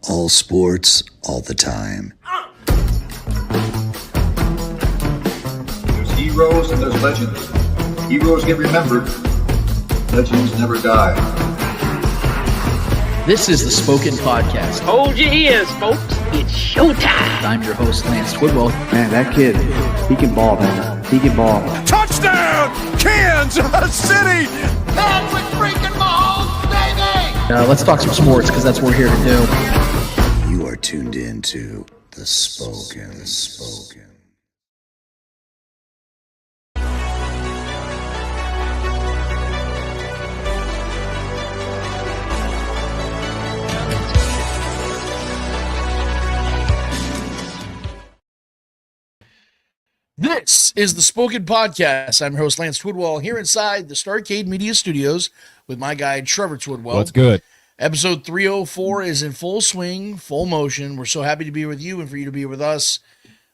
All sports, all the time. There's heroes and there's legends. Heroes get remembered. Legends never die. This is the Spoken Podcast. Hold your ears, folks. It's showtime. I'm your host, Lance Twidwell. Man, that kid, he can ball, man. He can ball. Touchdown, Kansas City! Patrick freaking Mahomes, baby! Let's talk some sports, because that's what we're here to do. You are tuned in to The Spoken. This is the Spoken Podcast. I'm your host, Lance Twidwell, here inside the 𝚂𝙿𝙾𝙺 Media Studios with my guy, Trevor Twidwell. What's good? Episode 304 is in full swing, full motion. We're so happy to be with you and for you to be with us.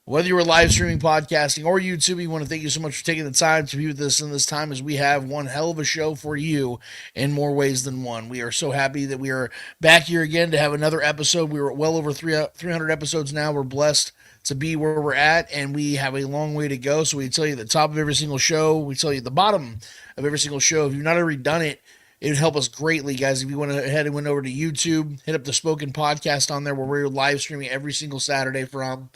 Whether you were live streaming, podcasting, or YouTube, we want to thank you so much for taking the time to be with us in this time, as we have one hell of a show for you in more ways than one. We are so happy that we are back here again to have another episode. We were well over 300 episodes now. We're blessed to be where we're at, and we have a long way to go. So we tell you the top of every single show. We tell you the bottom of every single show. If you've not already done it, it would help us greatly, guys. If you went ahead and went over to YouTube, hit up the Spoken Podcast on there, where we're live streaming every single Saturday from.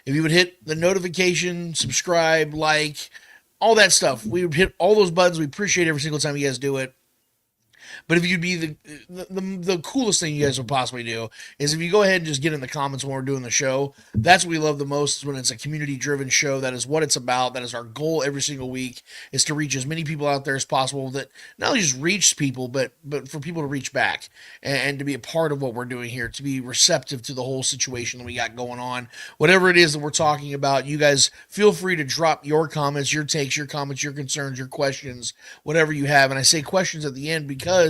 If you would hit the notification, subscribe, like, all that stuff, we would hit all those buttons. We appreciate every single time you guys do it. But if you'd be the coolest thing you guys would possibly do is if you go ahead and just get in the comments when we're doing the show. That's what we love the most, is when it's a community-driven show. That is what it's about. That is our goal every single week, is to reach as many people out there as possible. That not only just reach people, but for people to reach back and to be a part of what we're doing here, to be receptive to the whole situation that we got going on. Whatever it is that we're talking about, you guys feel free to drop your comments, your takes, your comments, your concerns, your questions, whatever you have. And I say questions at the end because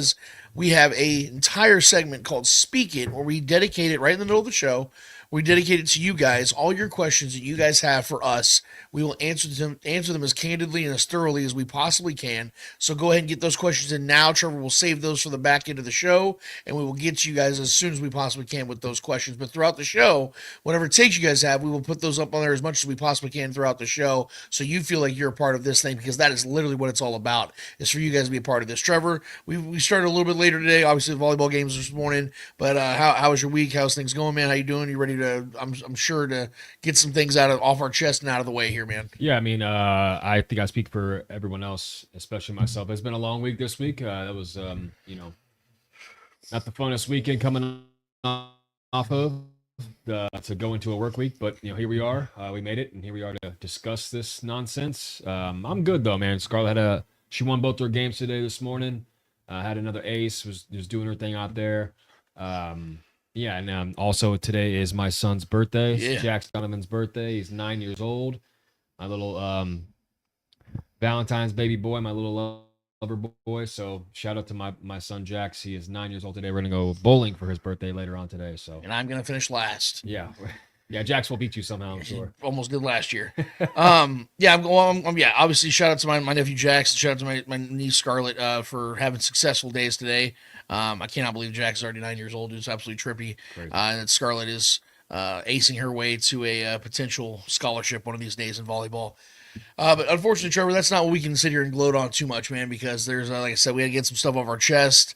we have an entire segment called Speak It, where we dedicate it right in the middle of the show. We dedicate it to you guys. All your questions that you guys have for us, we will answer them as candidly and as thoroughly as we possibly can. So go ahead and get those questions in now. Trevor will save those for the back end of the show, and we will get to you guys as soon as we possibly can with those questions. But throughout the show, whatever takes you guys have, we will put those up on there as much as we possibly can throughout the show, so you feel like you're a part of this thing, because that is literally what it's all about, is for you guys to be a part of this. Trevor, we started a little bit later today. Obviously, the volleyball games this morning, but how was your week? How's things going, man? How you doing? You ready to? I'm sure to get some things off our chest and out of the way here, man. Yeah, I mean, I think I speak for everyone else, especially myself. It's been a long week this week. That was, not the funnest weekend coming off of to go into a work week, but here we are. We made it, and here we are to discuss this nonsense. I'm good though, man. Scarlett she won both her games today this morning. Had another ace. Was doing her thing out there. Yeah, and also today is my son's birthday. Yeah. Jack Donovan's birthday. He's 9 years old. My little Valentine's baby boy, my little lover boy. So shout out to my son Jax. He is 9 years old today. We're gonna go bowling for his birthday later on today. So And I'm gonna finish last. yeah, Jax will beat you somehow, I'm sure. Almost did last year. Obviously, shout out to my nephew Jax. Shout out to my niece Scarlett for having successful days today. I cannot believe Jax is already 9 years old. It's absolutely trippy. And that Scarlett is acing her way to a potential scholarship one of these days in volleyball. But unfortunately, Trevor, that's not what we can sit here and gloat on too much, man, because there's, like I said, we got to get some stuff off our chest.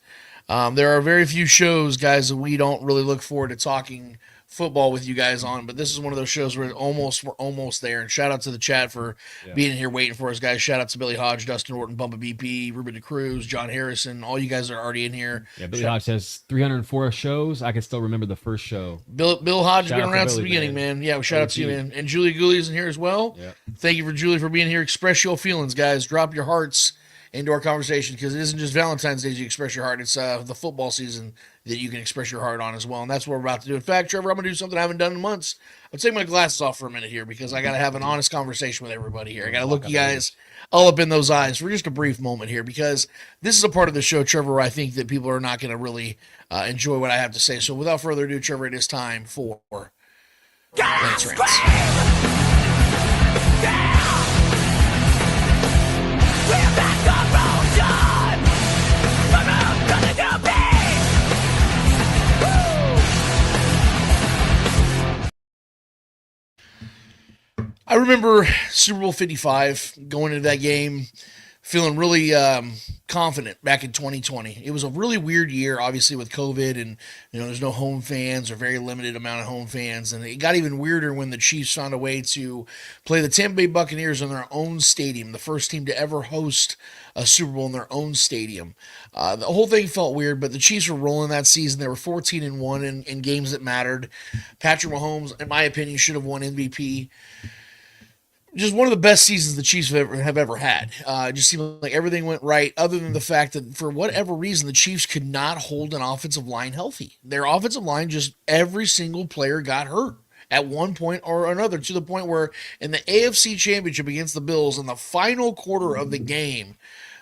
There are very few shows, guys, that we don't really look forward to talking football with you guys on, but this is one of those shows where we're almost there. And shout out to the chat for being here waiting for us, guys. Shout out to Billy Hodge, Dustin Orton, Bumpa BP, Ruben DeCruz, John Harrison. All you guys are already in here. Yeah, Billy Hodge has 304 shows. I can still remember the first show. Bill Hodge has been around since the beginning, man. Yeah, well, shout out to you, man. And Julie Gooley's in here as well. Yeah. Thank you for Julie for being here. Express your feelings, guys. Drop your hearts into our conversation, because it isn't just Valentine's Day you express your heart. It's the football season that you can express your heart on as well, and that's what we're about to do. In fact, Trevor, I'm going to do something I haven't done in months. I'll take my glasses off for a minute here, because I got to have an honest conversation with everybody here. I got to look you guys all up in those eyes for just a brief moment here, because this is a part of the show, Trevor, where I think that people are not going to really enjoy what I have to say. So without further ado, Trevor, it is time for Rants. remember Super Bowl 55, going into that game, feeling really confident back in 2020. It was a really weird year, obviously, with COVID, and there's no home fans or very limited amount of home fans. And it got even weirder when the Chiefs found a way to play the Tampa Bay Buccaneers in their own stadium, the first team to ever host a Super Bowl in their own stadium. The whole thing felt weird, but the Chiefs were rolling that season. They were 14-1 in games that mattered. Patrick Mahomes, in my opinion, should have won MVP. Just one of the best seasons the Chiefs have ever had. It just seemed like everything went right, other than the fact that for whatever reason, the Chiefs could not hold an offensive line healthy. Their offensive line, just every single player got hurt at one point or another, to the point where in the AFC Championship against the Bills, in the final quarter of the game,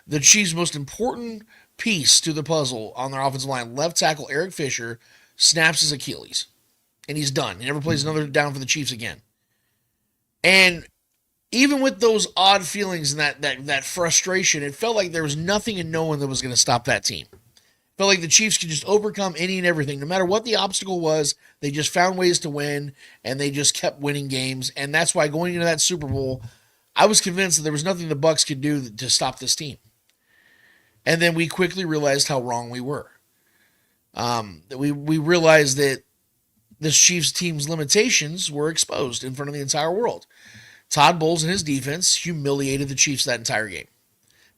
the Chiefs' most important piece to the puzzle on their offensive line, left tackle Eric Fisher, snaps his Achilles. And he's done. He never plays another down for the Chiefs again. And even with those odd feelings and that frustration, it felt like there was nothing and no one that was going to stop that team. It felt like the Chiefs could just overcome any and everything. No matter what the obstacle was, they just found ways to win, and they just kept winning games. And that's why going into that Super Bowl, I was convinced that there was nothing the Bucs could do to stop this team. And then we quickly realized how wrong we were. We realized that this Chiefs team's limitations were exposed in front of the entire world. Todd Bowles and his defense humiliated the Chiefs that entire game.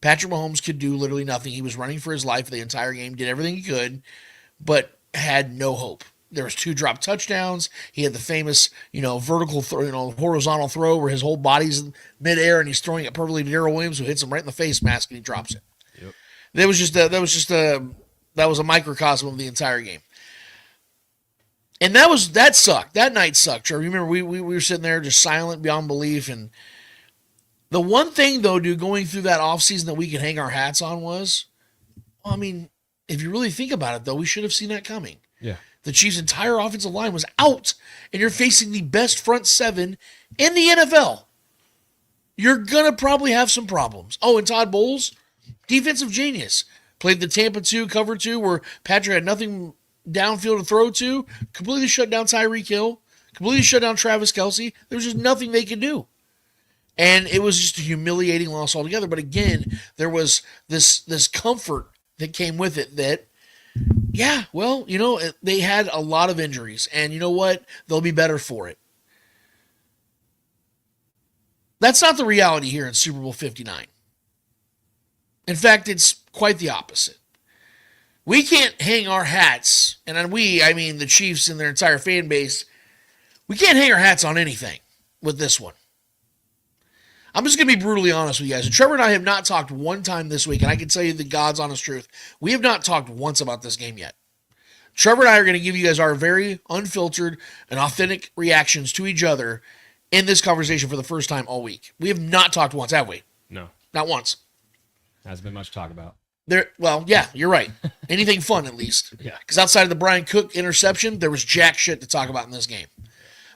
Patrick Mahomes could do literally nothing. He was running for his life the entire game, did everything he could, but had no hope. There was 2 drop touchdowns. He had the famous, vertical throw, horizontal throw where his whole body's in midair and he's throwing it perfectly to Darrell Williams, who hits him right in the face mask, and he drops it. Yep. That was a microcosm of the entire game. And that sucked. That night sucked. Trevor, remember we were sitting there just silent beyond belief. And the one thing, though, dude, going through that offseason that we could hang our hats on was, if you really think about it, though, we should have seen that coming. Yeah. The Chiefs' entire offensive line was out, and you're facing the best front seven in the NFL. You're going to probably have some problems. Oh, and Todd Bowles, defensive genius. Played the Tampa 2, cover 2, where Patrick had nothing downfield to throw to, completely shut down Tyreek Hill, completely shut down Travis Kelce. There was just nothing they could do. And it was just a humiliating loss altogether. But again, there was this comfort that came with it that, they had a lot of injuries. And you know what? They'll be better for it. That's not the reality here in Super Bowl 59. In fact, it's quite the opposite. We can't hang our hats, and I mean the Chiefs and their entire fan base, we can't hang our hats on anything with this one. I'm just going to be brutally honest with you guys. And Trevor and I have not talked one time this week, and I can tell you the God's honest truth. We have not talked once about this game yet. Trevor and I are going to give you guys our very unfiltered and authentic reactions to each other in this conversation for the first time all week. We have not talked once, have we? No. Not once. Hasn't been much to talk about. You're right. Anything fun, at least. Yeah. Because outside of the Brian Cook interception, there was jack shit to talk about in this game.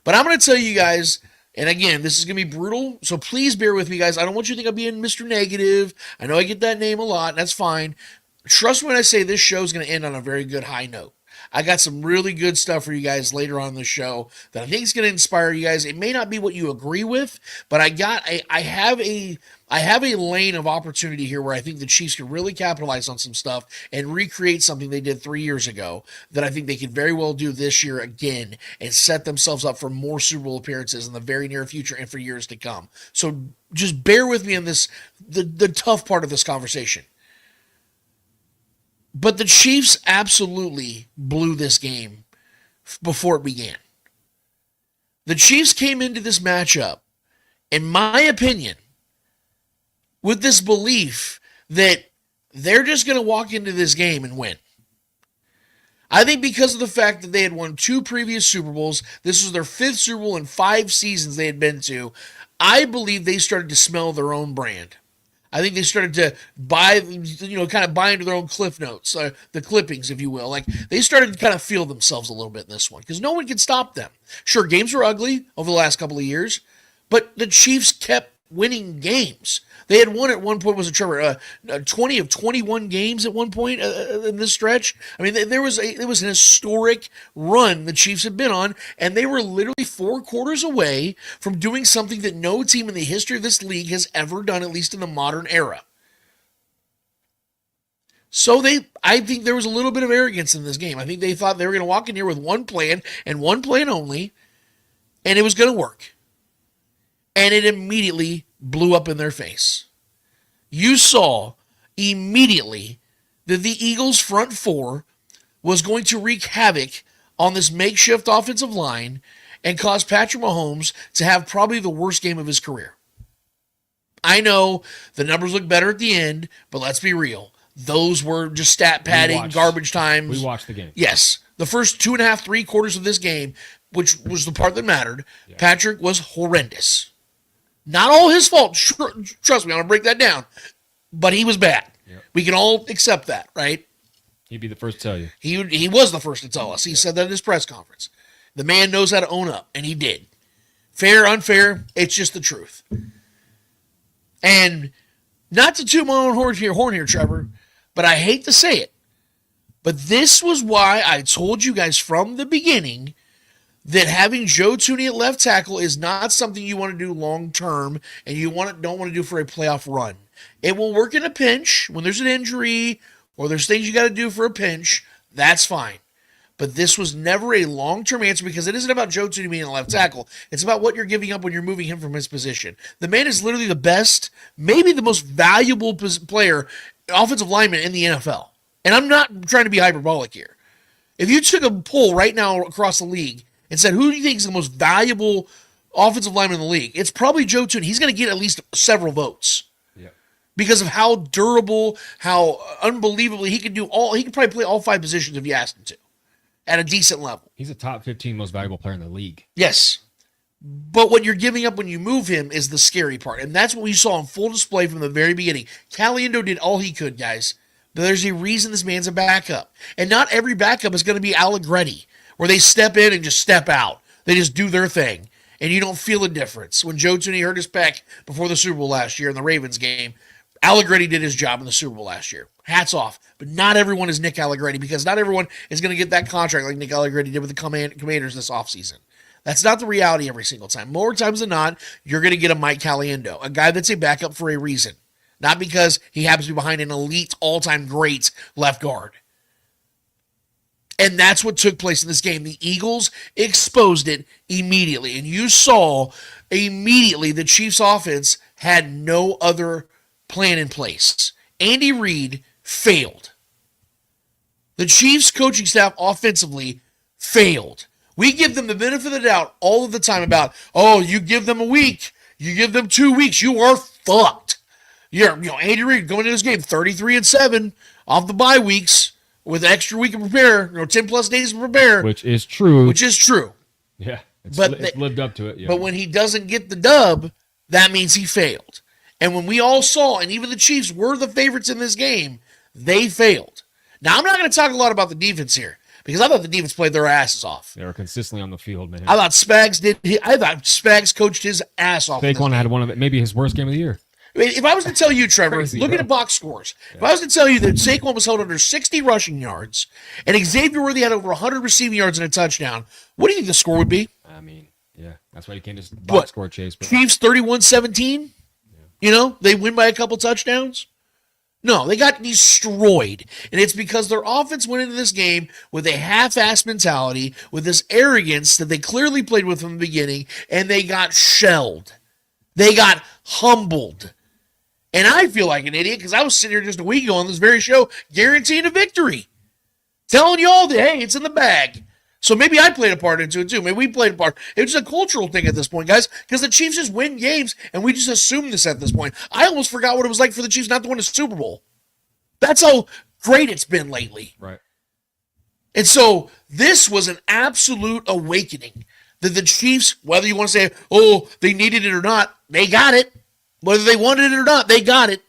But I'm going to tell you guys, and again, this is going to be brutal, so please bear with me, guys. I don't want you to think I'm being Mr. Negative. I know I get that name a lot, and that's fine. Trust me when I say this show is going to end on a very good high note. I got some really good stuff for you guys later on in the show that I think is going to inspire you guys. It may not be what you agree with, but I have a lane of opportunity here where I think the Chiefs can really capitalize on some stuff and recreate something they did 3 years ago that I think they could very well do this year again and set themselves up for more Super Bowl appearances in the very near future and for years to come. So just bear with me on this, the tough part of this conversation. But the Chiefs absolutely blew this game before it began. The Chiefs came into this matchup, in my opinion, with this belief that they're just going to walk into this game and win. I think because of the fact that they had won 2 previous Super Bowls, this was their 5th Super Bowl in 5 seasons they had been to, I believe they started to smell their own brand. I think they started to buy into their own cliff notes, the clippings, if you will. Like, they started to kind of feel themselves a little bit in this one because no one could stop them. Sure, games were ugly over the last couple of years, but the Chiefs kept winning games. They had won at one point, was it Trevor, 20 of 21 games at one point in this stretch. I mean, it was an historic run the Chiefs had been on, and they were literally 4 quarters away from doing something that no team in the history of this league has ever done, at least in the modern era. So I think there was a little bit of arrogance in this game. I think they thought they were going to walk in here with one plan and one plan only, and it was going to work. And it immediately blew up in their face. You saw immediately that the Eagles' front four was going to wreak havoc on this makeshift offensive line and cause Patrick Mahomes to have probably the worst game of his career. I know the numbers look better at the end, but let's be real. Those were just stat padding, garbage times. We watched the game. Yes. The first 2.5, 3 quarters of this game, which was the part that mattered, Patrick was horrendous. Not all his fault. Trust me, I'm going to break that down. But he was bad. Yep. We can all accept that, right? He'd be the first to tell you. He was the first to tell us. He said that in his press conference. The man knows how to own up, and he did. Fair, unfair, it's just the truth. And not to toot my own horn here, Trevor, but I hate to say it. But this was why I told you guys from the beginning that having Joe Thuney at left tackle is not something you want to do long term, and you don't want to do for a playoff run. It will work in a pinch when there's an injury or there's things you got to do for a pinch. That's fine. But this was never a long-term answer because it isn't about Joe Thuney being a left tackle. It's about what you're giving up when you're moving him from his position. The man is literally the best, maybe the most valuable player, offensive lineman in the NFL. And I'm not trying to be hyperbolic here. If you took a poll right now across the league and said, who do you think is the most valuable offensive lineman in the league? It's probably Joe Thuney. He's going to get at least several votes. Because of how durable, how unbelievably he could he could probably play all 5 positions if you asked him to at a decent level. He's a top 15 most valuable player in the league. Yes. But what you're giving up when you move him is the scary part. And that's what we saw on full display from the very beginning. Caliendo did all he could, guys. But there's a reason this man's a backup. And not every backup is going to be Allegretti, where they step in and just step out. They just do their thing. And you don't feel a difference. When Joe Thuney hurt his pec before the Super Bowl last year in the Ravens game, Allegretti did his job in the Super Bowl last year. Hats off. But not everyone is Nick Allegretti because not everyone is going to get that contract like Nick Allegretti did with the Commanders this offseason. That's not the reality every single time. More times than not, you're going to get a Mike Caliendo, a guy that's a backup for a reason. Not because he happens to be behind an elite, all-time great left guard. And that's what took place in this game. The Eagles exposed it immediately. And you saw immediately the Chiefs' offense had no other plan in place. Andy Reid failed. The Chiefs coaching staff offensively failed. We give them the benefit of the doubt all of the time about, you give them a week, you give them 2 weeks, you are fucked. Andy Reid going into this game 33-7 off the bye weeks with an extra week to prepare, 10 plus days to prepare. Which is true. Yeah. It's lived up to it. Yeah. But when he doesn't get the dub, that means he failed. And when we all saw, and even the Chiefs were the favorites in this game, they failed. Now, I'm not going to talk a lot about the defense here because I thought the defense played their asses off. They were consistently on the field, man. I thought Spags coached his ass off. Saquon had one of maybe his worst game of the year. If I was to tell you, Trevor, looking at box scores, if I was to tell you that Saquon was held under 60 rushing yards and Xavier Worthy had over 100 receiving yards and a touchdown, what do you think the score would be? I mean, yeah, that's why you can't just box score chase. But Chiefs 31-17? They win by a couple touchdowns? No, they got destroyed. And it's because their offense went into this game with a half-ass mentality, with this arrogance that they clearly played with from the beginning, and they got shelled. They got humbled. And I feel like an idiot because I was sitting here just a week ago on this very show guaranteeing a victory. Telling you all that, hey, it's in the bag. So maybe I played a part into it too. Maybe we played a part. It's a cultural thing at this point, guys, because the Chiefs just win games, and we just assume this at this point. I almost forgot what it was like for the Chiefs not to win a Super Bowl. That's how great it's been lately. Right. And so this was an absolute awakening that the Chiefs, whether you want to say, they needed it or not, they got it. Whether they wanted it or not, they got it.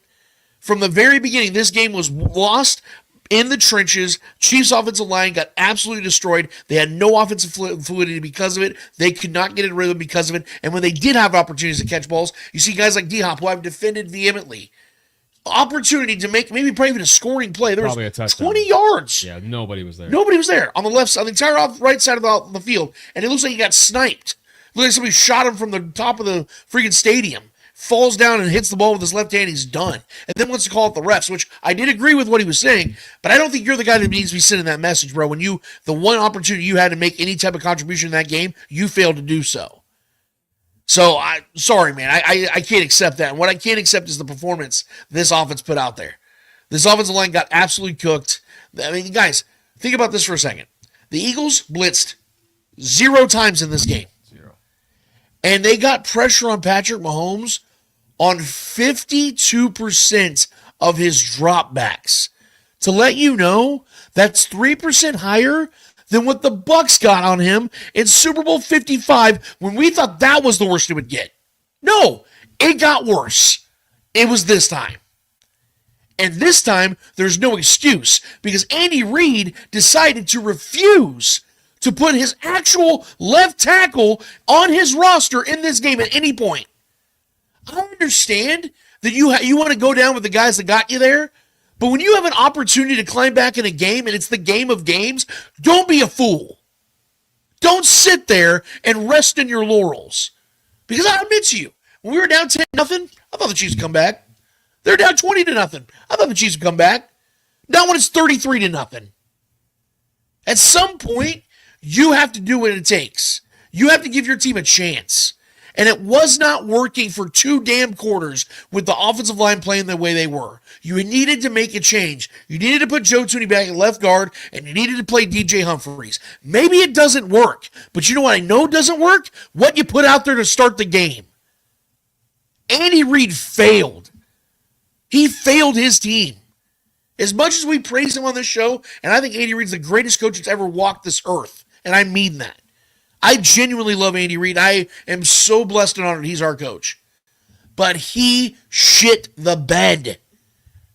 From the very beginning, this game was lost in the trenches. Chiefs offensive line got absolutely destroyed. They had no offensive fluidity because of it. They could not get in rhythm because of it. And when they did have opportunities to catch balls, you see guys like D-Hop who I've defended vehemently. Opportunity to make maybe probably even a scoring play. There Probably was a touchdown. 20 yards. Yeah, nobody was there. Nobody was there on the left side, on the entire right side of the field. And it looks like he got sniped. It looks like somebody shot him from the top of the freaking stadium. Falls down and hits the ball with his left hand. He's done. And then wants to call it the refs, which I did agree with what he was saying, but I don't think you're the guy that needs to be sending that message, bro. When the one opportunity you had to make any type of contribution in that game, you failed to do so. So, sorry, man. I can't accept that. And what I can't accept is the performance this offense put out there. This offensive line got absolutely cooked. I mean, guys, think about this for a second. The Eagles blitzed 0 times in this game. 0. And they got pressure on Patrick Mahomes on 52% of his dropbacks. To let you know, that's 3% higher than what the Bucs got on him in Super Bowl 55 when we thought that was the worst it would get. No, it got worse. It was this time. And this time, there's no excuse because Andy Reid decided to refuse to put his actual left tackle on his roster in this game at any point. I understand that you want to go down with the guys that got you there, but when you have an opportunity to climb back in a game and it's the game of games, don't be a fool. Don't sit there and rest in your laurels. Because I admit to you, when we were down 10-0, I thought the Chiefs would come back. They're down 20-0. I thought the Chiefs would come back. Not when it's 33-0. At some point, you have to do what it takes. You have to give your team a chance. And it was not working for 2 damn quarters with the offensive line playing the way they were. You needed to make a change. You needed to put Joe Thuney back at left guard, and you needed to play DJ Humphries. Maybe it doesn't work, but you know what I know doesn't work? What you put out there to start the game. Andy Reid failed. He failed his team. As much as we praise him on this show, and I think Andy Reid's the greatest coach that's ever walked this earth, and I mean that. I genuinely love Andy Reid. I am so blessed and honored he's our coach. But he shit the bed.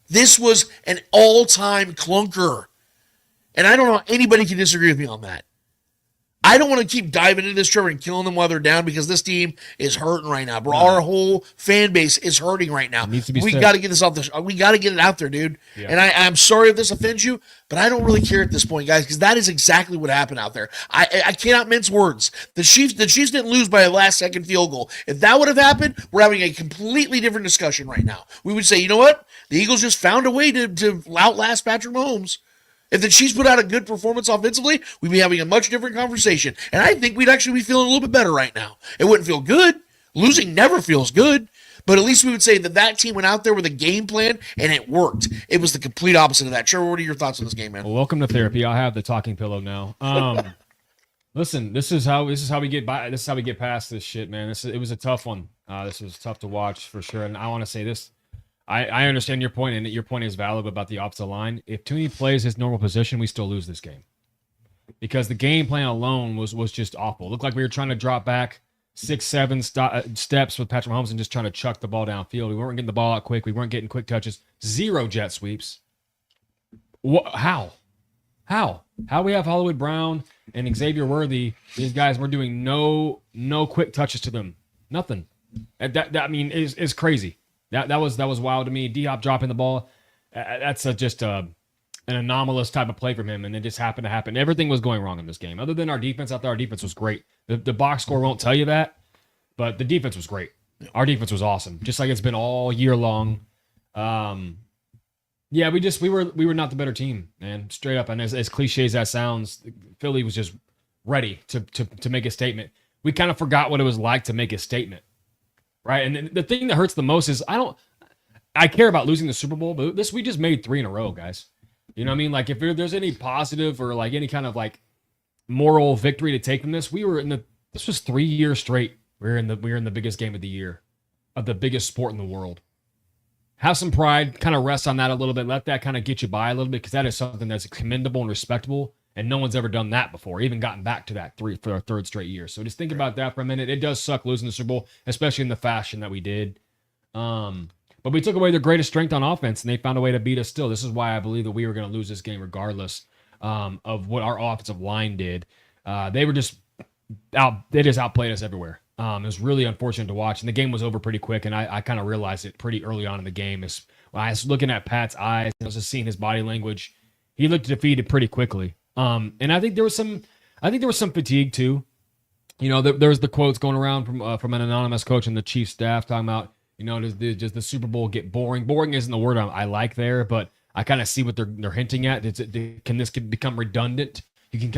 This was an all-time clunker. And I don't know how anybody can disagree with me on that. I don't want to keep diving into this, Trevor, and killing them while they're down because this team is hurting right now, bro. Our whole fan base is hurting right now. We got to get this off we got to get it out there, dude. Yeah. And I'm sorry if this offends you, but I don't really care at this point, guys, because that is exactly what happened out there. I cannot mince words. The Chiefs didn't lose by a last-second field goal. If that would have happened, we're having a completely different discussion right now. We would say, you know what? The Eagles just found a way to outlast Patrick Mahomes. If the Chiefs put out a good performance offensively, we'd be having a much different conversation. And I think we'd actually be feeling a little bit better right now. It wouldn't feel good. Losing never feels good. But at least we would say that team went out there with a game plan, and it worked. It was the complete opposite of that. Trevor, what are your thoughts on this game, man? Well, welcome to therapy. I have the talking pillow now. Listen, this is how we get by. This is how we get past this shit, man. It was a tough one. This was tough to watch for sure. And I want to say this. I understand your point, and your point is valid about the offensive line. If Thuney plays his normal position, we still lose this game. Because the game plan alone was just awful. It looked like we were trying to drop back 6-7 steps with Patrick Mahomes and just trying to chuck the ball downfield. We weren't getting the ball out quick. We weren't getting quick touches. 0 jet sweeps. How? We have Hollywood Brown and Xavier Worthy. These guys, we're doing no quick touches to them. Nothing. That I mean, is crazy. That was wild to me. D-Hop dropping the ball. That's just an anomalous type of play from him, and it just happened to happen. Everything was going wrong in this game. Other than our defense, I thought our defense was great. The box score won't tell you that, but the defense was great. Our defense was awesome, just like it's been all year long. Yeah, we were not the better team, man. Straight up, and as cliche as that sounds, Philly was just ready to make a statement. We kind of forgot what it was like to make a statement. Right, and the thing that hurts the most is I care about losing the Super Bowl, but we just made 3 in a row, guys. You know what I mean? Like if there's any positive or like any kind of like moral victory to take from this, this was 3 years straight. We were in the biggest game of the year, of the biggest sport in the world. Have some pride, kind of rest on that a little bit. Let that kind of get you by a little bit because that is something that's commendable and respectable. And no one's ever done that before, even gotten back to that for a 3rd straight year. So just think about that for a minute. It does suck losing the Super Bowl, especially in the fashion that we did. But we took away their greatest strength on offense, and they found a way to beat us still. This is why I believe that we were going to lose this game regardless of what our offensive line did. They just outplayed us everywhere. It was really unfortunate to watch, and the game was over pretty quick, and I kind of realized it pretty early on in the game. When I was looking at Pat's eyes, and I was just seeing his body language, he looked defeated pretty quickly. And I think there was some fatigue too. There was the quotes going around from an anonymous coach and the Chiefs staff talking about, does the Super Bowl get boring? Boring isn't the word I like there, but I kind of see what they're hinting at. Can this become redundant? You can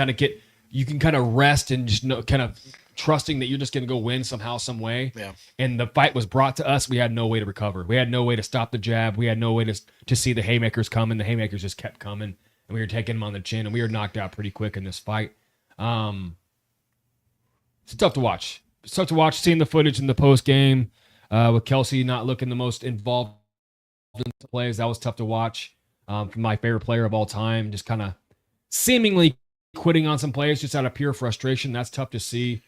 kind of rest and just kind of trusting that you're just going to go win somehow, some way. Yeah. And the fight was brought to us. We had no way to recover. We had no way to stop the jab. We had no way to see the haymakers coming. The haymakers just kept coming, and we were taking them on the chin, and we were knocked out pretty quick in this fight. It's tough to watch. It's tough to watch seeing the footage in the post game with Kelce not looking the most involved in the plays. That was tough to watch. From my favorite player of all time, just kind of seemingly quitting on some plays just out of pure frustration. That's tough to see.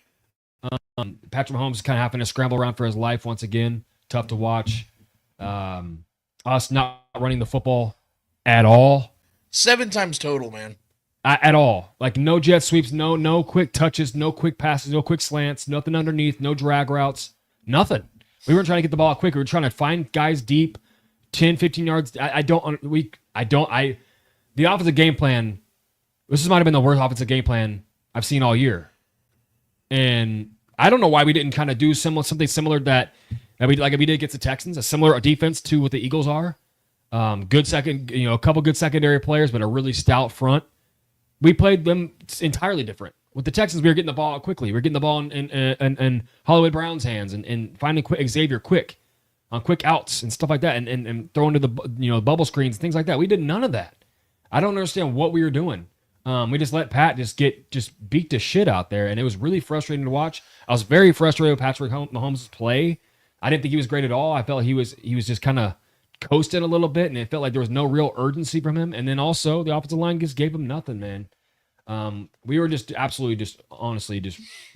Patrick Mahomes kind of having to scramble around for his life once again. Tough to watch. Us not running the football at all. 7 times total, man. At all. Like no jet sweeps, no quick touches, no quick passes, no quick slants, nothing underneath, no drag routes, nothing. We weren't trying to get the ball out quick. We were trying to find guys deep, 10, 15 yards. The offensive game plan, this might have been the worst offensive game plan I've seen all year. And I don't know why we didn't kind of do something similar that we did against the Texans, a similar defense to what the Eagles are. Good second, a couple good secondary players, but a really stout front. We played them entirely different. With the Texans, we were getting the ball out quickly. We were getting the ball in Hollywood Brown's hands and finding Xavier quick on quick outs and stuff like that, and throwing to the bubble screens and things like that. We did none of that. I don't understand what we were doing. We just let Pat just beat the shit out there, and it was really frustrating to watch. I was very frustrated with Patrick Mahomes' play. I didn't think he was great at all. I felt he was just kind of coasting a little bit, and it felt like there was no real urgency from him. And then also the offensive line just gave him nothing, man. We were just absolutely honestly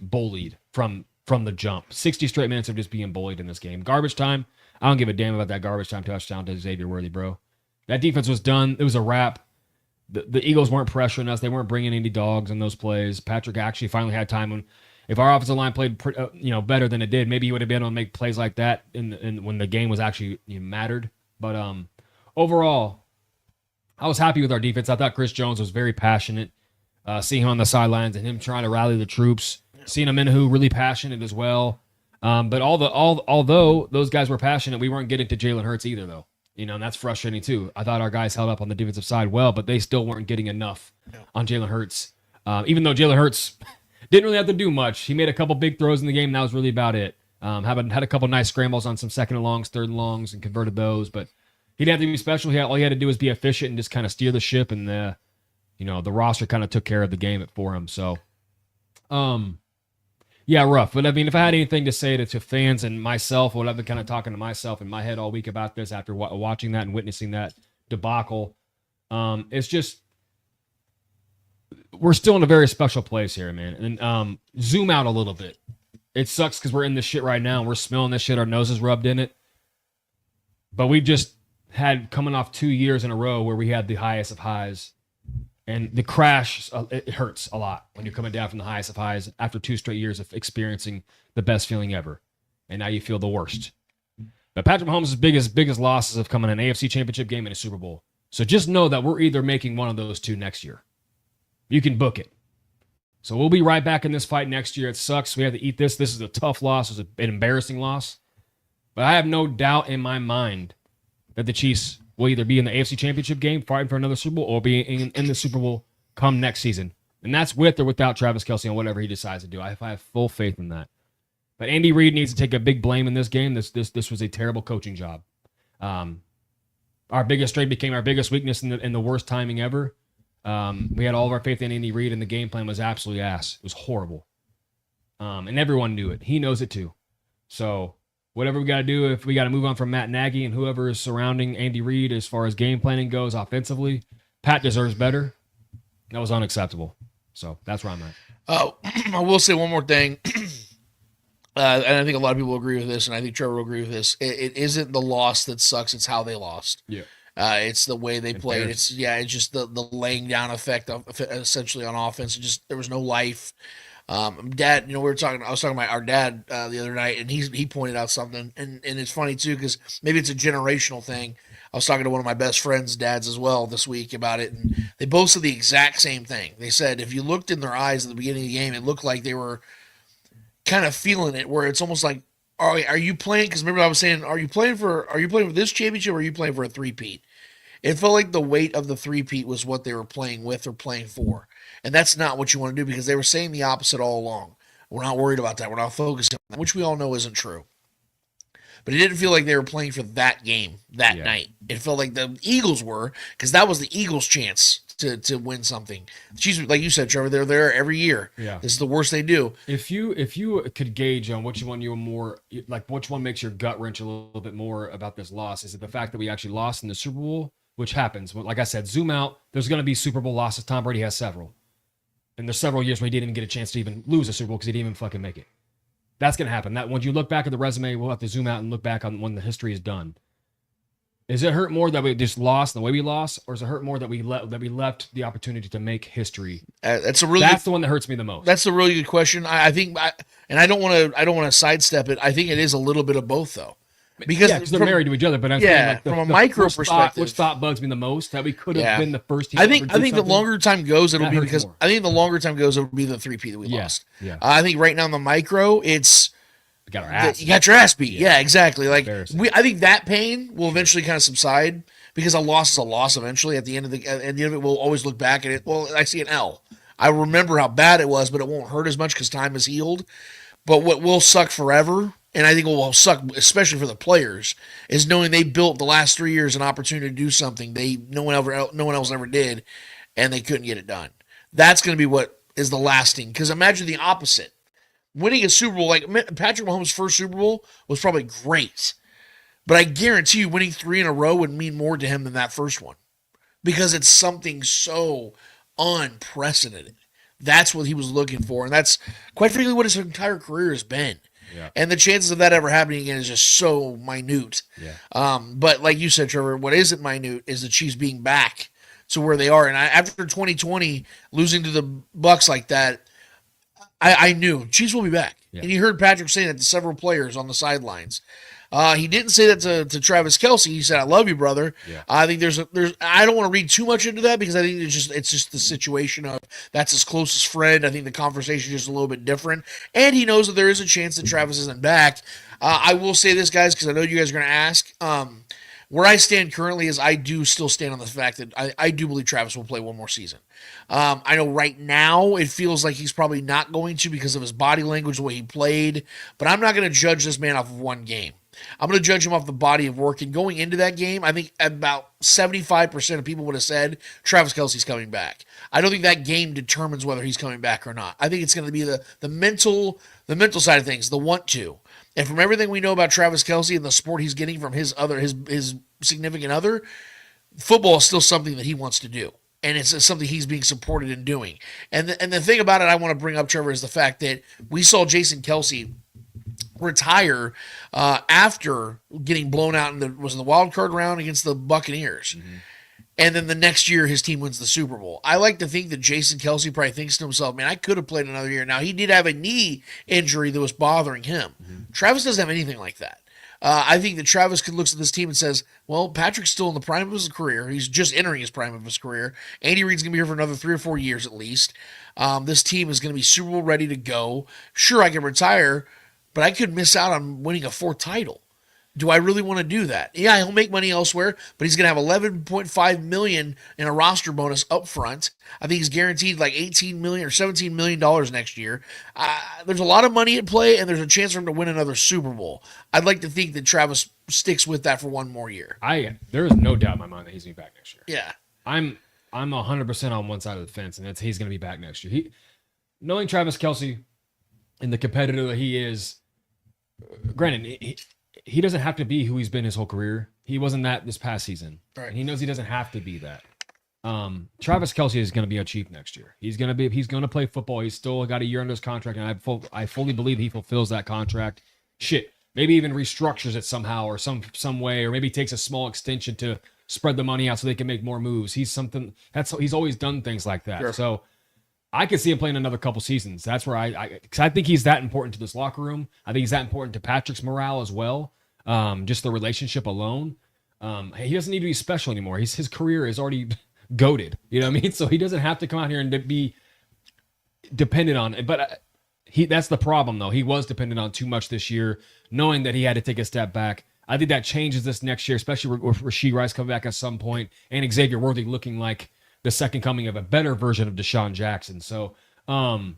bullied from the jump. 60 straight minutes of just being bullied in this game. Garbage time. I don't give a damn about that garbage time touchdown to Xavier Worthy, bro. That defense was done. It was a wrap. The Eagles weren't pressuring us. They weren't bringing any dogs in those plays. Patrick actually finally had time when, if our offensive line played better than it did, maybe he would have been able to make plays like that in when the game was actually mattered. But overall, I was happy with our defense. I thought Chris Jones was very passionate. Seeing him on the sidelines and him trying to rally the troops. Seeing Amenahu really passionate as well. But although those guys were passionate, we weren't getting to Jalen Hurts either, though. And that's frustrating too. I thought our guys held up on the defensive side well, but they still weren't getting enough on Jalen Hurts. Even though Jalen Hurts didn't really have to do much. He made a couple big throws in the game, and that was really about it. Had a couple nice scrambles on some second and longs, third and longs, and converted those. But he didn't have to be special. All he had to do was be efficient and just kind of steer the ship, and the roster kind of took care of the game for him. So, yeah, rough. But I mean, if I had anything to say to fans and myself, what I've been kind of talking to myself in my head all week about this after watching that and witnessing that debacle, it's just we're still in a very special place here, man. And zoom out a little bit. It sucks because we're in this shit right now and we're smelling this shit. Our noses rubbed in it. But we just had coming off 2 years in a row where we had the highest of highs. And the crash, it hurts a lot when you're coming down from the highest of highs after 2 straight years of experiencing the best feeling ever. And now you feel the worst. But Patrick Mahomes' biggest losses have come in an AFC Championship game and a Super Bowl. So just know that we're either making one of those two next year. You can book it. So we'll be right back in this fight next year. It sucks. We have to eat this. This is a tough loss. It was an embarrassing loss. But I have no doubt in my mind that the Chiefs will either be in the AFC Championship game fighting for another Super Bowl or be in the Super Bowl come next season. And that's with or without Travis Kelce on whatever he decides to do. I have full faith in that. But Andy Reid needs to take a big blame in this game. This was a terrible coaching job. Our biggest strength became our biggest weakness in the worst timing ever. We had all of our faith in Andy Reid, and the game plan was absolutely ass. It was horrible. And everyone knew it. He knows it too. So whatever we got to do, if we got to move on from Matt Nagy and whoever is surrounding Andy Reid as far as game planning goes offensively, Pat deserves better. That was unacceptable. So that's where I'm at. I will say one more thing. and I think a lot of people agree with this, and I think Trevor will agree with this. It isn't the loss that sucks; it's how they lost. Yeah. It's the way they played. It's just the laying down effect of essentially on offense. Just there was no life. Dad, I was talking about our dad the other night, and he pointed out something, and it's funny too because maybe it's a generational thing. I was talking to one of my best friends' dads as well this week about it, and they both said the exact same thing. They said if you looked in their eyes at the beginning of the game, it looked like they were kind of feeling it, where it's almost like, are you playing? Because remember I was saying, are you playing for this championship, or are you playing for a three-peat? It felt like the weight of the three-peat was what they were playing with or playing for. And that's not what you want to do, because they were saying the opposite all along. We're not worried about that. We're not focused on that, which we all know isn't true. But it didn't feel like they were playing for that game that night. It felt like the Eagles were, because that was the Eagles' chance to win something. Chiefs, like you said, Trevor, they're there every year. Yeah. This is the worst they do. If you could gauge on which one you were more, like which one makes your gut wrench a little bit more about this loss, is it the fact that we actually lost in the Super Bowl, which happens. Like I said, zoom out. There's going to be Super Bowl losses. Tom Brady has several. And there's several years where he didn't even get a chance to even lose a Super Bowl because he didn't even fucking make it. That's going to happen. That when you look back at the resume, we'll have to zoom out and look back on when the history is done. Is it hurt more that we just lost the way we lost, or is it hurt more that we left the opportunity to make history? That's the one that hurts me the most. That's a really good question. I think, and I don't want to sidestep it. I think it is a little bit of both, though, because they're married to each other. But I'm saying, like from a micro perspective, which thought bugs me the most, that we could have been the first team. I think the longer time goes, it'll be because more. I think the longer time goes, it'll be the three-peat that we lost. Yeah. I think right now in the micro, it's. We got our ass. You got your ass beat. Yeah, exactly. Like I think that pain will eventually kind of subside, because a loss is a loss eventually. At the end of it, we'll always look back at it. Well, I see an L. I remember how bad it was, but it won't hurt as much because time is healed. But what will suck forever, and I think what will suck especially for the players, is knowing they built the last 3 years an opportunity to do something no one else ever did, and they couldn't get it done. That's going to be what is the lasting. Because imagine the opposite. Winning a Super Bowl, like Patrick Mahomes' first Super Bowl, was probably great. But I guarantee you winning 3 in a row would mean more to him than that first one, because it's something so unprecedented. That's what he was looking for, and that's, quite frankly, what his entire career has been. Yeah. And the chances of that ever happening again is just so minute. Yeah. But like you said, Trevor, what isn't minute is the Chiefs being back to where they are. And after 2020, losing to the Bucs like that, I knew Chiefs will be back. Yeah. And you heard Patrick say that to several players on the sidelines. He didn't say that to Travis Kelce. He said, "I love you, brother." Yeah. I think there's. I don't want to read too much into that, because I think it's just the situation of that's his closest friend. I think the conversation is just a little bit different, and he knows that there is a chance that Travis isn't back. I will say this, guys, because I know you guys are going to ask. Where I stand currently is I do still stand on the fact that I do believe Travis will play one more season. I know right now it feels like he's probably not going to because of his body language, the way he played, but I'm not going to judge this man off of one game. I'm going to judge him off the body of work. And going into that game, I think about 75% of people would have said Travis Kelce's coming back. I don't think that game determines whether he's coming back or not. I think it's going to be the mental side of things, the want to. And from everything we know about Travis Kelce and the support he's getting from his significant other, football is still something that he wants to do. And it's something he's being supported in doing. And the thing about it I want to bring up, Trevor, is the fact that we saw Jason Kelce retire after getting blown out in the wild card round against the Buccaneers. Mm-hmm. And then the next year, his team wins the Super Bowl. I like to think that Jason Kelce probably thinks to himself, man, I could have played another year. Now, he did have a knee injury that was bothering him. Mm-hmm. Travis doesn't have anything like that. I think that Travis looks at this team and says, well, Patrick's still in the prime of his career. He's just entering his prime of his career. Andy Reid's going to be here for another 3 or 4 years at least. This team is going to be Super Bowl ready to go. Sure, I can retire, but I could miss out on winning a 4th title. Do I really want to do that? Yeah, he'll make money elsewhere, but he's going to have $11.5 million in a roster bonus up front. I think he's guaranteed like $18 million or $17 million next year. There's a lot of money at play, and there's a chance for him to win another Super Bowl. I'd like to think that Travis sticks with that for one more year. There is no doubt in my mind that he's going to be back next year. Yeah. I'm 100% on one side of the fence, and that's he's going to be back next year. Knowing Travis Kelce and the competitor that he is, granted, he doesn't have to be who he's been his whole career. He wasn't that this past season. Right. And he knows he doesn't have to be that. Travis Kelce is going to be a Chief next year. He's going to play football. He's still got a year under his contract, and I fully believe he fulfills that contract. Shit, maybe even restructures it somehow or some way, or maybe takes a small extension to spread the money out so they can make more moves. He's always done things like that. Sure. So I could see him playing another couple seasons. That's where because I think he's that important to this locker room. I think he's that important to Patrick's morale as well. Just the relationship alone. He doesn't need to be special anymore. His career is already goated. You know what I mean? So he doesn't have to come out here and be dependent on it. But that's the problem, though. He was dependent on too much this year, knowing that he had to take a step back. I think that changes this next year, especially with Rashee Rice coming back at some point and Xavier Worthy looking like the second coming of a better version of Deshaun Jackson. So I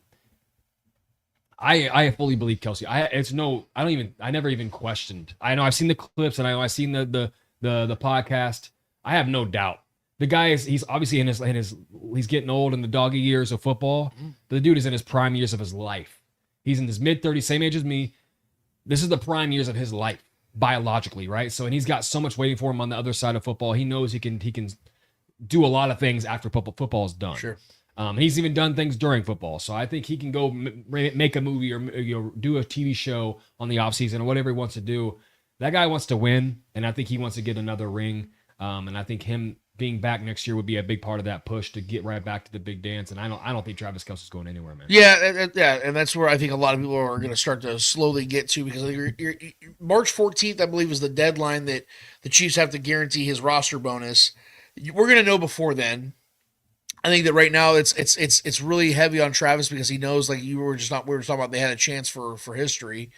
fully believe Kelce. I never even questioned. I know I've seen the clips and I know I've seen the podcast. I have no doubt. The guy he's obviously he's getting old in the doggy years of football. The dude is in his prime years of his life. He's in his mid-30s, same age as me. This is the prime years of his life, biologically, right? So, and he's got so much waiting for him on the other side of football. He knows he can do a lot of things after football is done. Sure. He's even done things during football. So I think he can go make a movie or do a TV show on the offseason or whatever he wants to do. That guy wants to win, and I think he wants to get another ring. And I think him being back next year would be a big part of that push to get right back to the big dance. And I don't think Travis Kelce's going anywhere, man. Yeah, and that's where I think a lot of people are going to start to slowly get to, because March 14th, I believe, is the deadline that the Chiefs have to guarantee his roster bonus. We're going to know before then. I think that right now it's really heavy on Travis because he knows, like we were talking about, they had a chance for history.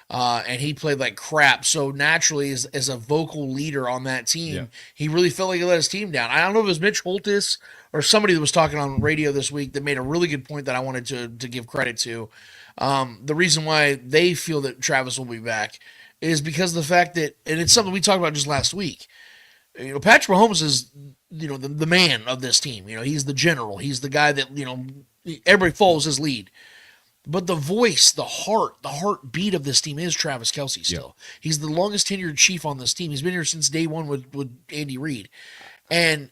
And he played like crap. So naturally, as a vocal leader on that team, he really felt like he let his team down. I don't know if it was Mitch Holthus or somebody that was talking on radio this week that made a really good point that I wanted to give credit to. The reason why they feel that Travis will be back is because of the fact that, and it's something we talked about just last week, Patrick Mahomes is, the man of this team. He's the general. He's the guy that, everybody follows his lead. But the voice, the heartbeat of this team is Travis Kelce still. Yeah. He's the longest tenured Chief on this team. He's been here since day one with Andy Reid. And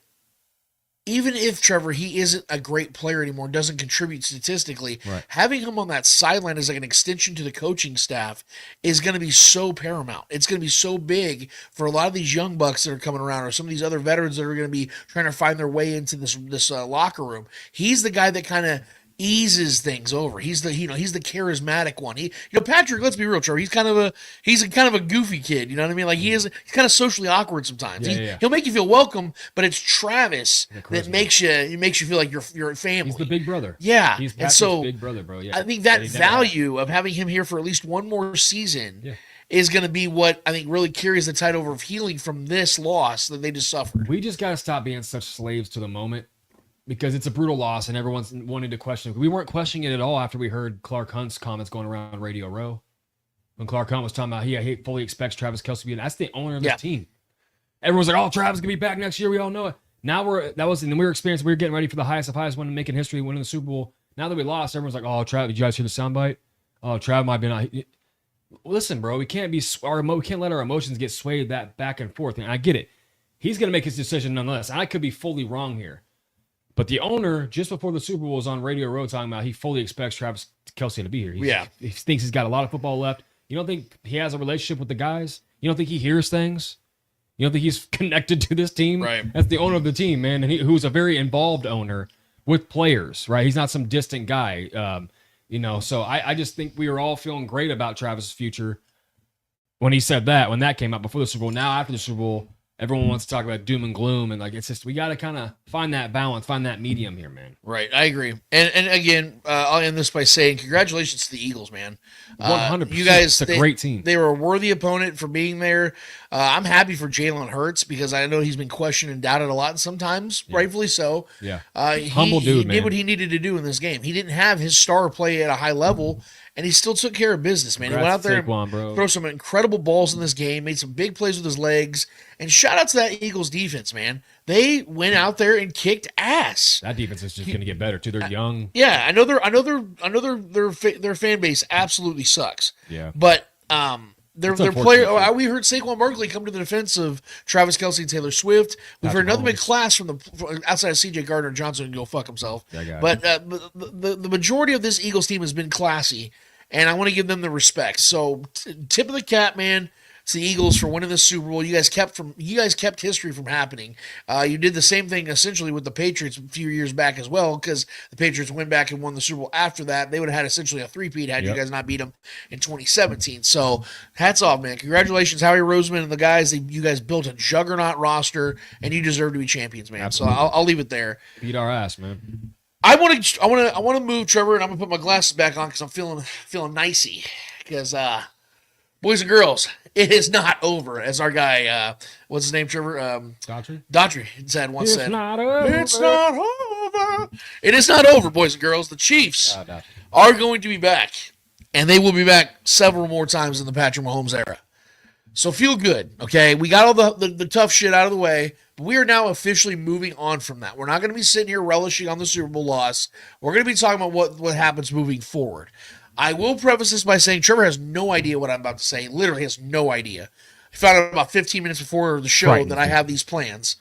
even if, Trevor, he isn't a great player anymore, doesn't contribute statistically, having him on that sideline as like an extension to the coaching staff is going to be so paramount. It's going to be so big for a lot of these young bucks that are coming around, or some of these other veterans that are going to be trying to find their way into this locker room. He's the guy that kind of eases things over. He's the he's the charismatic one. Patrick, let's be real, Trevor. He's kind of a goofy kid. You know what I mean? Like he's kind of socially awkward sometimes. He'll make you feel welcome, but it's Travis that makes you feel like you're family. He's the big brother. Yeah, he's Patrick's big brother, bro. Yeah, I think that value of having him here for at least one more season is going to be what I think really carries the tide over of healing from this loss that they just suffered. We just got to stop being such slaves to the moment, because it's a brutal loss and everyone's wanting to question it. We weren't questioning it at all after we heard Clark Hunt's comments going around Radio Row. When Clark Hunt was talking about he fully expects Travis Kelce to be, that's the owner of this team. Everyone's like, oh, Travis going to be back next year. We all know it. Now we were getting ready for the highest of highs, making history, winning the Super Bowl. Now that we lost, everyone's like, oh, Travis, did you guys hear the soundbite? Oh, Travis might be not. Listen, bro, we can't let our emotions get swayed that back and forth. And I get it. He's going to make his decision nonetheless. I could be fully wrong here. But the owner, just before the Super Bowl, was on Radio Row talking about he fully expects Travis Kelce to be here. He thinks he's got a lot of football left. You don't think he has a relationship with the guys? You don't think he hears things? You don't think he's connected to this team? Right. That's the owner of the team, man, and who's a very involved owner with players, right? He's not some distant guy, So I just think we were all feeling great about Travis' future when he said that, when that came out before the Super Bowl. Now, after the Super Bowl, everyone wants to talk about doom and gloom, and it's just we got to kind of find that balance, find that medium here, man. Right, I agree. And again, I'll end this by saying congratulations to the Eagles, man. 100%. You guys, it's a great team. They were a worthy opponent for being there. I'm happy for Jalen Hurts because I know he's been questioned and doubted a lot, and sometimes rightfully so. Yeah, humble dude, man. He did what he needed to do in this game. He didn't have his star play at a high level, and he still took care of business, man. Congrats, he went out there and threw some incredible balls in this game, made some big plays with his legs, and shout out to that Eagles defense, man. They went out there and kicked ass. That defense is just going to get better too. They're young. Yeah, I know their fan base absolutely sucks. Yeah, but their That's player. unfortunate. We heard Saquon Barkley come to the defense of Travis Kelce and Taylor Swift. We've heard another big class from the outside of C.J. Gardner Johnson and go fuck himself. But the majority of this Eagles team has been classy, and I want to give them the respect. So tip of the cap, man. It's the Eagles for winning the Super Bowl. You guys kept history from happening. You did the same thing essentially with the Patriots a few years back as well, because the Patriots went back and won the Super Bowl after that. They would have had essentially a three-peat had you guys not beat them in 2017. So hats off, man. Congratulations, Howie Roseman and the guys. You guys built a juggernaut roster, and you deserve to be champions, man. Absolutely. So I'll leave it there. Beat our ass, man. I want to move, Trevor, and I'm gonna put my glasses back on because I'm feeling nicey. Because boys and girls, it is not over. As our guy, what's his name, Trevor? Daughtry said once. It's not over. It's not over. It is not over, boys and girls. The Chiefs are going to be back, and they will be back several more times in the Patrick Mahomes era. So feel good, okay? We got all the tough shit out of the way. But we are now officially moving on from that. We're not going to be sitting here relishing on the Super Bowl loss. We're going to be talking about what happens moving forward. I will preface this by saying Trevor has no idea what I'm about to say. Literally has no idea. I found out about 15 minutes before the show that I have these plans.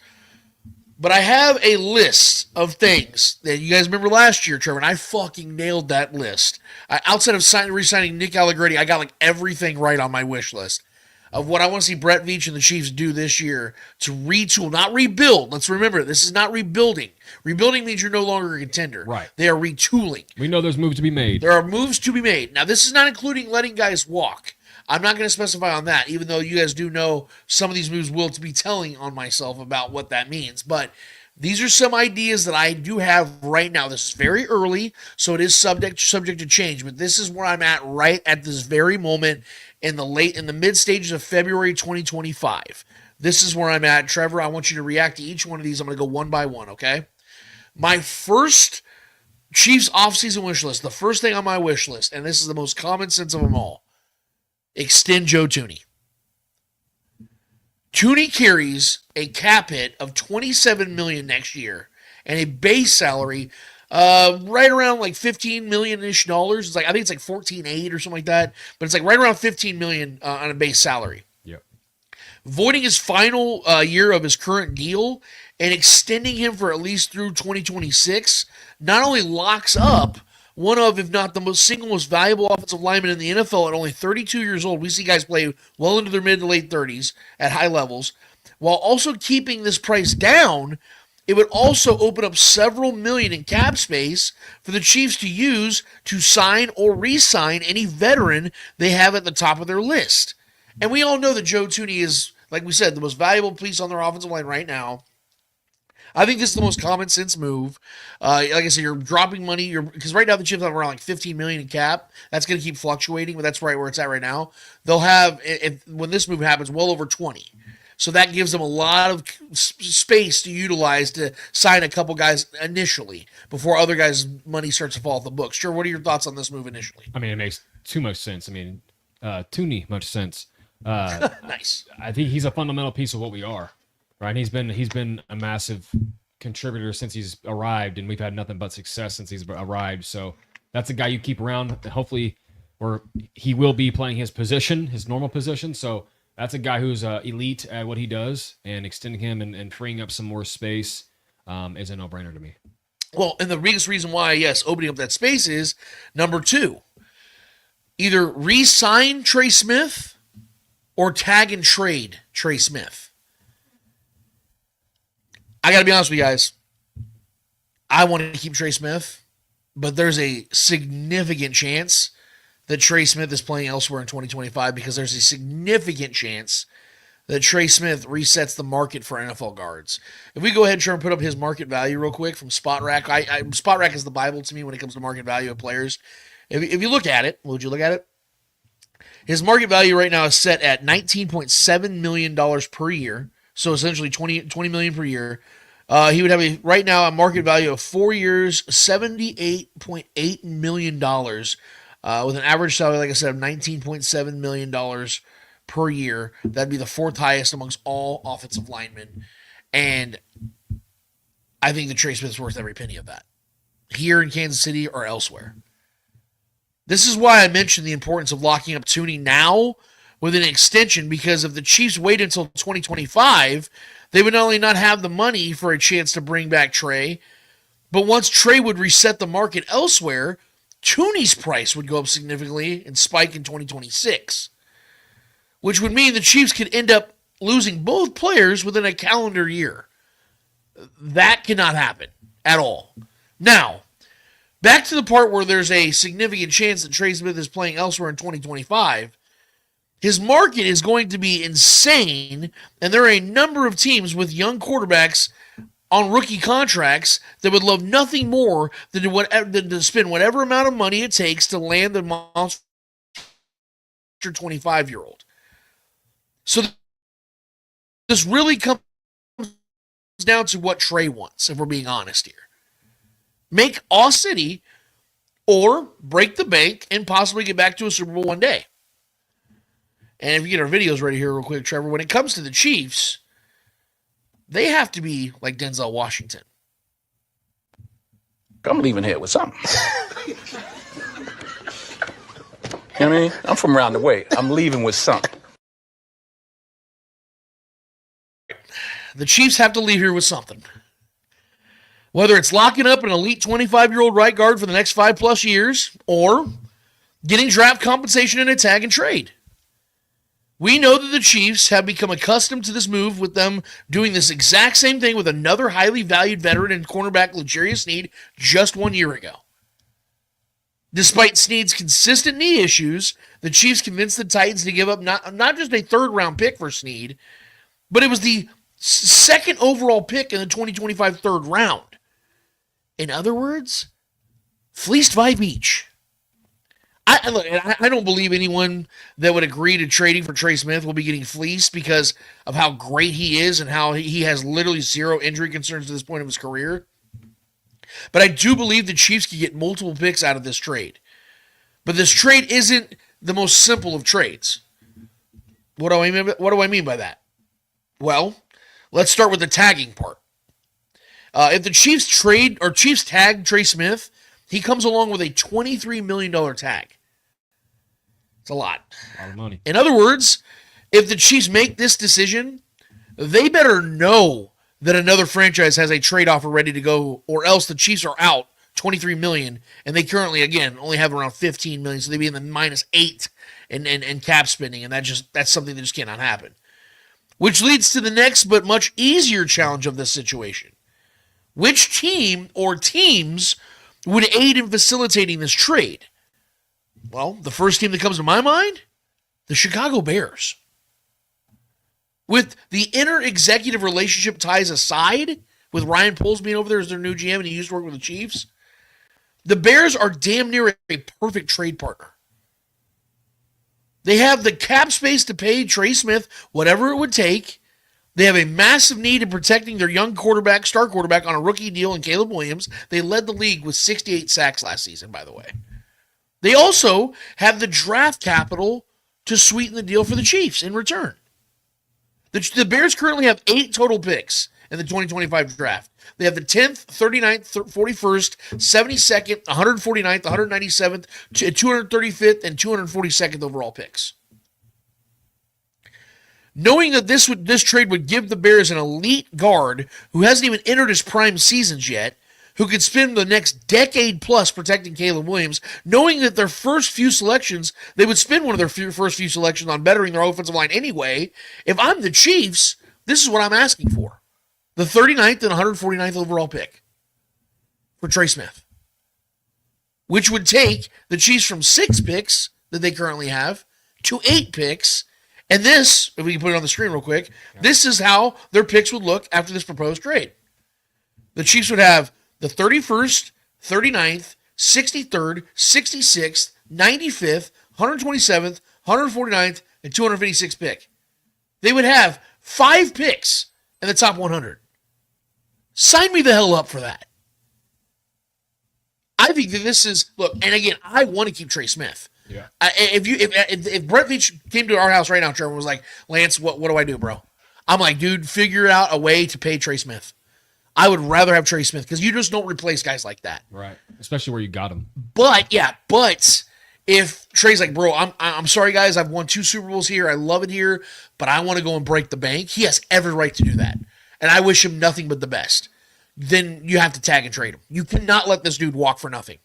But I have a list of things that you guys remember last year, Trevor, and I fucking nailed that list. Outside of re-signing Nick Allegretti, I got like everything right on my wish list of what I want to see Brett Veach and the Chiefs do this year to retool, not rebuild. Let's remember, this is not rebuilding. Rebuilding means you're no longer a contender. Right. They are retooling. We know there's moves to be made. There are moves to be made. Now, this is not including letting guys walk. I'm not going to specify on that, even though you guys do know some of these moves will be telling on myself about what that means. But these are some ideas that I do have right now. This is very early, so it is subject to change. But this is where I'm at right at this very moment in the mid stages of February 2025. This is where I'm at. Trevor, I want you to react to each one of these. I'm going to go one by one, okay? My first Chiefs offseason wish list, the first thing on my wish list, and this is the most common sense of them all, extend Joe Toney. Toney carries a cap hit of $27 million next year and a base salary right around like $15 million-ish. It's like, I think it's like 14.8 or something like that, but it's like right around $15 million on a base salary. Yep. Voiding his final year of his current deal and extending him for at least through 2026 not only locks up one of, if not the single most valuable offensive lineman in the NFL at only 32 years old. We see guys play well into their mid to late 30s at high levels, while also keeping this price down. It would also open up several million in cap space for the Chiefs to use to sign or re-sign any veteran they have at the top of their list. And we all know that Joe Toney is, like we said, the most valuable piece on their offensive line right now. I think this is the most common sense move. Like I said, you're dropping money. Because right now the Chiefs have around like $15 million in cap. That's going to keep fluctuating, but that's right where it's at right now. They'll have, when this move happens, well over 20. So that gives them a lot of space to utilize to sign a couple guys initially before other guys' money starts to fall off the books. Sure, what are your thoughts on this move initially? I mean, it makes too much sense. I mean, Toney much sense. Nice. I think he's a fundamental piece of what we are, right? He's been a massive contributor since he's arrived, and we've had nothing but success since he's arrived. So that's a guy you keep around. Hopefully, or he will be playing his position, his normal position. So that's a guy who's elite at what he does, and extending him and freeing up some more space is a no-brainer to me. Well, and the biggest reason why, yes, opening up that space is, number two, either re-sign Trey Smith or tag and trade Trey Smith. I got to be honest with you guys. I want to keep Trey Smith, but there's a significant chance that Trey Smith is playing elsewhere in 2025 because there's a significant chance that Trey Smith resets the market for NFL guards. If we go ahead and try and put up his market value real quick from SpotRack, SpotRack is the Bible to me when it comes to market value of players. If you look at it, would you look at it? His market value right now is set at $19.7 million per year, so essentially $20 million per year. He would have right now a market value of 4 years, $78.8 million, with an average salary, like I said, of $19.7 million per year. That'd be the fourth highest amongst all offensive linemen. And I think that Trey Smith's worth every penny of that, here in Kansas City or elsewhere. This is why I mentioned the importance of locking up Toney now with an extension, because if the Chiefs wait until 2025, they would not only not have the money for a chance to bring back Trey, but once Trey would reset the market elsewhere, Tooney's price would go up significantly and spike in 2026, which would mean the Chiefs could end up losing both players within a calendar year. That cannot happen at all. Now, back to the part where there's a significant chance that Trey Smith is playing elsewhere in 2025. His market is going to be insane, and there are a number of teams with young quarterbacks on rookie contracts that would love nothing more than to spend whatever amount of money it takes to land the monster 25-year-old. So this really comes down to what Trey wants, if we're being honest here. Make All City or break the bank and possibly get back to a Super Bowl one day. And if you get our videos ready here real quick, Trevor, when it comes to the Chiefs, they have to be like Denzel Washington. I'm leaving here with something. You know what I mean? I'm from around the way. I'm leaving with something. The Chiefs have to leave here with something. Whether it's locking up an elite 25-year-old right guard for the next 5+ years or getting draft compensation in a tag and trade. We know that the Chiefs have become accustomed to this move, with them doing this exact same thing with another highly valued veteran and cornerback, L'Jarius Sneed, just 1 year ago. Despite Sneed's consistent knee issues, the Chiefs convinced the Titans to give up not just a third-round pick for Sneed, but it was the second overall pick in the 2025 third round. In other words, fleeced by Beach. I don't believe anyone that would agree to trading for Trey Smith will be getting fleeced because of how great he is and how he has literally zero injury concerns to this point of his career. But I do believe the Chiefs could get multiple picks out of this trade. But this trade isn't the most simple of trades. What do I mean by that? Well, let's start with the tagging part. If the Chiefs tag Trey Smith, he comes along with a $23 million tag. It's a lot. A lot of money. In other words, if the Chiefs make this decision, they better know that another franchise has a trade offer ready to go, or else the Chiefs are out $23 million, and they currently, again, only have around $15 million, so they'd be in the -8 in cap spending, and that's something that just cannot happen. Which leads to the next but much easier challenge of this situation. Which team or teams would aid in facilitating this trade? Well, the first team that comes to my mind, the Chicago Bears. With the inner executive relationship ties aside, with Ryan Poles being over there as their new GM and he used to work with the Chiefs, the Bears are damn near a perfect trade partner. They have the cap space to pay Trey Smith whatever it would take. They have a massive need in protecting their young quarterback, star quarterback, on a rookie deal in Caleb Williams. They led the league with 68 sacks last season, by the way. They also have the draft capital to sweeten the deal for the Chiefs in return. The Bears currently have 8 total picks in the 2025 draft. They have the 10th, 39th, 41st, 72nd, 149th, 197th, 235th, and 242nd overall picks. Knowing that this trade would give the Bears an elite guard who hasn't even entered his prime seasons yet, who could spend the next decade plus protecting Caleb Williams, knowing that their first few selections, they would spend one of their first few selections on bettering their offensive line anyway. If I'm the Chiefs, this is what I'm asking for. The 39th and 149th overall pick for Trey Smith, which would take the Chiefs from 6 picks that they currently have to 8 picks. And this, if we can put it on the screen real quick, this is how their picks would look after this proposed trade. The Chiefs would have the 31st, 39th, 63rd, 66th, 95th, 127th, 149th, and 256th pick. They would have 5 picks in the top 100. Sign me the hell up for that. I think that this is, look, and again, I want to keep Trey Smith. Yeah. If Brett Veach came to our house right now, Trevor was like, Lance, what do I do, bro? I'm like, dude, figure out a way to pay Trey Smith. I would rather have Trey Smith because you just don't replace guys like that. Right. Especially where you got him. But If Trey's like, bro, I'm sorry, guys, I've won 2 Super Bowls here. I love it here, but I want to go and break the bank. He has every right to do that. And I wish him nothing but the best. Then you have to tag and trade him. You cannot let this dude walk for nothing.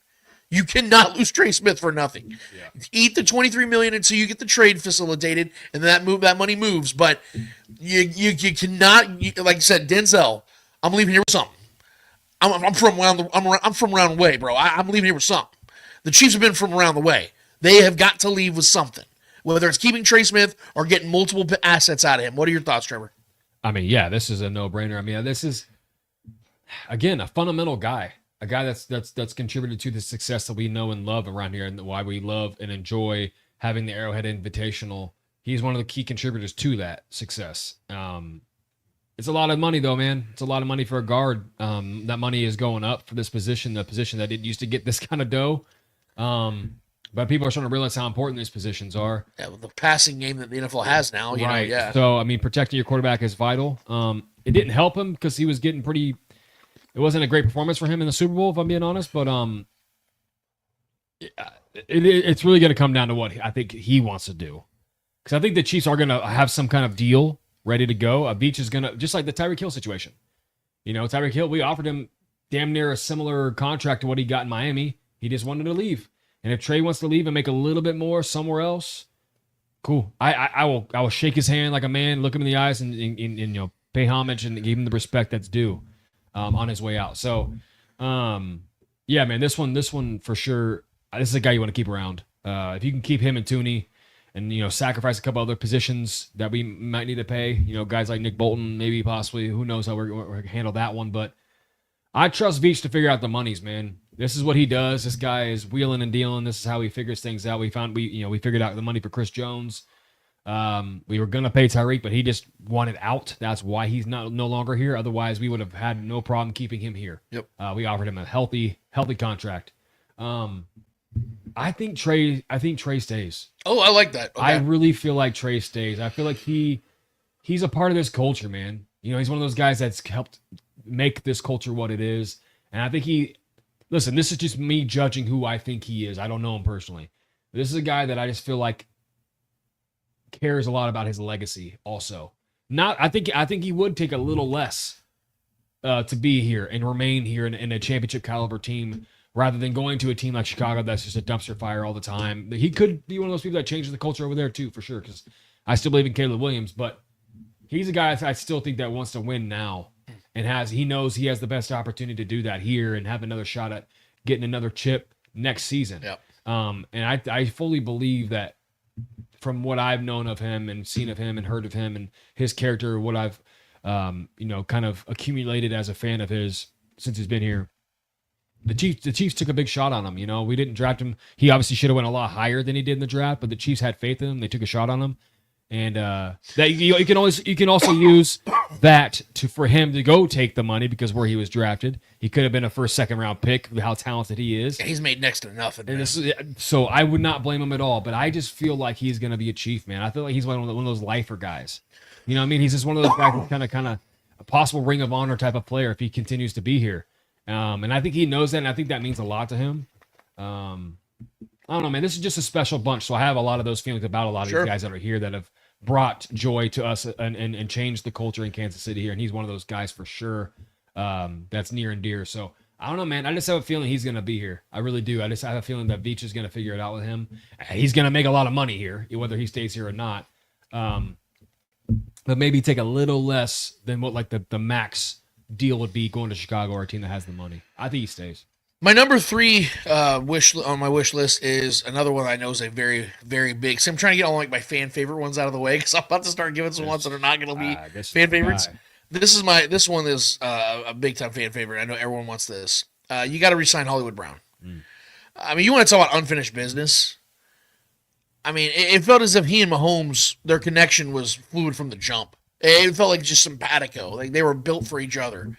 You cannot lose Trey Smith for nothing. Yeah. Eat the $23 million until you get the trade facilitated, and that money moves. But you cannot, like I said, Denzel. I'm leaving here with something. I'm from around the way, bro. I'm leaving here with something. The Chiefs have been from around the way. They have got to leave with something, whether it's keeping Trey Smith or getting multiple assets out of him. What are your thoughts, Trevor? I mean, yeah, this is a no-brainer. I mean, this is, again, a fundamental guy, a guy that's contributed to the success that we know and love around here, and why we love and enjoy having the Arrowhead Invitational. He's one of the key contributors to that success. It's a lot of money, though, man. It's a lot of money for a guard. That money is going up for this position, the position that didn't used to get this kind of dough. But people are starting to realize how important these positions are. Yeah, with the passing game that the NFL has now, you know, yeah. So, I mean, protecting your quarterback is vital. It didn't help him because he was getting pretty. It wasn't a great performance for him in the Super Bowl, if I'm being honest. But it's really going to come down to what I think he wants to do. Because I think the Chiefs are going to have some kind of deal ready to go. Veach is going to, just like the Tyreek Hill situation. You know, Tyreek Hill, we offered him damn near a similar contract to what he got in Miami. He just wanted to leave. And if Trey wants to leave and make a little bit more somewhere else, cool. I will shake his hand like a man, look him in the eyes, and you know, pay homage and give him the respect that's due on his way out. So, yeah, man, this one for sure. This is a guy you want to keep around. If you can keep him and Toney, and you know, sacrifice a couple other positions that we might need to pay. You know, guys like Nick Bolton, maybe possibly. Who knows how we're going to handle that one? But I trust Veach to figure out the monies, man. This is what he does. This guy is wheeling and dealing. This is how he figures things out. We figured out the money for Chris Jones. We were gonna pay Tyreek, but he just wanted out. That's why he's no longer here. Otherwise, we would have had no problem keeping him here. Yep. We offered him a healthy contract. I think Trey stays. Oh, I like that. Okay. I really feel like Trey stays. I feel like he's a part of this culture, man. You know, he's one of those guys that's helped make this culture what it is. And I think listen, this is just me judging who I think he is. I don't know him personally. This is a guy that I just feel like cares a lot about his legacy also. I think he would take a little less to be here and remain here in a championship caliber team rather than going to a team like Chicago that's just a dumpster fire all the time. He could be one of those people that changes the culture over there too, for sure, because I still believe in Caleb Williams, but he's a guy I still think that wants to win now and he knows he has the best opportunity to do that here and have another shot at getting another chip next season. Yep. And I fully believe that from what I've known of him and seen of him and heard of him and his character, what I've kind of accumulated as a fan of his since he's been here, the Chiefs took a big shot on him. You know, we didn't draft him. He obviously should have went a lot higher than he did in the draft, but the Chiefs had faith in him. They took a shot on him, and that you can also use that for him to go take the money because where he was drafted, he could have been a second round pick. How talented he is, yeah, he's made next to nothing. So I would not blame him at all. But I just feel like he's going to be a Chief, man. I feel like he's one of those lifer guys. You know what I mean? He's just one of those guys that's kind of a possible Ring of Honor type of player if he continues to be here. And I think he knows that, and I think that means a lot to him. I don't know, man. This is just a special bunch, so I have a lot of those feelings about a lot of these guys that are here that have brought joy to us and changed the culture in Kansas City here, and he's one of those guys for sure that's near and dear. So I don't know, man. I just have a feeling he's going to be here. I really do. I just have a feeling that Veach is going to figure it out with him. He's going to make a lot of money here, whether he stays here or not. But maybe take a little less than what like the max deal would be going to Chicago or a team that has the money. I think he stays. My number 3 wish on my wish list is another one I know is a very, very big. So I'm trying to get all like my fan favorite ones out of the way because I'm about to start giving some ones that are not going to be fan favorites. This one is a big time fan favorite. I know everyone wants this. You got to resign Hollywood Brown. I mean, you want to talk about unfinished business? I mean, it felt as if he and Mahomes, their connection was fluid from the jump. It felt like just simpatico. Like they were built for each other.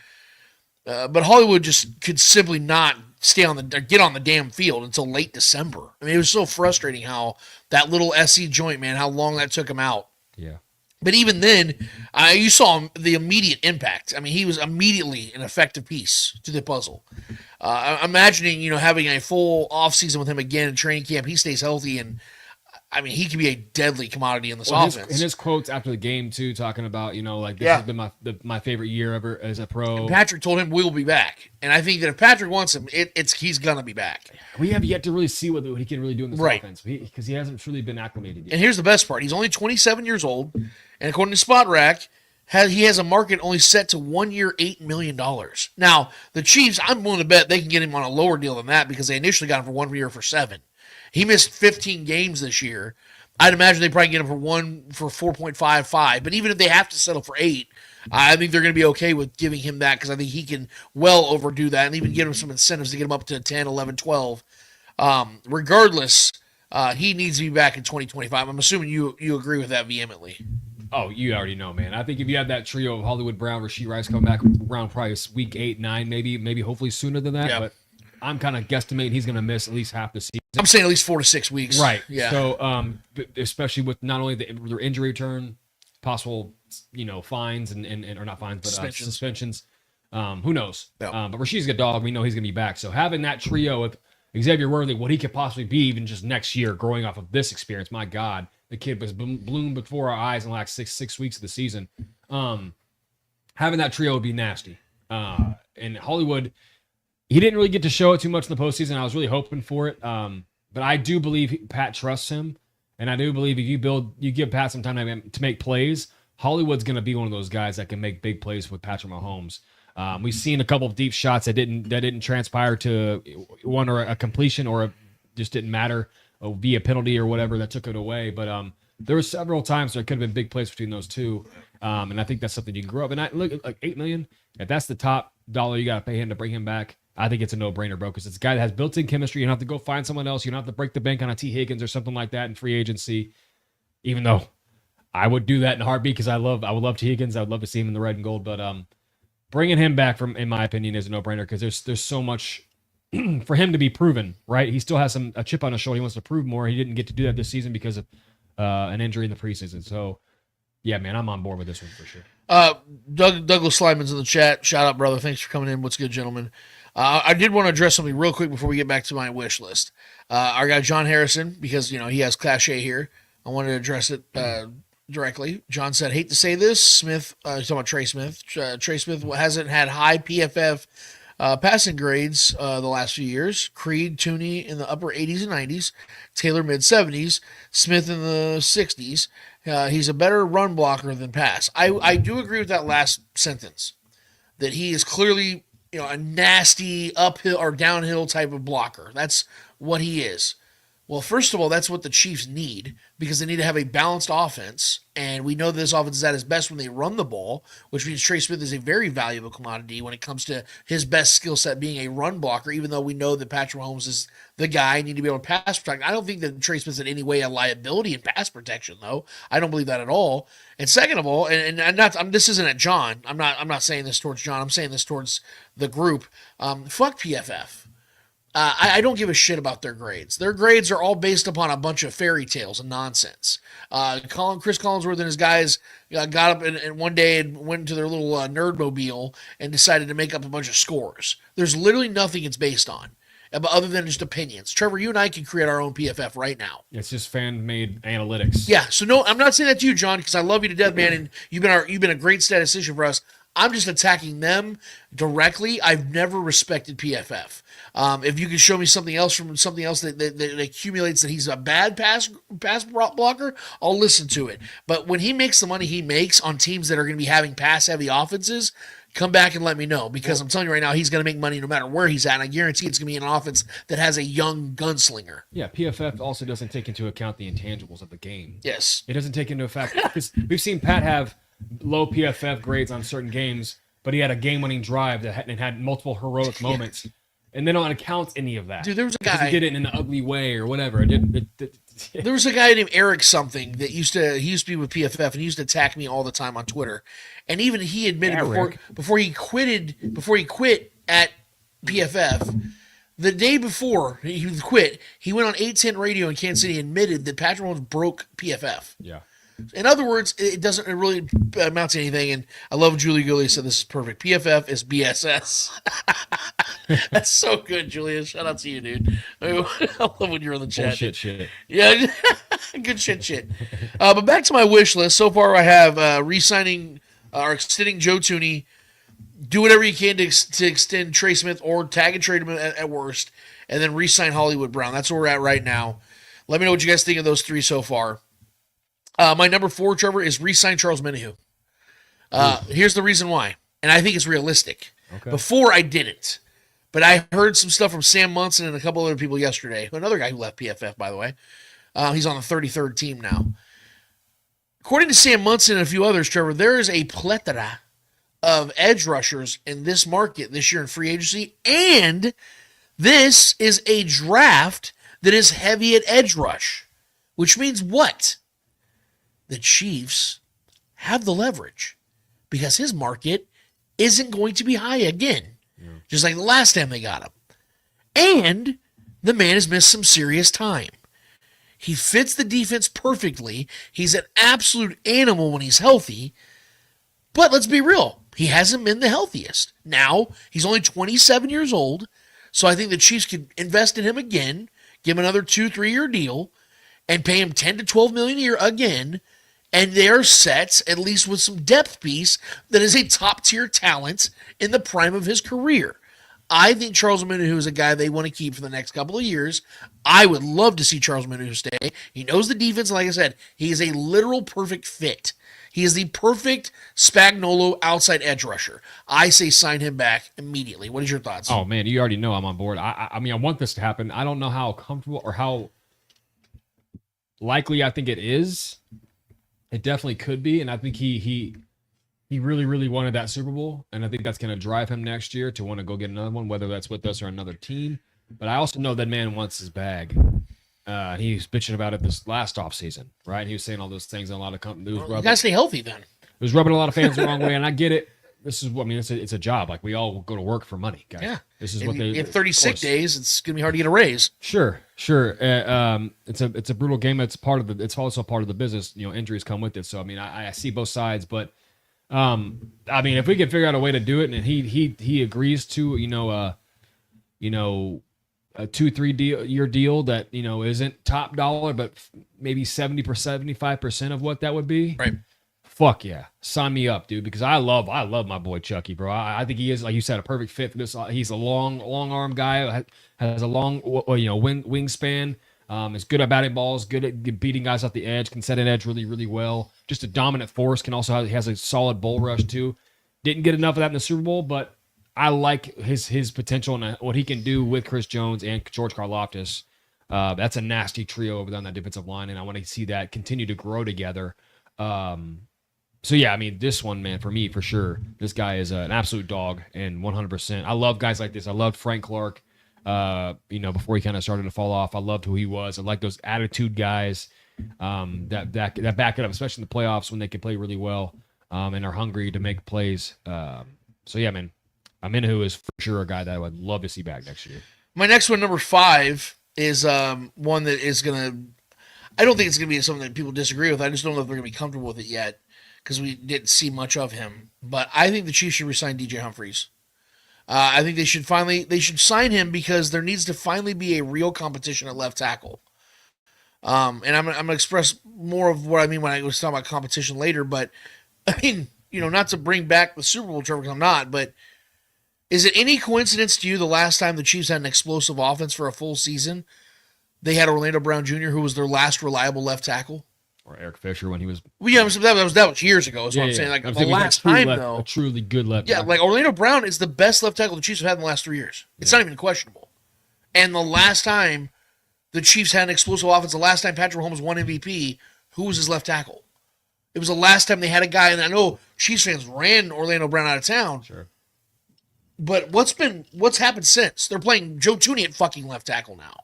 But Hollywood just could simply not get on the damn field until late December. I mean, it was so frustrating how that little SC joint, man, how long that took him out. Yeah. But even then, you saw the immediate impact. I mean, he was immediately an effective piece to the puzzle. Imagining, having a full offseason with him again in training camp, he stays healthy, and I mean, he could be a deadly commodity in this offense. And his quotes after the game too, talking about this has been my favorite year ever as a pro. And Patrick told him we'll be back, and I think that if Patrick wants him, he's gonna be back. We have yet to really see what he can really do in this offense because he hasn't truly been acclimated yet. And here's the best part: he's only 27 years old, and according to Spot Rack, he has a market only set to 1 year, $8 million. Now the Chiefs, I'm willing to bet they can get him on a lower deal than that because they initially got him for 1 year for $7 million. He missed 15 games this year. I'd imagine they probably get him for 4.55. But even if they have to settle for 8, I think they're going to be okay with giving him that because I think he can well overdo that and even give him some incentives to get him up to 10, 11, 12. Regardless, he needs to be back in 2025. I'm assuming you agree with that vehemently. Oh, you already know, man. I think if you have that trio of Hollywood Brown, Rashee Rice come back around probably week 8, 9, maybe hopefully sooner than that. Yeah. But I'm kind of guesstimating he's going to miss at least half the season. I'm saying at least 4 to 6 weeks. Right. Yeah. So, especially with not only their injury return, possible, fines and or not fines, but suspensions. Who knows? Yeah. But Rasheed's a good dog. We know he's going to be back. So having that trio of Xavier Worthy, what he could possibly be even just next year, growing off of this experience, my God, the kid was bloomed before our eyes in like six weeks of the season. Having that trio would be nasty. And Hollywood, he didn't really get to show it too much in the postseason. I was really hoping for it. But I do believe Pat trusts him. And I do believe if you give Pat some time to make plays, Hollywood's going to be one of those guys that can make big plays with Patrick Mahomes. We've seen a couple of deep shots that didn't transpire to one or a completion or just didn't matter via penalty or whatever that took it away. But there were several times there could have been big plays between those two. And I think that's something you can grow up. And I look like $8 million. If that's the top dollar you got to pay him to bring him back, I think it's a no-brainer, bro, because it's a guy that has built-in chemistry. You don't have to go find someone else. You don't have to break the bank on a T. Higgins or something like that in free agency, even though I would do that in a heartbeat because I would love T. Higgins. I would love to see him in the red and gold. But bringing him back, in my opinion, is a no-brainer because there's so much for him to be proven, right? He still has a chip on his shoulder. He wants to prove more. He didn't get to do that this season because of an injury in the preseason. So, yeah, man, I'm on board with this one for sure. Douglas Slyman's in the chat. Shout out, brother. Thanks for coming in. What's good, gentlemen? I did want to address something real quick before we get back to my wish list. Our guy John Harrison, because he has cachet here. I wanted to address it directly. John said, "Hate to say this, Smith." He's talking about Trey Smith. Trey Smith hasn't had high PFF passing grades the last few years. Creed, Tooney in the upper 80s and 90s. Taylor mid 70s. Smith in the 60s. He's a better run blocker than pass. I do agree with that last sentence, that he is clearly a nasty uphill or downhill type of blocker. That's what he is. Well, first of all, that's what the Chiefs need because they need to have a balanced offense. And we know that this offense is at its best when they run the ball, which means Trey Smith is a very valuable commodity when it comes to his best skill set being a run blocker, even though we know that Patrick Mahomes is the guy you need to be able to pass protect. I don't think that Trey Smith is in any way a liability in pass protection, though. I don't believe that at all. And second of all, this isn't at John. I'm not saying this towards John. I'm saying this towards the group. Fuck PFF. I don't give a shit about their grades. Their grades are all based upon a bunch of fairy tales and nonsense. Chris Collinsworth and his guys got up and one day and went into their little nerdmobile and decided to make up a bunch of scores. There's literally nothing it's based on, other than just opinions. Trevor, you and I can create our own PFF right now. It's just fan-made analytics. Yeah, so no, I'm not saying that to you, John, because I love you to death, man, and you've been a great statistician for us. I'm just attacking them directly. I've never respected PFF. If you can show me something else from something else that accumulates that he's a bad pass blocker, I'll listen to it. But when he makes the money he makes on teams that are going to be having pass-heavy offenses, come back and let me know because I'm telling you right now, he's going to make money no matter where he's at, and I guarantee it's going to be an offense that has a young gunslinger. Yeah, PFF also doesn't take into account the intangibles of the game. Yes. It doesn't take into effect because we've seen Pat have low PFF grades on certain games, but he had a game-winning drive that had multiple heroic moments, and they don't account any of that. Dude, there was a guy he did it in an ugly way or whatever. There was a guy named Eric something that used to be with PFF and he used to attack me all the time on Twitter, and even he admitted before he quit at PFF. The day before he quit, he went on 810 radio in Kansas City and admitted that Patrick Mahomes broke PFF. Yeah. In other words, it doesn't really amount to anything. And I love Julie Gully said this is perfect. PFF is BSS. That's so good, Julia. Shout out to you, dude. I love when you're on the chat. Shit. Yeah, good shit. But back to my wish list. So far, I have re-signing or extending Joe Thuney. Do whatever you can to extend Trey Smith or tag and trade him at worst, and then re-sign Hollywood Brown. That's where we're at right now. Let me know what you guys think of those three so far. My number 4, Trevor, is re-sign Charles Minahu. Here's the reason why, and I think it's realistic. Okay. Before I didn't. But I heard some stuff from Sam Munson and a couple other people yesterday. Another guy who left PFF, by the way. He's on the 33rd team now. According to Sam Munson and a few others, Trevor, there is a plethora of edge rushers in this market this year in free agency, and this is a draft that is heavy at edge rush, which means what? The Chiefs have the leverage because his market isn't going to be high again. Just like the last time they got him. And the man has missed some serious time. He fits the defense perfectly. He's an absolute animal when he's healthy. But let's be real. He hasn't been the healthiest. Now, he's only 27 years old. So I think the Chiefs could invest in him again, give him another 2-3 year deal, and pay him $10 to $12 million a year again. And they're set, at least with some depth piece, that is a top-tier talent in the prime of his career. I think Charles Minahu is a guy they want to keep for the next couple of years. I would love to see Charles Minahu stay. He knows the defense. Like I said, he is a literal perfect fit. He is the perfect Spagnuolo outside edge rusher. I say sign him back immediately. What is your thoughts? Oh, man, you already know I'm on board. I mean, I want this to happen. I don't know how comfortable or how likely I think it is. It definitely could be, and I think he really, really wanted that Super Bowl, and I think that's going to drive him next year to want to go get another one, whether that's with us or another team. But I also know that man wants his bag. He was bitching about it this last offseason, right? He was saying all those things, and a lot of companies. You got to stay healthy then. It was rubbing a lot of fans the wrong way, and I get it. This is what I mean. It's a job. Like we all go to work for money, guys. Yeah. This is what they. In 30 sick days, it's gonna be hard to get a raise. Sure. It's a brutal game. It's part of the. It's also part of the business. You know, injuries come with it. So I mean, I see both sides, but I mean, if we can figure out a way to do it, and he agrees to a 2-3 year deal that isn't top dollar, but maybe 70%, 75% of what that would be. Right. Fuck yeah, sign me up, dude. Because I love my boy Chucky, bro. I think he is, like you said, a perfect fit for this. He's a long arm guy, has a long wingspan. Is good at batting balls, good at beating guys off the edge, can set an edge really, really well. Just a dominant force. Can also has a solid bull rush too. Didn't get enough of that in the Super Bowl, but I like his potential and what he can do with Chris Jones and George Karlaftis. That's a nasty trio over there on that defensive line, and I want to see that continue to grow together. So yeah, I mean, this one, man, for me, for sure, this guy is an absolute dog and 100%. I love guys like this. I loved Frank Clark, before he kind of started to fall off. I loved who he was. I like those attitude guys that back it up, especially in the playoffs when they can play really well and are hungry to make plays. So yeah, man, Minahu is for sure a guy that I would love to see back next year. My next one, number 5, is one that is gonna. I don't think it's gonna be something that people disagree with. I just don't know if they're gonna be comfortable with it yet, because we didn't see much of him. But I think the Chiefs should resign DJ Humphries. I think they should sign him because there needs to finally be a real competition at left tackle. And I'm going to express more of what I mean when I was talking about competition later. But, I mean, not to bring back the Super Bowl, Trevor, because I'm not. But is it any coincidence to you the last time the Chiefs had an explosive offense for a full season, they had Orlando Brown Jr., who was their last reliable left tackle? Or Eric Fisher when he was. Well, yeah, that was years ago. Is what I'm saying. Like the last time, though, a truly good left. Yeah, like Orlando Brown is the best left tackle the Chiefs have had in the last 3 years. It's not even questionable. And the last time the Chiefs had an explosive offense, the last time Patrick Mahomes won MVP, who was his left tackle? It was the last time they had a guy, and I know Chiefs fans ran Orlando Brown out of town. Sure. But what's happened since? They're playing Joe Thuney at fucking left tackle now.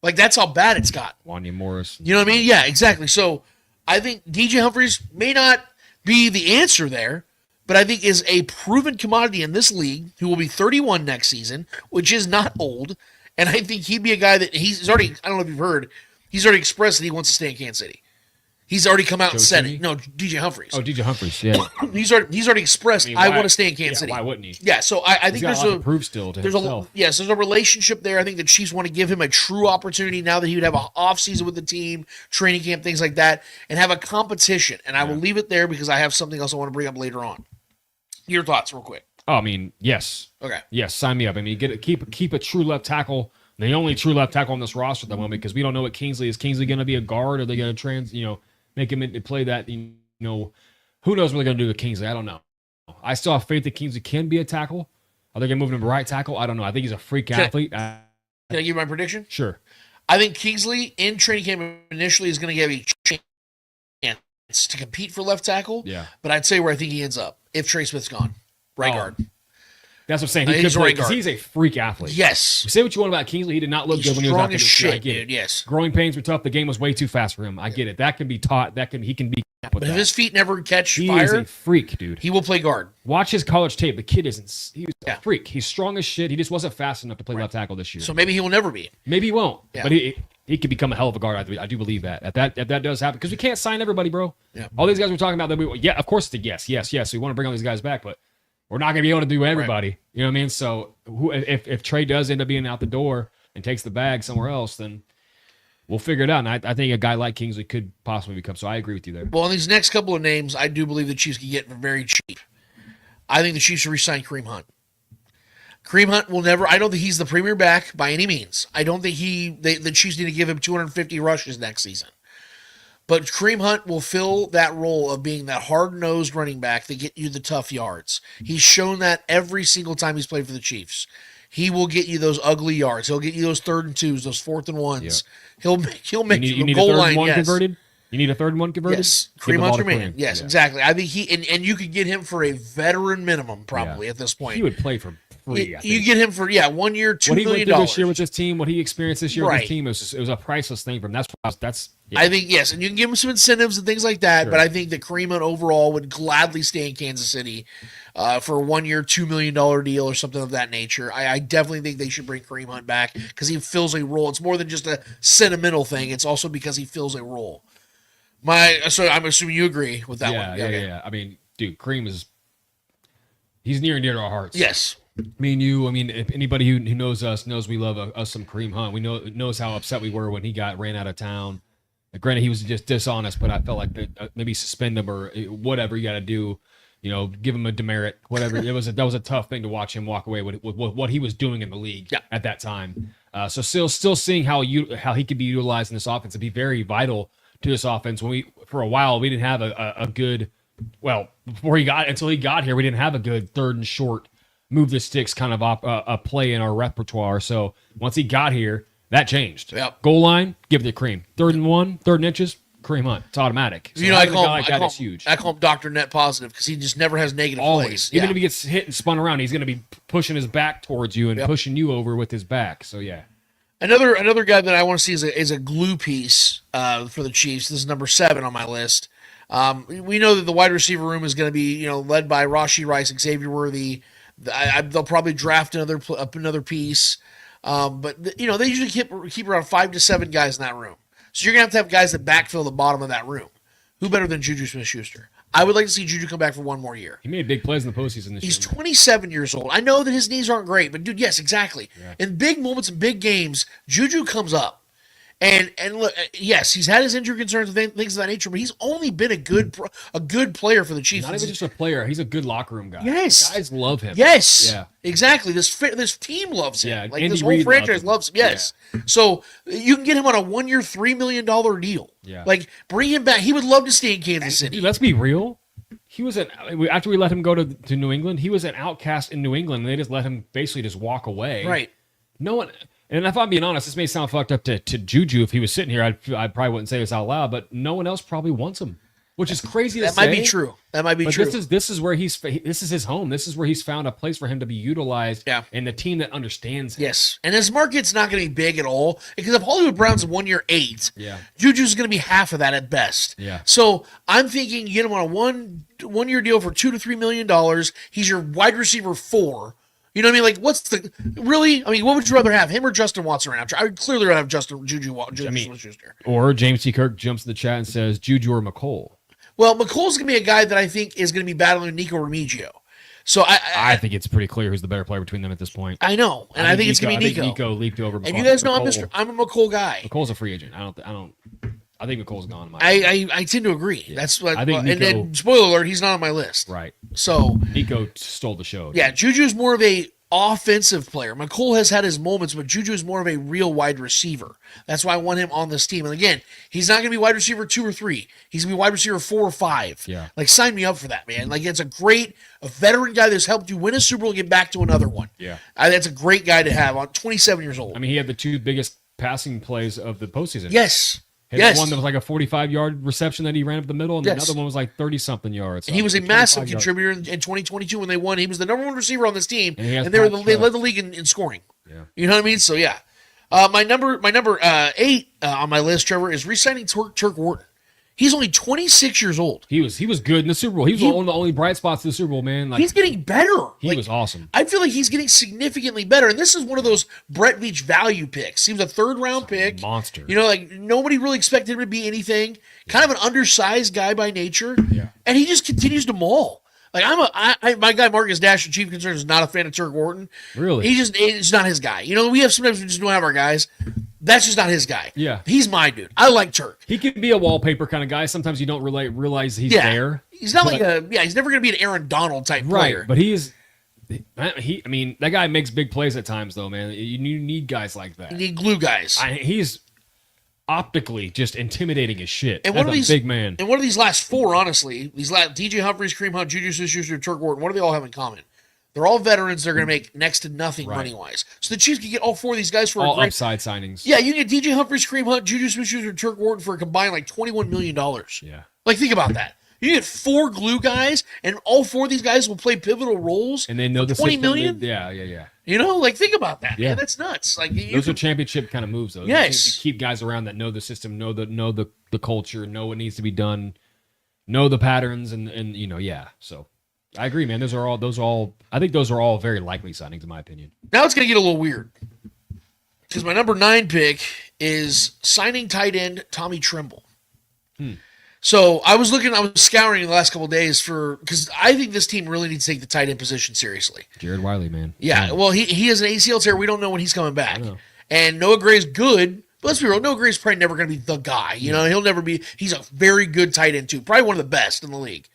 Like that's how bad it's got. Wanya Morris. You know what I mean? Yeah, exactly. So I think DJ Humphries may not be the answer there, but I think is a proven commodity in this league who will be 31 next season, which is not old. And I think he'd be a guy that he's already, I don't know if you've heard, he's already expressed that he wants to stay in Kansas City. He's already come out and said Jimmy? it. No, DJ Humphries. Oh, DJ Humphries. Yeah. He's already expressed, I want to stay in Kansas City. Why wouldn't he? Yeah, so I think He's got a lot to prove still to himself. there's a relationship there. I think the Chiefs want to give him a true opportunity now that he would have an offseason with the team, training camp, things like that, and have a competition. And I will leave it there because I have something else I want to bring up later on. Your thoughts, real quick. Oh, I mean, yes. Okay. Yes, sign me up. I mean, keep a true left tackle, the only true left tackle on this roster at the moment, because we don't know what Kingsley is. Kingsley going to be a guard? Are they going to make him play that? Who knows what they're going to do with Kingsley? I don't know. I still have faith that Kingsley can be a tackle. Are they going to move him to right tackle? I don't know. I think he's a freak athlete. Can I give you my prediction? Sure. I think Kingsley in training camp initially is going to give a chance to compete for left tackle. Yeah. But I'd say where I think he ends up if Trey Smith's gone. Right guard. That's what I'm saying. He could play because he's a freak athlete. Yes. Say what you want about Kingsley. He did not look good when he was out there. Strong as I shit, get dude. it. Yes. Growing pains were tough. The game was way too fast for him. I get it. That can be taught. He can be. But if his feet never catch he fire, is a freak, dude. he will play guard. Watch his college tape. The kid isn't. He's a freak. He's strong as shit. He just wasn't fast enough to play left tackle this year. So maybe he will never be. Maybe he won't. Yeah. But he could become a hell of a guard. I do believe that. If that does happen, because we can't sign everybody, bro. Yeah. All these guys we're talking about, of course it's a yes. We want to bring all these guys back, but we're not going to be able to do everybody. Right. You know what I mean? So if Trey does end up being out the door and takes the bag somewhere else, then we'll figure it out. And I think a guy like Kingsley could possibly become. So I agree with you there. Well, on these next couple of names, I do believe the Chiefs can get very cheap. I think the Chiefs should re-sign Kareem Hunt. Kareem Hunt will never. I don't think he's the premier back by any means. I don't think the Chiefs need to give him 250 rushes next season. But Kareem Hunt will fill that role of being that hard-nosed running back that get you the tough yards. He's shown that every single time he's played for the Chiefs. He will get you those ugly yards. He'll get you those 3rd and 2s, those 4th and 1s. Yep. He'll make you need goal a third line. One yes. converted. You need a 3rd and 1 converted. Yes, Kareem Hunt's your man. Yes, exactly. I think and you could get him for a veteran minimum probably at this point. He would play for free. You get him for 1 year, $2 million. What he went through this year with his team, what he experienced this year with his team, it was a priceless thing for him. That's. Yeah. I think yes, and you can give him some incentives and things like that. But I think that Kareem Hunt overall would gladly stay in Kansas City for a 1 year, $2 million deal or something of that nature. I definitely think they should bring Kareem Hunt back because he fills a role. It's more than just a sentimental thing. It's also because he fills a role. So I'm assuming you agree with that one. Yeah. I mean, dude, Kareem he's near and dear to our hearts. Yes. Me and you. I mean, if anybody who knows us knows we love us some Kareem Hunt. We knows how upset we were when he ran out of town. Granted, he was just dishonest, but I felt like maybe suspend him or whatever you got to do. Give him a demerit, whatever. That was a tough thing to watch him walk away with what he was doing in the league at that time. So still seeing how he could be utilized in this offense and be very vital to this offense. For a while we didn't have a good, until he got here, we didn't have a good 3rd and short, move the sticks kind of a play in our repertoire. So once he got here, that changed. Yep. Goal line, give it to Kareem. 3rd and 1, 3rd and inches, Kareem Hunt. It's automatic. So I call him Dr. Net Positive because he just never has negative plays. Even if he gets hit and spun around, he's going to be pushing his back towards you and pushing you over with his back. So yeah. Another guy that I want to see is a glue piece for the Chiefs. This is number 7 on my list. We know that the wide receiver room is going to be led by Rashee Rice and Xavier Worthy. They'll probably draft another piece. But they usually keep around 5 to 7 guys in that room. So you're going to have guys that backfill the bottom of that room. Who better than Juju Smith-Schuster? I would like to see Juju come back for 1 more year. He made big plays in the postseason this year. He's 27 years old. I know that his knees aren't great, but dude, yes, exactly. Yeah. In big moments and big games, Juju comes up. And look, yes, he's had his injury concerns and things of that nature, but he's only been a good player for the Chiefs. Not even just a player; he's a good locker room guy. Yes, guys love him. Yes, yeah, exactly. This team loves him. Yeah, like Andy this whole Reid franchise loves him. Yes, so you can get him on a 1 year, $3 million deal. Yeah, like bring him back. He would love to stay in Kansas City. Dude, let's be real. He was after we let him go to New England. He was an outcast in New England, and they just let him basically just walk away. Right. No one. And if I'm being honest, this may sound fucked up to Juju. If he was sitting here, I probably wouldn't say this out loud, but no one else probably wants him, which is crazy to say. That might be true. That might be true. This is where this is his home. This is where he's found a place for him to be utilized. Yeah. And the team that understands him. Yes. And his market's not going to be big at all because if Hollywood Brown's 1 year, $8, Juju's going to be half of that at best. Yeah. So I'm thinking you get him on a one year deal for $2 to $3 million. He's your wide receiver 4. You know what I mean? Like, what's the really? I mean, what would you rather have, him or Justin Watson right now? I would clearly rather have Juju Smith-Schuster. Or James T. Kirk jumps in the chat and says Juju or McColl. Well, McColl's going to be a guy that I think is going to be battling Nico Remigio. So I think it's pretty clear who's the better player between them at this point. I know, and I think it's going to be Nico. I think Nico leaped over McColl. And you guys know I'm a McColl guy. McColl's a free agent. I think McColl's gone. I tend to agree. Yeah. That's what I think. Nico, and then, spoiler alert, he's not on my list. Right. So Nico stole the show. Yeah, Juju's more of a offensive player. McColl has had his moments, but Juju is more of a real wide receiver. That's why I want him on this team. And again, he's not going to be wide receiver 2 or 3. He's going to be wide receiver 4 or 5. Yeah. Like, sign me up for that, man. Like, it's a veteran guy that's helped you win a Super Bowl and get back to another one. Yeah. That's a great guy to have on 27 years old. I mean, he had the 2 biggest passing plays of the postseason. Yes. One that was like a 45-yard reception that he ran up the middle, and another one was like 30-something yards. And he was a massive contributor in 2022 when they won. He was the number 1 receiver on this team, and they led the league in scoring. Yeah. You know what I mean? So, yeah. My number 8 on my list, Trevor, is re-signing Turk Wharton. He's only 26 years old. He was good in the Super Bowl. He was one of the only bright spots in the Super Bowl, man. He's getting better. He was awesome. I feel like he's getting significantly better. And this is one of those Brett Veach value picks. He was a 3rd-round pick. Monster. You know, like nobody really expected him to be anything. Kind of an undersized guy by nature. Yeah. And he just continues to maul. Like my guy Marcus Dash, the chief concern, is not a fan of Turk Wharton. Really? It's not his guy. You know, sometimes we just don't have our guys. That's just not his guy. Yeah. He's my dude. I like Turk. He can be a wallpaper kind of guy. Sometimes you don't really realize he's there. He's not he's never going to be an Aaron Donald type player. Right, but I mean, that guy makes big plays at times, though, man. You need guys like that. You need glue guys. He's optically just intimidating as shit. And one of these big man. And one of these last 4, honestly, DJ Humphries, Kareem Hunt, Juju Smith-Schuster, Turk Wharton, what do they all have in common? They're all veterans. They're going to make next to nothing money-wise. So the Chiefs can get all 4 of these guys for all upside signings. Yeah, you can get DJ Humphries, Kareem Hunt, Juju Smith-Schuster, Turk Wharton for a combined like $21 million. Yeah. Like, think about that. You get 4 glue guys, and all 4 of these guys will play pivotal roles. And they know the $20 million? Yeah. You know, like, think about that. Yeah, man. That's nuts. Like, those are championship kind of moves, though. Yes. You keep guys around that know the system, know the culture, know what needs to be done, know the patterns, and you know, yeah. So I agree, man. Those are all. I think those are all very likely signings, in my opinion. Now it's going to get a little weird because my number 9 pick is signing tight end Tommy Tremble. So I was scouring the last couple of days because I think this team really needs to take the tight end position seriously. Jared Wiley, man. Yeah, well, he has an ACL tear. We don't know when he's coming back. And Noah Gray's good, but let's be real. Noah Gray's probably never going to be the guy. You know, he'll never be. He's a very good tight end too. Probably one of the best in the league.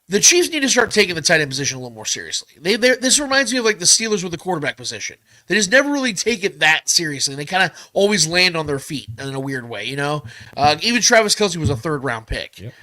The Chiefs need to start taking the tight end position a little more seriously. This reminds me of like the Steelers with the quarterback position. They just never really take it that seriously. They kind of always land on their feet in a weird way, you know? Even Travis Kelce was a 3rd-round pick. Yep.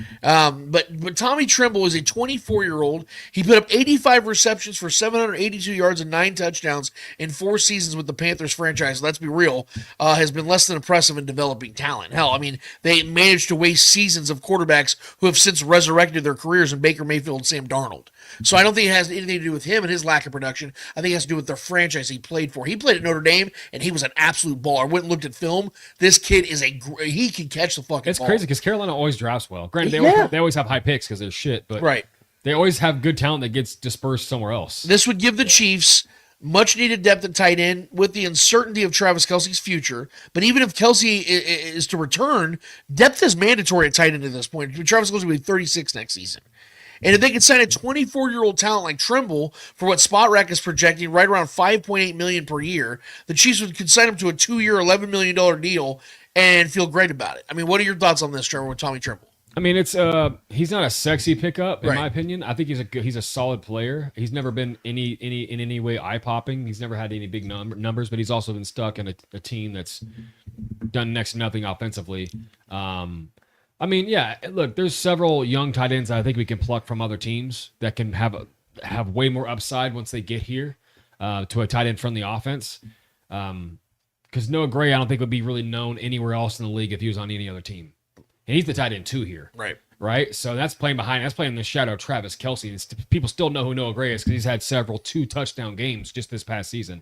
But Tommy Tremble is a 24-year-old. He put up 85 receptions for 782 yards and 9 touchdowns in 4 seasons with the Panthers franchise. Let's be real, has been less than impressive in developing talent. Hell, I mean, they managed to waste seasons of quarterbacks who have since resurrected their careers in Baker Mayfield and Sam Darnold. So I don't think it has anything to do with him and his lack of production. I think it has to do with the franchise he played for. He played at Notre Dame, and he was an absolute baller. I went and looked at film. This kid he can catch the fucking ball. It's crazy because Carolina always drafts well. Granted, they always have high picks because they're shit, but they always have good talent that gets dispersed somewhere else. This would give the Chiefs much-needed depth at tight end with the uncertainty of Travis Kelce's future. But even if Kelce is to return, depth is mandatory at tight end at this point. Travis Kelce will be 36 next season. And if they could sign a 24-year-old talent like Tremble for what SpotRack is projecting, right around $5.8 million per year, the Chiefs could sign him to a 2-year, $11 million deal and feel great about it. I mean, what are your thoughts on this, Trevor, with Tommy Tremble? I mean, it's he's not a sexy pickup in my opinion. I think he's a solid player. He's never been in any way eye popping. He's never had any big numbers, but he's also been stuck in a team that's done next to nothing offensively. I mean, yeah, look, there's several young tight ends I think we can pluck from other teams that can have way more upside once they get here to a tight end friendly offense. Because Noah Gray, I don't think would be really known anywhere else in the league if he was on any other team. And he's the tight end 2 here. Right. So that's playing in the shadow of Travis Kelce. People still know who Noah Gray is because he's had several 2-touchdown games just this past season.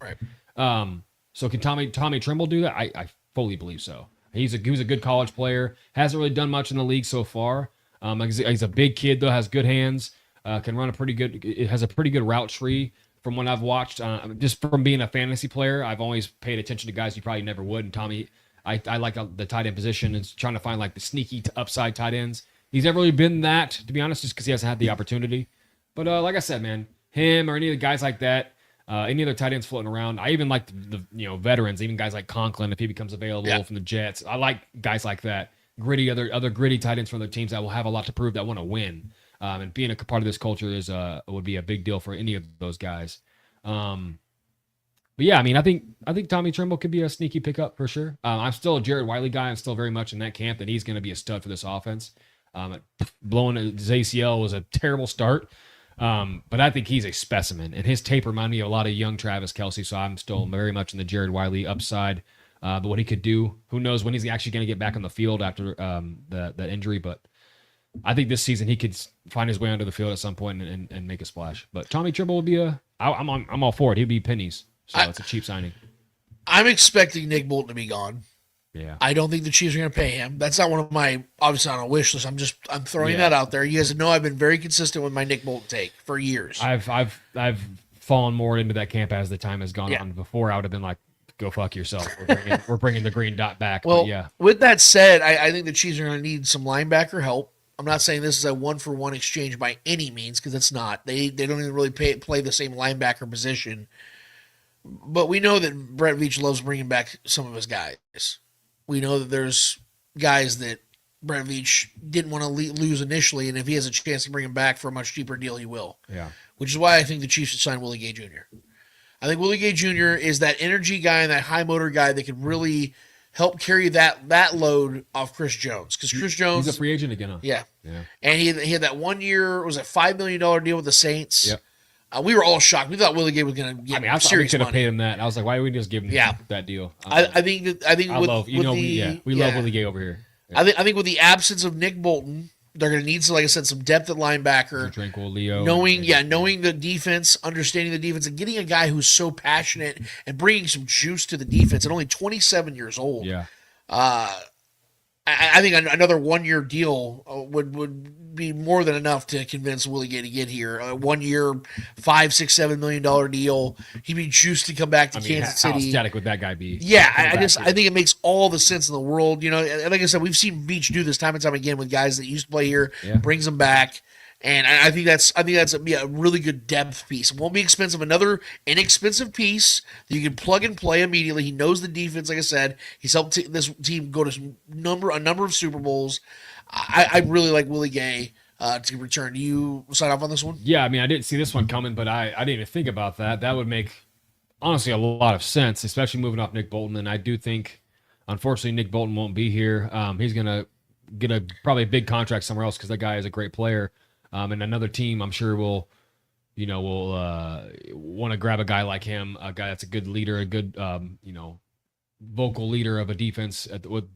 So can Tommy Tremble do that? I fully believe so. He was a good college player. Hasn't really done much in the league so far. He's a big kid though. Has good hands. Can run has a pretty good route tree from what I've watched. Just from being a fantasy player, I've always paid attention to guys you probably never would. And Tommy, I like the tight end position and trying to find like the sneaky upside tight ends. He's never really been that, to be honest, just because he hasn't had the opportunity. But like I said, man, him or any of the guys like that, any other tight ends floating around. I even like the veterans, even guys like Conklin if he becomes available from the Jets. I like guys like that, gritty other gritty tight ends from other teams that will have a lot to prove, that want to win. And being a part of this culture would be a big deal for any of those guys. But yeah, I mean, I think Tommy Tremble could be a sneaky pickup for sure. I'm still a Jared Wiley guy. I'm still very much in that camp that he's going to be a stud for this offense. Blowing his ACL was a terrible start, but I think he's a specimen, and his tape reminded me of a lot of young Travis Kelce. So I'm still very much in the Jared Wiley upside. But what he could do, who knows when he's actually going to get back on the field after that injury. But I think this season he could find his way onto the field at some point and make a splash. But Tommy Tremble would be I'm all for it. He'd be pennies. So it's a cheap signing. I'm expecting Nick Bolton to be gone. Yeah. I don't think the Chiefs are going to pay him. That's not one of my, obviously on a wish list. I'm throwing that out there. You guys know I've been very consistent with my Nick Bolton take for years. I've fallen more into that camp as the time has gone on. Before I would have been like, go fuck yourself. We're bringing the green dot back. Well, but yeah. With that said, I think the Chiefs are going to need some linebacker help. I'm not saying this is a 1-for-1 exchange by any means, because it's not. They don't even really play the same linebacker position. But we know that Brett Veach loves bringing back some of his guys. We know that there's guys that Brett Veach didn't want to lose initially, and if he has a chance to bring him back for a much cheaper deal, he will. Yeah. Which is why I think the Chiefs should sign Willie Gay Jr. I think Willie Gay Jr. is that energy guy and that high motor guy that could really help carry that load off Chris Jones. Because Chris Jones... He's a free agent again, huh? Yeah. And he had that 1 year, was a $5 million deal with the Saints. Yep. We were all shocked. We thought Willie Gay was going to get I thought we could have paid him that. I was like, why would we just give him that deal? I think we love Willie Gay over here. Yeah. I think with the absence of Nick Bolton, they're going to need some, like I said, some depth at linebacker. Tranquil, Leo. Knowing the defense, understanding the defense, and getting a guy who's so passionate and bringing some juice to the defense at only 27 years old. Yeah. I think another 1 year deal would be more than enough to convince Willie Gay to get here. 1 year, $5, $6, $7 million deal. He'd be juiced to come back to Kansas City. How ecstatic would that guy be? Yeah, I think it makes all the sense in the world. You know, and like I said, we've seen Beach do this time and time again with guys that used to play here, brings them back. And I think that's a really good depth piece. It won't be expensive. Another inexpensive piece that you can plug and play immediately. He knows the defense, like I said. He's helped this team go to a number of Super Bowls. I really like Willie Gay to return. Do you sign off on this one? Yeah, I mean, I didn't see this one coming, but I didn't even think about that. That would make, honestly, a lot of sense, especially moving off Nick Bolton. And I do think, unfortunately, Nick Bolton won't be here. He's going to get probably a big contract somewhere else because that guy is a great player. And another team, I'm sure, will want to grab a guy like him, a guy that's a good leader, a good, vocal leader of a defense,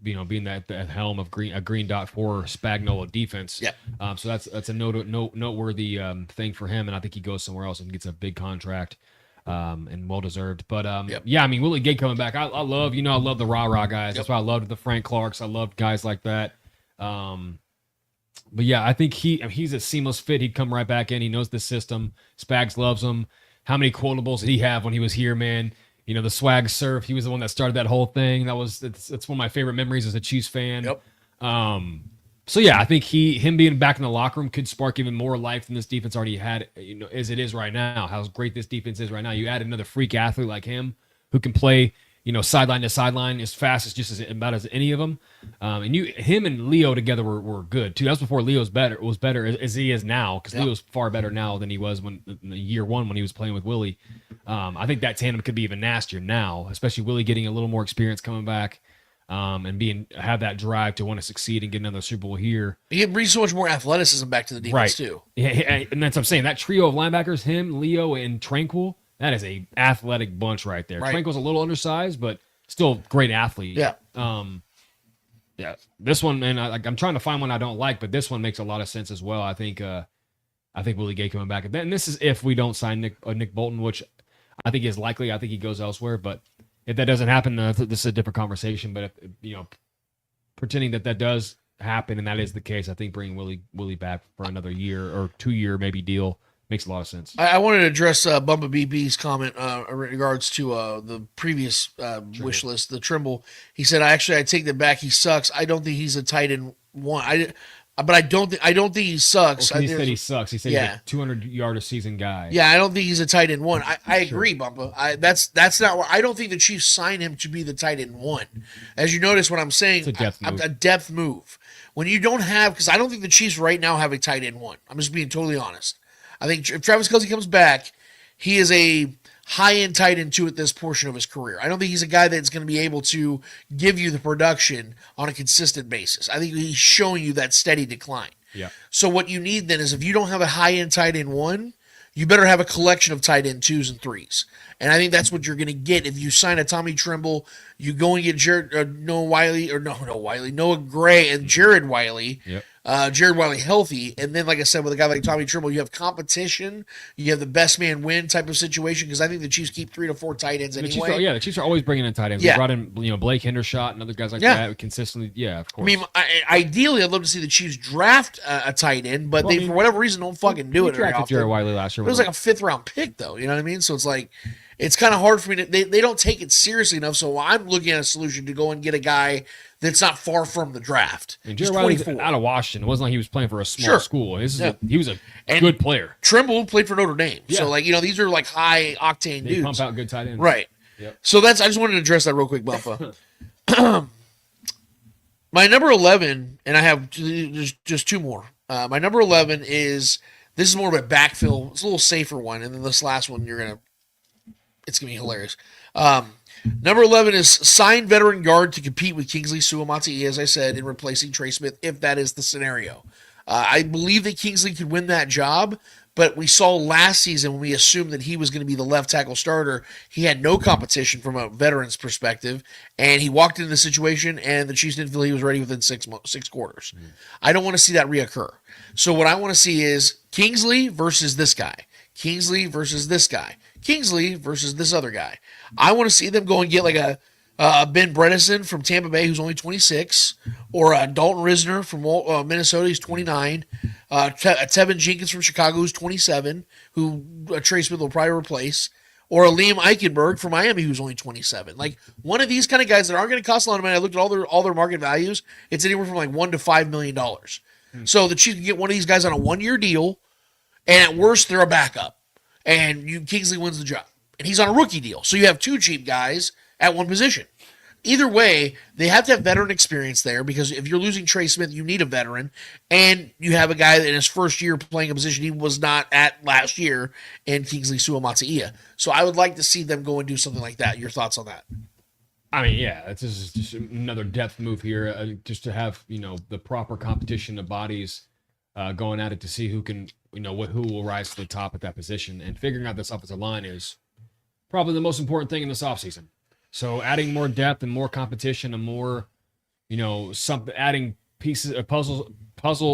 being at the helm of a green dot for Spagnuolo defense. Yeah. So that's a noteworthy thing for him, and I think he goes somewhere else and gets a big contract, and well deserved. But yeah, I mean, Willie Gay coming back, I love the rah guys. That's why I loved the Frank Clarks. I loved guys like that. But yeah, I think he's a seamless fit. He'd come right back in. He knows the system. Spags loves him. How many quotables did he have when he was here, man? You know, the swag surf. He was the one that started that whole thing. It's one of my favorite memories as a Chiefs fan. Yep. So yeah, I think him being back in the locker room could spark even more life than this defense already had, as it is right now. How great this defense is right now. You add another freak athlete like him who can play, sideline to sideline as fast as about as any of them. And him and Leo together were good too. That was before Leo was better as he is now, because Leo's far better now than he was in year one when he was playing with Willie. I think that tandem could be even nastier now, especially Willie getting a little more experience coming back, and have that drive to want to succeed and get another Super Bowl here. He brings so much more athleticism back to the defense too. Yeah, and that's what I'm saying. That trio of linebackers, him, Leo, and Tranquil. That is a athletic bunch right there. Right. Tranquil's a little undersized, but still great athlete. Yeah. Yeah. This one, man, I'm trying to find one I don't like, but this one makes a lot of sense as well. I think Willie Gay coming back, and this is if we don't sign Nick Bolton, which I think is likely. I think he goes elsewhere, but if that doesn't happen, this is a different conversation. But if, pretending that does happen and that is the case, I think bringing Willie back for another year or 2 year maybe deal makes a lot of sense. I wanted to address Bumba BB's comment in regards to the previous wish list, the Trimble. He said, I take that back. He sucks. I don't think he's a tight end one. But I don't think he sucks. Well, he said he sucks. He said he's a 200-yard a season guy. Yeah, I don't think he's a tight end one. I agree, Bumba. That's not where I don't think the Chiefs signed him to be the tight end one. As you notice what I'm saying, it's a depth move. When you don't have, because I don't think the Chiefs right now have a tight end one. I'm just being totally honest. I think if Travis Kelce comes back, he is a high-end tight end two at this portion of his career. I don't think he's a guy that's going to be able to give you the production on a consistent basis. I think he's showing you that steady decline. Yeah. So what you need then is if you don't have a high-end tight end one, you better have a collection of tight end twos and threes. And I think that's what you're going to get if you sign a Tommy Trimble. You go and get Noah Gray and Jared Wiley. Yep. Jared Wiley healthy, and then like I said, with a guy like Tommy Trimble, you have competition. You have the best man win type of situation because I think the Chiefs keep 3 to 4 tight ends anyway. The Chiefs are always bringing in tight ends. Yeah. We brought in Blake Hendershot and other guys like that consistently. Yeah, of course. I mean, ideally, I'd love to see the Chiefs draft a tight end, but they for whatever reason don't fucking do it. Drafted Jared Wiley last year. It was like a 5th round pick, though. You know what I mean? So it's like it's kind of hard for me to. They don't take it seriously enough. So I'm looking at a solution to go and get a guy that's not far from the draft. And Jared Wiley's out of Washington. It wasn't like he was playing for a small school. He was a good player. Trimble played for Notre Dame. Yeah. So, these are like high octane dudes. They pump out good tight ends. Right. Yep. So I just wanted to address that real quick, Buffa. My number 11, and I have just 2 more. My number 11 this is more of a backfill. It's a little safer one. And then this last one, it's going to be hilarious. Number 11 is signed veteran guard to compete with 𝚂𝙿𝙾𝙳𝙴, as I said, in replacing Trey Smith, if that is the scenario. I believe that Kingsley could win that job, but we saw last season when we assumed that he was going to be the left tackle starter, he had no competition from a veteran's perspective, and he walked into the situation, and the Chiefs didn't feel he was ready within 6 quarters. I don't want to see that reoccur. So what I want to see is Kingsley versus this guy. Kingsley versus this guy. Kingsley versus this other guy. I want to see them go and get like a Ben Bredesen from Tampa Bay, who's only 26, or Dalton Risner from Minnesota, who's 29, Tevin Jenkins from Chicago, who's 27, who Trey Smith will probably replace, or a Liam Eichenberg from Miami, who's only 27. Like one of these kind of guys that aren't going to cost a lot of money. I looked at all their market values. It's anywhere from like $1 to $5 million. So the Chiefs can get one of these guys on a 1-year deal, and at worst, they're a backup. And Kingsley wins the job. And he's on a rookie deal. So you have 2 cheap guys at one position. Either way, they have to have veteran experience there because if you're losing Trey Smith, you need a veteran. And you have a guy that in his first year playing a position he was not at last year in 𝚂𝙿𝙾𝙳𝙴. So I would like to see them go and do something like that. Your thoughts on that? I mean, yeah, this is just another depth move here, just to have, the proper competition of bodies going at it to see who can, who will rise to the top at that position. And figuring out this offensive line is probably the most important thing in this offseason. So adding more depth and more competition and more, adding pieces, a puzzle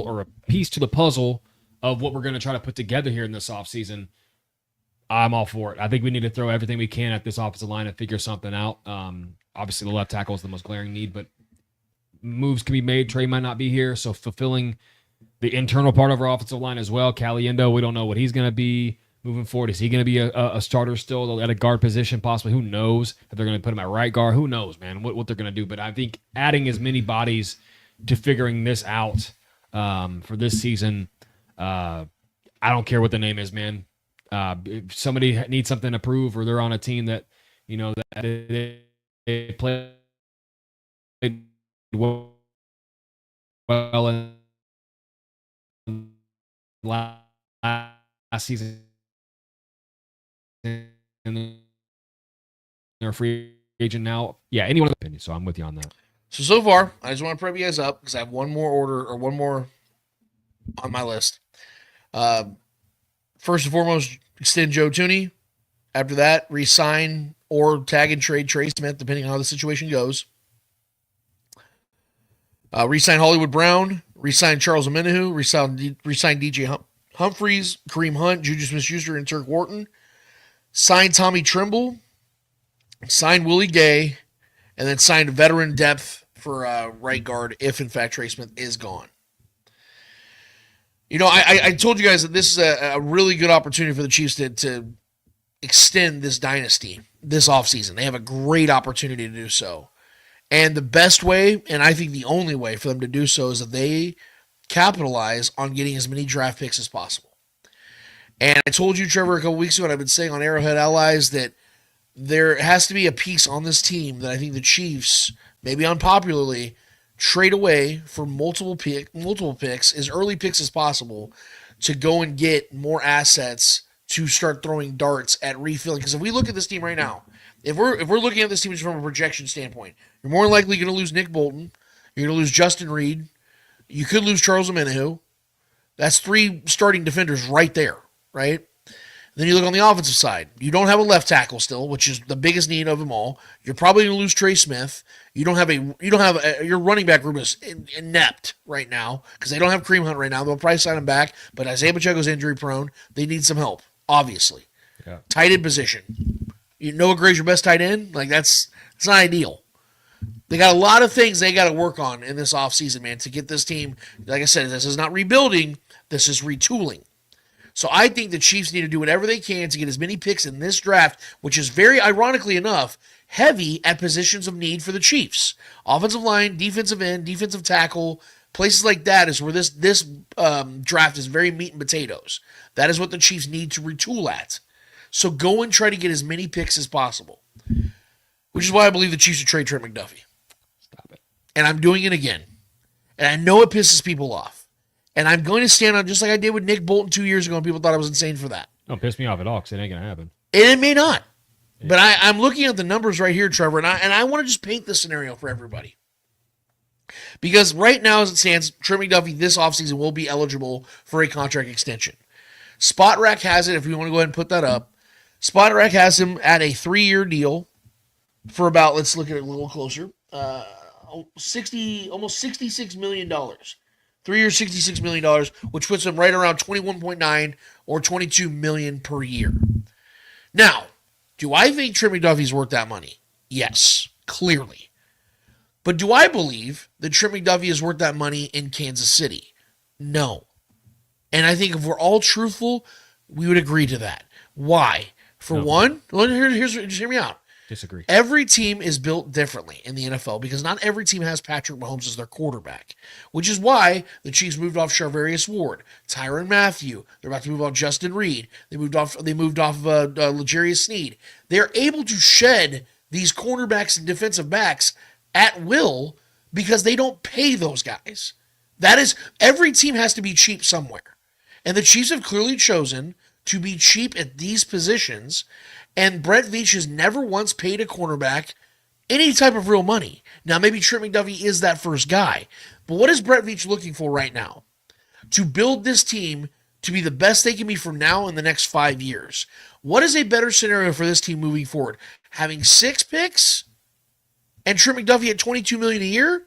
or a piece to the puzzle of what we're going to try to put together here in this offseason, I'm all for it. I think we need to throw everything we can at this offensive line and figure something out. Obviously, the left tackle is the most glaring need, but moves can be made. Trey might not be here, so fulfilling the internal part of our offensive line as well. Caliendo, we don't know what he's going to be moving forward. Is he going to be a starter still at a guard position possibly? Who knows? If they're going to put him at right guard, who knows, man, what they're going to do. But I think adding as many bodies to figuring this out for this season, I don't care what the name is, man. If somebody needs something to prove or they're on a team that, that they play well in last season and they're a free agent now. Yeah, anyone's opinion. So I'm with you on that. So far, I just want to prep you guys up because I have one more on my list. First and foremost, extend Joe Thuney. After that, re-sign or tag and trade Trey Smith, depending on how the situation goes. Re-sign Hollywood Brown. Re-sign Charles Omenihu. Re-sign DJ Humphries, Kareem Hunt, Juju Smith-Schuster, and Turk Wharton. Sign Tommy Trimble. Sign Willie Gay. And then sign veteran depth for right guard if, in fact, Trey Smith is gone. You know, I told you guys that this is a really good opportunity for the Chiefs to extend this dynasty this offseason. They have a great opportunity to do so. And the best way, and I think the only way for them to do so, is that they capitalize on getting as many draft picks as possible. And I told you, Trevor, a couple weeks ago, and I've been saying on Arrowhead Allies, that there has to be a piece on this team that I think the Chiefs, maybe unpopularly, trade away for multiple picks, as early picks as possible, to go and get more assets to start throwing darts at refilling. Because if we look at this team right now, if we're looking at this team just from a projection standpoint, you're more likely going to lose Nick Bolton, you're going to lose Justin Reed, you could lose Charles Omenihu. That's 3 starting defenders right there, right? Then you look on the offensive side. You don't have a left tackle still, which is the biggest need of them all. You're probably going to lose Trey Smith. Your running back room is inept right now because they don't have Kareem Hunt right now. They'll probably sign him back, but Isaiah Pacheco's injury prone. They need some help, obviously. Yeah. Tight end position. Noah Gray's your best tight end. Like it's not ideal. They got a lot of things they got to work on in this offseason, man, to get this team. Like I said, this is not rebuilding. This is retooling. So I think the Chiefs need to do whatever they can to get as many picks in this draft, which is very ironically enough, heavy at positions of need for the Chiefs. Offensive line, defensive end, defensive tackle, places like that is where this draft is very meat and potatoes. That is what the Chiefs need to retool at. So go and try to get as many picks as possible, which is why I believe the Chiefs should trade Trent McDuffie. Stop it. And I'm doing it again. And I know it pisses people off. And I'm going to stand on just like I did with Nick Bolton 2 years ago, and people thought I was insane for that. Don't piss me off at all because it ain't going to happen. And it may not. Yeah. But I'm looking at the numbers right here, Trevor, and I want to just paint this scenario for everybody. Because right now, as it stands, Trent McDuffie this offseason will be eligible for a contract extension. Spot Rack has it, if we want to go ahead and put that up. Spot Rack has him at a 3-year deal for about, let's look at it a little closer, almost $66 million. 3 years, $66 million, which puts him right around 21.9 or $22 million per year. Now, do I think Trent McDuffie's worth that money? Yes, clearly. But do I believe that Trent McDuffie is worth that money in Kansas City? No. And I think if we're all truthful, we would agree to that. Why? For one, just hear me out. Disagree. Every team is built differently in the NFL because not every team has Patrick Mahomes as their quarterback, which is why the Chiefs moved off Charvarius Ward, Tyrann Mathieu. They're about to move on Justin Reed. They moved off L'Jarius Sneed. They're able to shed these cornerbacks and defensive backs at will because they don't pay those guys. That is, every team has to be cheap somewhere. And the Chiefs have clearly chosen to be cheap at these positions. And Brett Veach has never once paid a cornerback any type of real money. Now, maybe Trent McDuffie is that first guy. But what is Brett Veach looking for right now? To build this team to be the best they can be from now and the next 5 years. What is a better scenario for this team moving forward? Having 6 picks and Trent McDuffie at $22 million a year?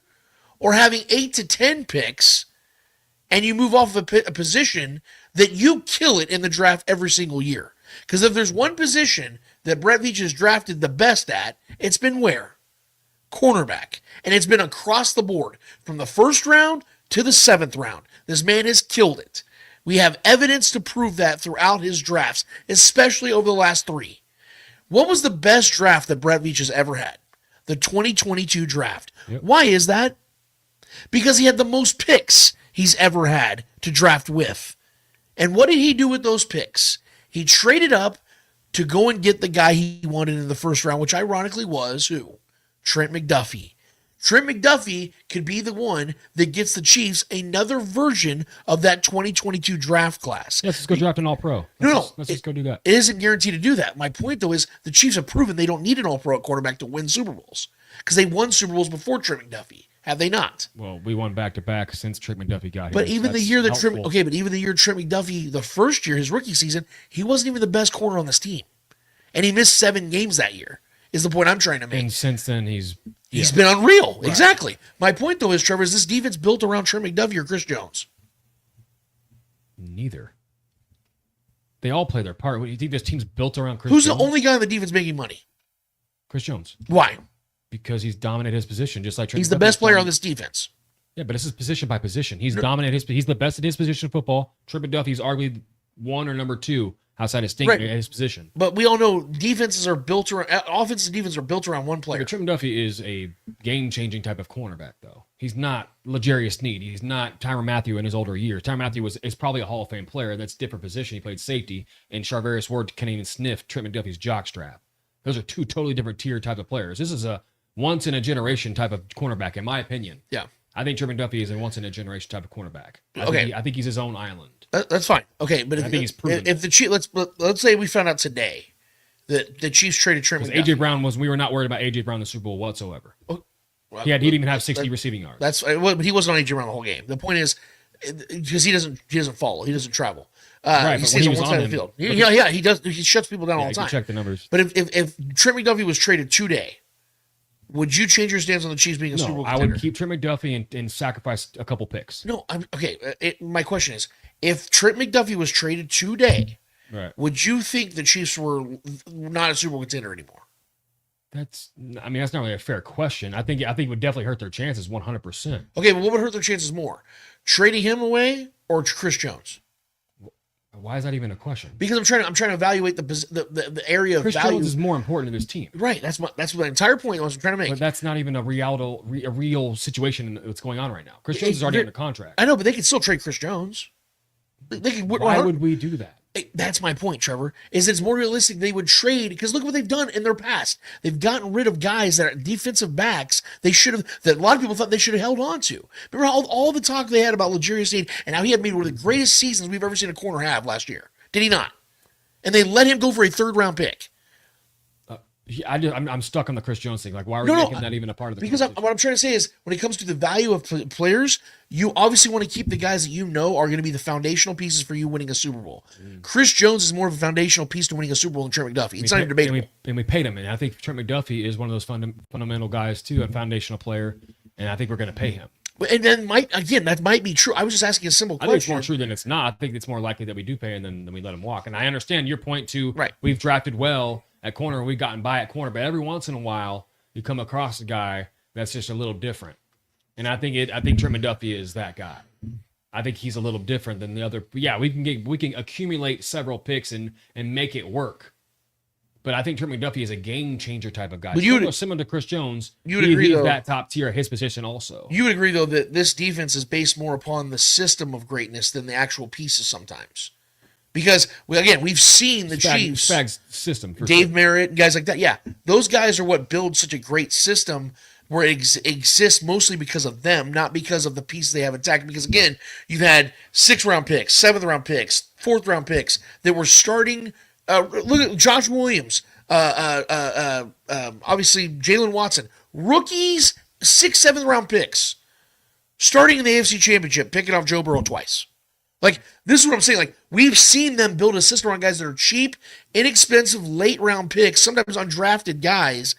Or having 8 to 10 picks and you move off a position that you kill it in the draft every single year? Because if there's one position that Brett Veach has drafted the best at, it's been where? Cornerback. And it's been across the board, from the 1st round to the 7th round. This man has killed it. We have evidence to prove that throughout his drafts, especially over the last 3. What was the best draft that Brett Veach has ever had? The 2022 draft. Yep. Why is that? Because he had the most picks he's ever had to draft with. And what did he do with those picks? He traded up to go and get the guy he wanted in the 1st round, which ironically was who? Trent McDuffie. Trent McDuffie could be the one that gets the Chiefs another version of that 2022 draft class. Yes, let's go draft an all-pro. Let's just go do that. It isn't guaranteed to do that. My point, though, is the Chiefs have proven they don't need an all-pro quarterback to win Super Bowls because they won Super Bowls before Trent McDuffie. Have they not? Well, we won back-to-back since Trent McDuffie got here. But even the year that Trent McDuffie, the first year, his rookie season, he wasn't even the best corner on this team. And he missed 7 games that year, is the point I'm trying to make. And since then, he's been unreal. Right. Exactly. My point, though, is, Trevor, is this defense built around Trent McDuffie or Chris Jones? Neither. They all play their part. What, do you think this team's built around Chris Jones? Who's the only guy on the defense making money? Chris Jones. Why? Because he's dominated his position, just like Trent McDuffie. The best player on this defense. Yeah, but this is position by position. He's dominant. He's the best at his position of football. Trent McDuffie's arguably one or number two outside of Sting at his position. But we all know defenses are built around offense and defense are built around one player. But Trent McDuffie is a game-changing type of cornerback, though. He's not L'Jarius Sneed. He's not Tyrann Mathieu in his older years. Tyrann Mathieu is probably a Hall of Fame player. That's a different position. He played safety, and Charvarius Ward can't even sniff Trent McDuffie's jockstrap. Those are two totally different tier type of players. This is a once-in-a-generation type of cornerback, in my opinion. Yeah. I think Trent McDuffie is a once-in-a-generation type of cornerback. I think he's his own island. That's fine. Okay, but I think he's proven. If the Chiefs, let's say we found out today that the Chiefs traded Trent McDuffie. AJ Brown we were not worried about AJ Brown in the Super Bowl whatsoever. He didn't even have 60 receiving yards. But he wasn't on AJ Brown the whole game. The point is, because he doesn't follow, he doesn't travel. He stays on one side of the field. He does. He shuts people down all the time. Check the numbers. But if Trent McDuffie was traded today, would you change your stance on the Chiefs being a Super Bowl contender? I would keep Trent McDuffie and sacrifice a couple picks. No, my question is, if Trent McDuffie was traded today, would you think the Chiefs were not a Super Bowl contender anymore? That's not really a fair question. I think it would definitely hurt their chances 100%. Okay, but what would hurt their chances more? Trading him away or Chris Jones? Why is that even a question? Because I'm trying to evaluate the area of Chris value. Jones is more important to this team. Right. That's my entire point I was trying to make. But that's not even a real situation that's going on right now. Chris Jones is already under contract. I know, but they could still trade Chris Jones. Why would we do that? That's my point, Trevor, is it's more realistic they would trade, because look what they've done in their past. They've gotten rid of guys that are defensive backs that a lot of people thought they should have held on to. Remember all the talk they had about L'Jarius Sneed and how he had made one of the greatest seasons we've ever seen a corner have last year. Did he not? And they let him go for a third-round pick. I'm stuck on the Chris Jones thing. Like, why are we making that even a part of the Because what I'm trying to say is, when it comes to the value of players, you obviously want to keep the guys that you know are going to be the foundational pieces for you winning a Super Bowl. Chris Jones is more of a foundational piece to winning a Super Bowl than Trent McDuffie. It's not even debatable. And we paid him, and I think Trent McDuffie is one of those fundamental guys too, a foundational player, and I think we're going to pay him. And then that might be true. I was just asking a simple question. I think it's more true than it's not. I think it's more likely that we do pay him than we let him walk. And I understand your point too. Right. We've drafted well at corner, and we've gotten by at corner, but every once in a while you come across a guy that's just a little different. And I think Trent McDuffie is that guy. I think he's a little different than the other. Yeah, we can accumulate several picks and make it work. But I think Trent McDuffie is a game changer type of guy. But similar to Chris Jones, he's that top tier at his position also. You would agree though that this defense is based more upon the system of greatness than the actual pieces sometimes. Because, we've seen the Chiefs. Spags system. Dave Merritt, guys like that. Yeah, those guys are what build such a great system where it exists mostly because of them, not because of the pieces they have attacked. Because, again, you've had 6th-round picks, 7th-round picks, 4th-round picks that were starting. Look at Josh Williams, obviously Jalen Watson. Rookies, 6th, 7th-round picks. Starting in the AFC Championship, picking off Joe Burrow twice. Like, this is what I'm saying. Like, we've seen them build a system around guys that are cheap, inexpensive, late-round picks, sometimes undrafted guys.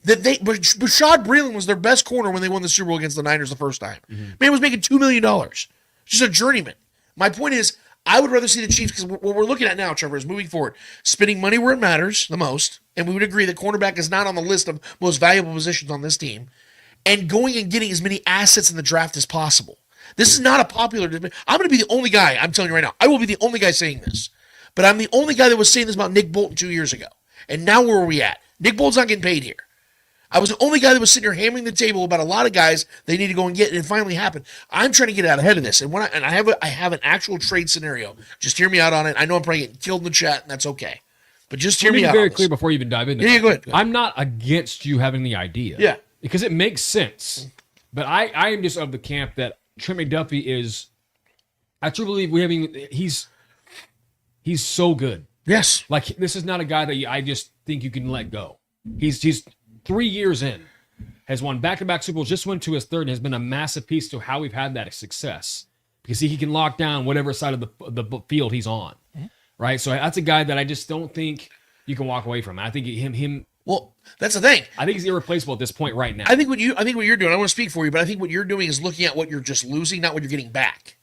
Bashaud Breeland was their best corner when they won the Super Bowl against the Niners the first time. Man was making $2 million. Just a journeyman. My point is, I would rather see the Chiefs, because what we're looking at now, Trevor, is moving forward, spending money where it matters the most, and we would agree that cornerback is not on the list of most valuable positions on this team, and going and getting as many assets in the draft as possible. This is not a popular debate. I'm going to be the only guy, I'm telling you right now, I will be the only guy saying this. But I'm the only guy that was saying this about Nick Bolton 2 years ago. And now where are we at? Nick Bolton's not getting paid here. I was the only guy that was sitting here hammering the table about a lot of guys they need to go and get, and it finally happened. I'm trying to get out ahead of this. And I have an actual trade scenario. Just hear me out on it. I know I'm probably getting killed in the chat, and that's okay. But just hear me out. Very clear before you even dive into it. Yeah, go ahead. I'm not against you having the idea. Yeah. Because it makes sense. But I am just of the camp that Trent McDuffie is, I truly believe he's so good. Yes. Like, this is not a guy that I just think you can let go. He's 3 years in, has won back-to-back Super Bowls, just went to his third, and has been a massive piece to how we've had that success. Because he can lock down whatever side of the field he's on. Right? So that's a guy that I just don't think you can walk away from. I think him. Well, that's the thing. I think he's irreplaceable at this point right now. I think what you're doing, I want to speak for you, but I think what you're doing is looking at what you're just losing, not what you're getting back.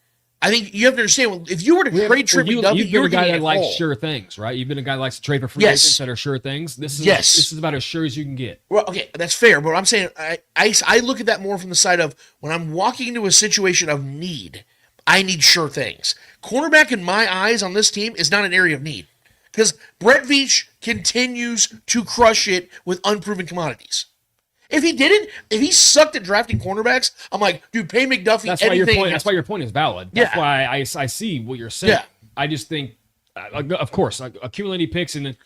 I think you have to understand, if you were to trade Trent McDuffie, you've been a guy that likes sure things, right? You've been a guy that likes to trade for free agents that are sure things. This is about as sure as you can get. Well, okay, that's fair. But I'm saying I look at that more from the side of when I'm walking into a situation of need, I need sure things. Cornerback in my eyes on this team is not an area of need because Brett Veach continues to crush it with unproven commodities. If he didn't, if he sucked at drafting cornerbacks, I'm like, dude, pay McDuffie anything. That's why your point is valid. That's why I see what you're saying. Yeah. I just think, of course, accumulating picks and then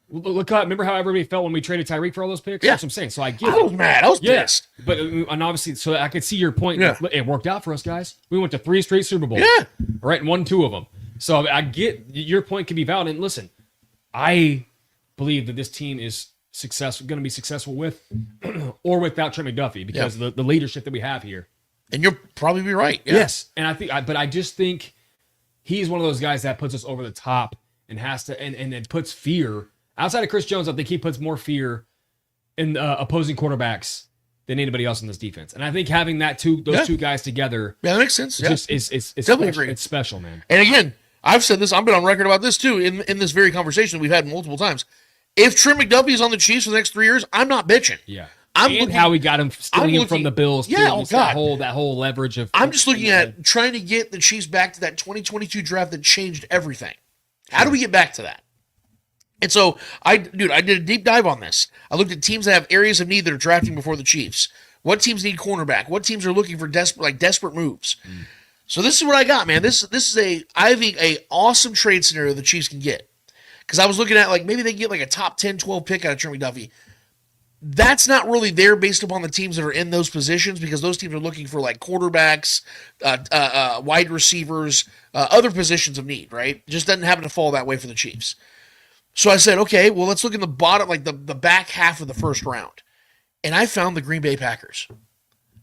look up. Remember how everybody felt when we traded Tyreek for all those picks? Yeah. That's what I'm saying. So I get it. I was mad. I was pissed. But and obviously, so I could see your point. Yeah. It worked out for us, guys. We went to 3 straight Super Bowls. Yeah. Right, and won 2 of them. So I get your point can be valid. And listen, I believe that this team is going to be successful with or without Trent McDuffie because of the leadership that we have here. And you'll probably be right. Yeah. Yes. And I just think he's one of those guys that puts us over the top and has to, and puts fear outside of Chris Jones. I think he puts more fear in opposing quarterbacks than anybody else in this defense. And I think having those two guys together. Yeah, that makes sense. It's definitely agree. It's special, man. And again, I've said this, I've been on record about this too in this very conversation we've had multiple times. If Trent McDuffie is on the Chiefs for the next 3 years, I'm not bitching. Yeah. How we got him stealing him from the Bills. Yeah, too. That whole leverage of. I'm just looking at trying to get the Chiefs back to that 2022 draft that changed everything. How do we get back to that? And so I did a deep dive on this. I looked at teams that have areas of need that are drafting before the Chiefs. What teams need cornerback? What teams are looking for desperate moves? So this is what I got, man. This is I think a awesome trade scenario the Chiefs can get. Because I was looking at maybe they get a top 10, 12 pick out of Trent McDuffie. That's not really there based upon the teams that are in those positions because those teams are looking for quarterbacks, wide receivers, other positions of need, right? It just doesn't happen to fall that way for the Chiefs. So I said, okay, well, let's look in the bottom, the back half of the first round. And I found the Green Bay Packers.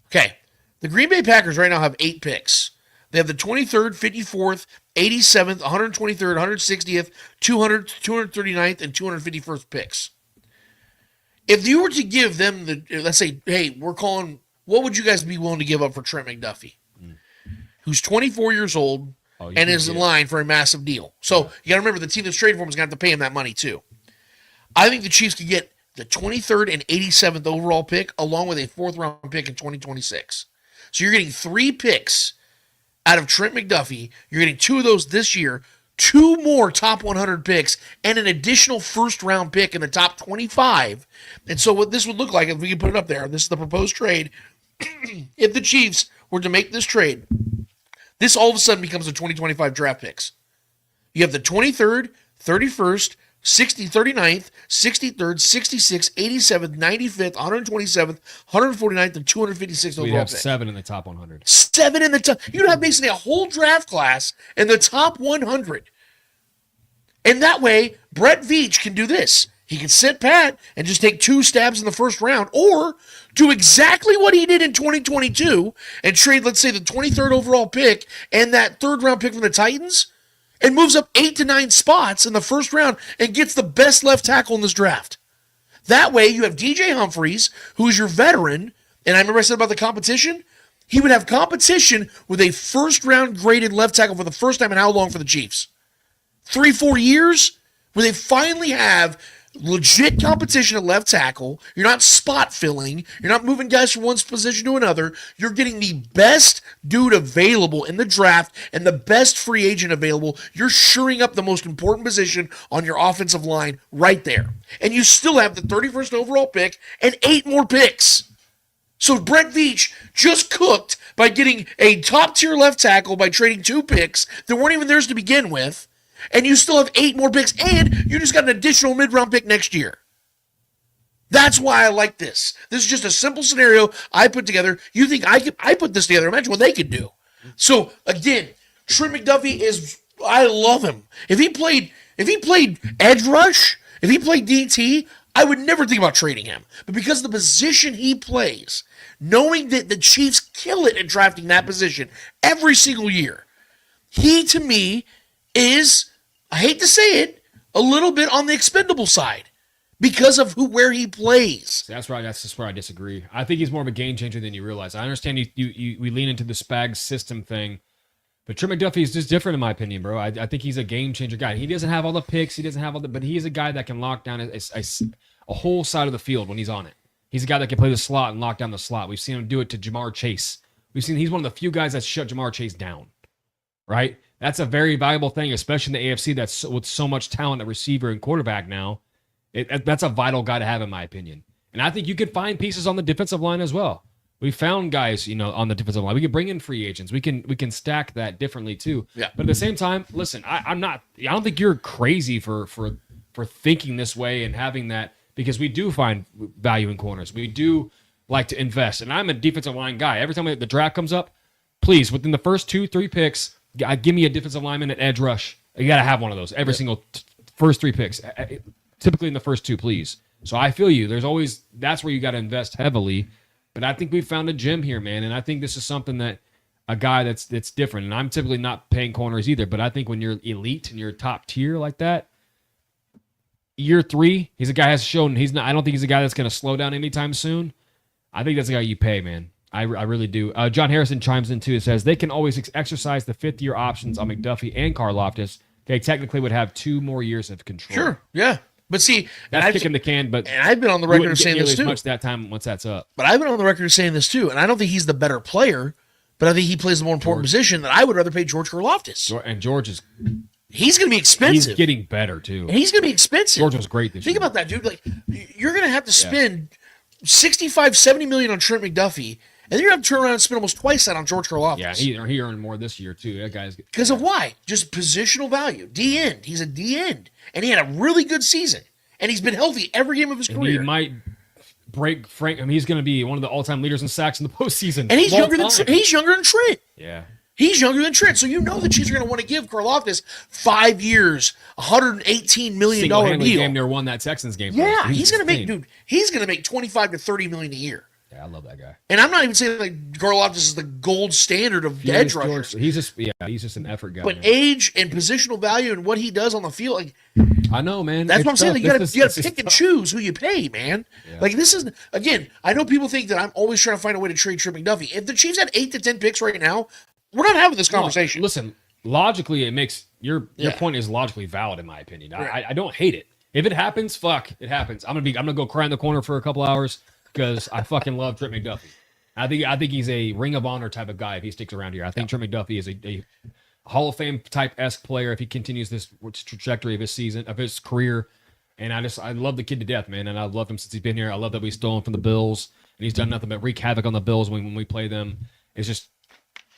Okay, the Green Bay Packers right now have 8 picks. They have the 23rd, 54th, 87th, 123rd, 160th, 200th, 239th, and 251st picks. If you were to give them let's say, hey, what would you guys be willing to give up for Trent McDuffie, who's 24 years old and is in line for a massive deal? So you got to remember the team that's trading for him is going to have to pay him that money too. I think the Chiefs could get the 23rd and 87th overall pick along with a 4th round pick in 2026. So you're getting 3 picks out of Trent McDuffie. You're getting 2 of those this year, 2 more top 100 picks, and an additional first-round pick in the top 25. And so what this would look like, if we can put it up there, this is the proposed trade. If the Chiefs were to make this trade, this all of a sudden becomes the 2025 draft picks. You have the 23rd, 31st, 39th, 63rd, 66th, 87th, 95th, 127th, 149th, and 256th overall. We have pick. 7 in the top 100. 7 in the top. You'd have basically a whole draft class in the top 100. And that way, Brett Veach can do this. He can sit pat and just take 2 stabs in the first round or do exactly what he did in 2022 and trade, let's say, the 23rd overall pick and that 3rd round pick from the Titans and moves up 8 to 9 spots in the first round and gets the best left tackle in this draft. That way, you have DJ Humphries, who is your veteran, and I remember I said about the competition, he would have competition with a first-round graded left tackle for the first time in how long for the Chiefs? 3-4 years? Where they finally have legit competition at left tackle. You're not spot filling. You're not moving guys from one position to another. You're getting the best dude available in the draft and the best free agent available. You're shoring up the most important position on your offensive line right there. And you still have the 31st overall pick and 8 more picks. So Brett Veach just cooked by getting a top-tier left tackle by trading 2 picks that weren't even theirs to begin with. And you still have 8 more picks, and you just got an additional mid-round pick next year. That's why I like this. This is just a simple scenario I put together. You think I put this together. Imagine what they could do. So, again, Trent McDuffie I love him. If he played edge rush, if he played DT, I would never think about trading him. But because of the position he plays, knowing that the Chiefs kill it at drafting that position every single year, he, to me, is, I hate to say it, a little bit on the expendable side because of where he plays. That's right. That's just where I disagree. I think he's more of a game changer than you realize. I understand we lean into the Spags system thing, But Trent McDuffie is just different in my opinion, bro. I think he's a game changer guy. He doesn't have all the picks. He doesn't have but he is a guy that can lock down a whole side of the field when he's on it. He's a guy that can play the slot and lock down the slot. We've seen him do it to Jamar Chase. He's one of the few guys that shut Jamar Chase down, right? That's a very valuable thing, especially in the AFC that's with so much talent at receiver and quarterback now. That's a vital guy to have in my opinion. And I think you could find pieces on the defensive line as well. We found guys, on the defensive line. We can bring in free agents. We can stack that differently too. Yeah. But at the same time, listen, I don't think you're crazy for thinking this way and having that, because we do find value in corners. We do like to invest. And I'm a defensive line guy. Every time the draft comes up, please, within the first 2-3 picks, give me a defensive lineman at edge rush. You got to have one of those every single first 3 picks, typically in the first 2, please. So I feel you. That's where you got to invest heavily. But I think we found a gem here, man. And I think this is something that a guy that's different. And I'm typically not paying corners either. But I think when you're elite and you're top tier like that, year 3, he's a guy has shown I don't think he's a guy that's going to slow down anytime soon. I think that's the guy you pay, man. I really do. John Harrison chimes in too. It says they can always exercise the 5th-year options on McDuffie and Karlaftis. Okay, technically would have 2 more years of control. Sure, yeah. But see, that's kicking the can. But I've been on the record of saying this too. Much that time once that's up. But I've been on the record of saying this too, and I don't think he's the better player, but I think he plays the more important position. That I would rather pay George Karlaftis. And George is. He's going to be expensive. He's getting better too. And he's going to be expensive. George was great this year. Think about that, dude. Like you're going to have to spend $65-70 million on Trent McDuffie. And then you're going to have to turn around and spend almost twice that on George Karlaftis. Yeah, he earned more this year, too. That guy's because of why? Just positional value. D-end. He's a D-end. And he had a really good season. And he's been healthy every game of his career. He might break Frank. I mean, he's going to be one of the all-time leaders in sacks in the postseason. And he's younger than Trent. Yeah. He's younger than Trent. So you know the Chiefs are going to want to give Karlaftis 5 years, $118 million deal. Damn near won that Texans game. Yeah, he's going to make $25 to $30 million a year. Yeah, I love that guy. And I'm not even saying like Karlaftis is the gold standard of edge rushers. He's just an effort guy. But man. Age and positional value and what he does on the field, like I know, man. That's what I'm saying. Like, you got to pick and choose who you pay, man. Yeah. Like this is again. I know people think that I'm always trying to find a way to trade Trent McDuffie. If the Chiefs had 8 to 10 picks right now, we're not having this conversation. Listen, logically, it makes your point is logically valid in my opinion. Right. I don't hate it. If it happens, fuck, it happens. I'm gonna go cry in the corner for a couple hours. Because I fucking love Trent McDuffie. I think he's a Ring of Honor type of guy if he sticks around here. I think Trent McDuffie is a Hall of Fame type-esque player if he continues this trajectory of his career. And I love the kid to death, man. And I've loved him since he's been here. I love that we stole him from the Bills. And he's done nothing but wreak havoc on the Bills when we play them. It's just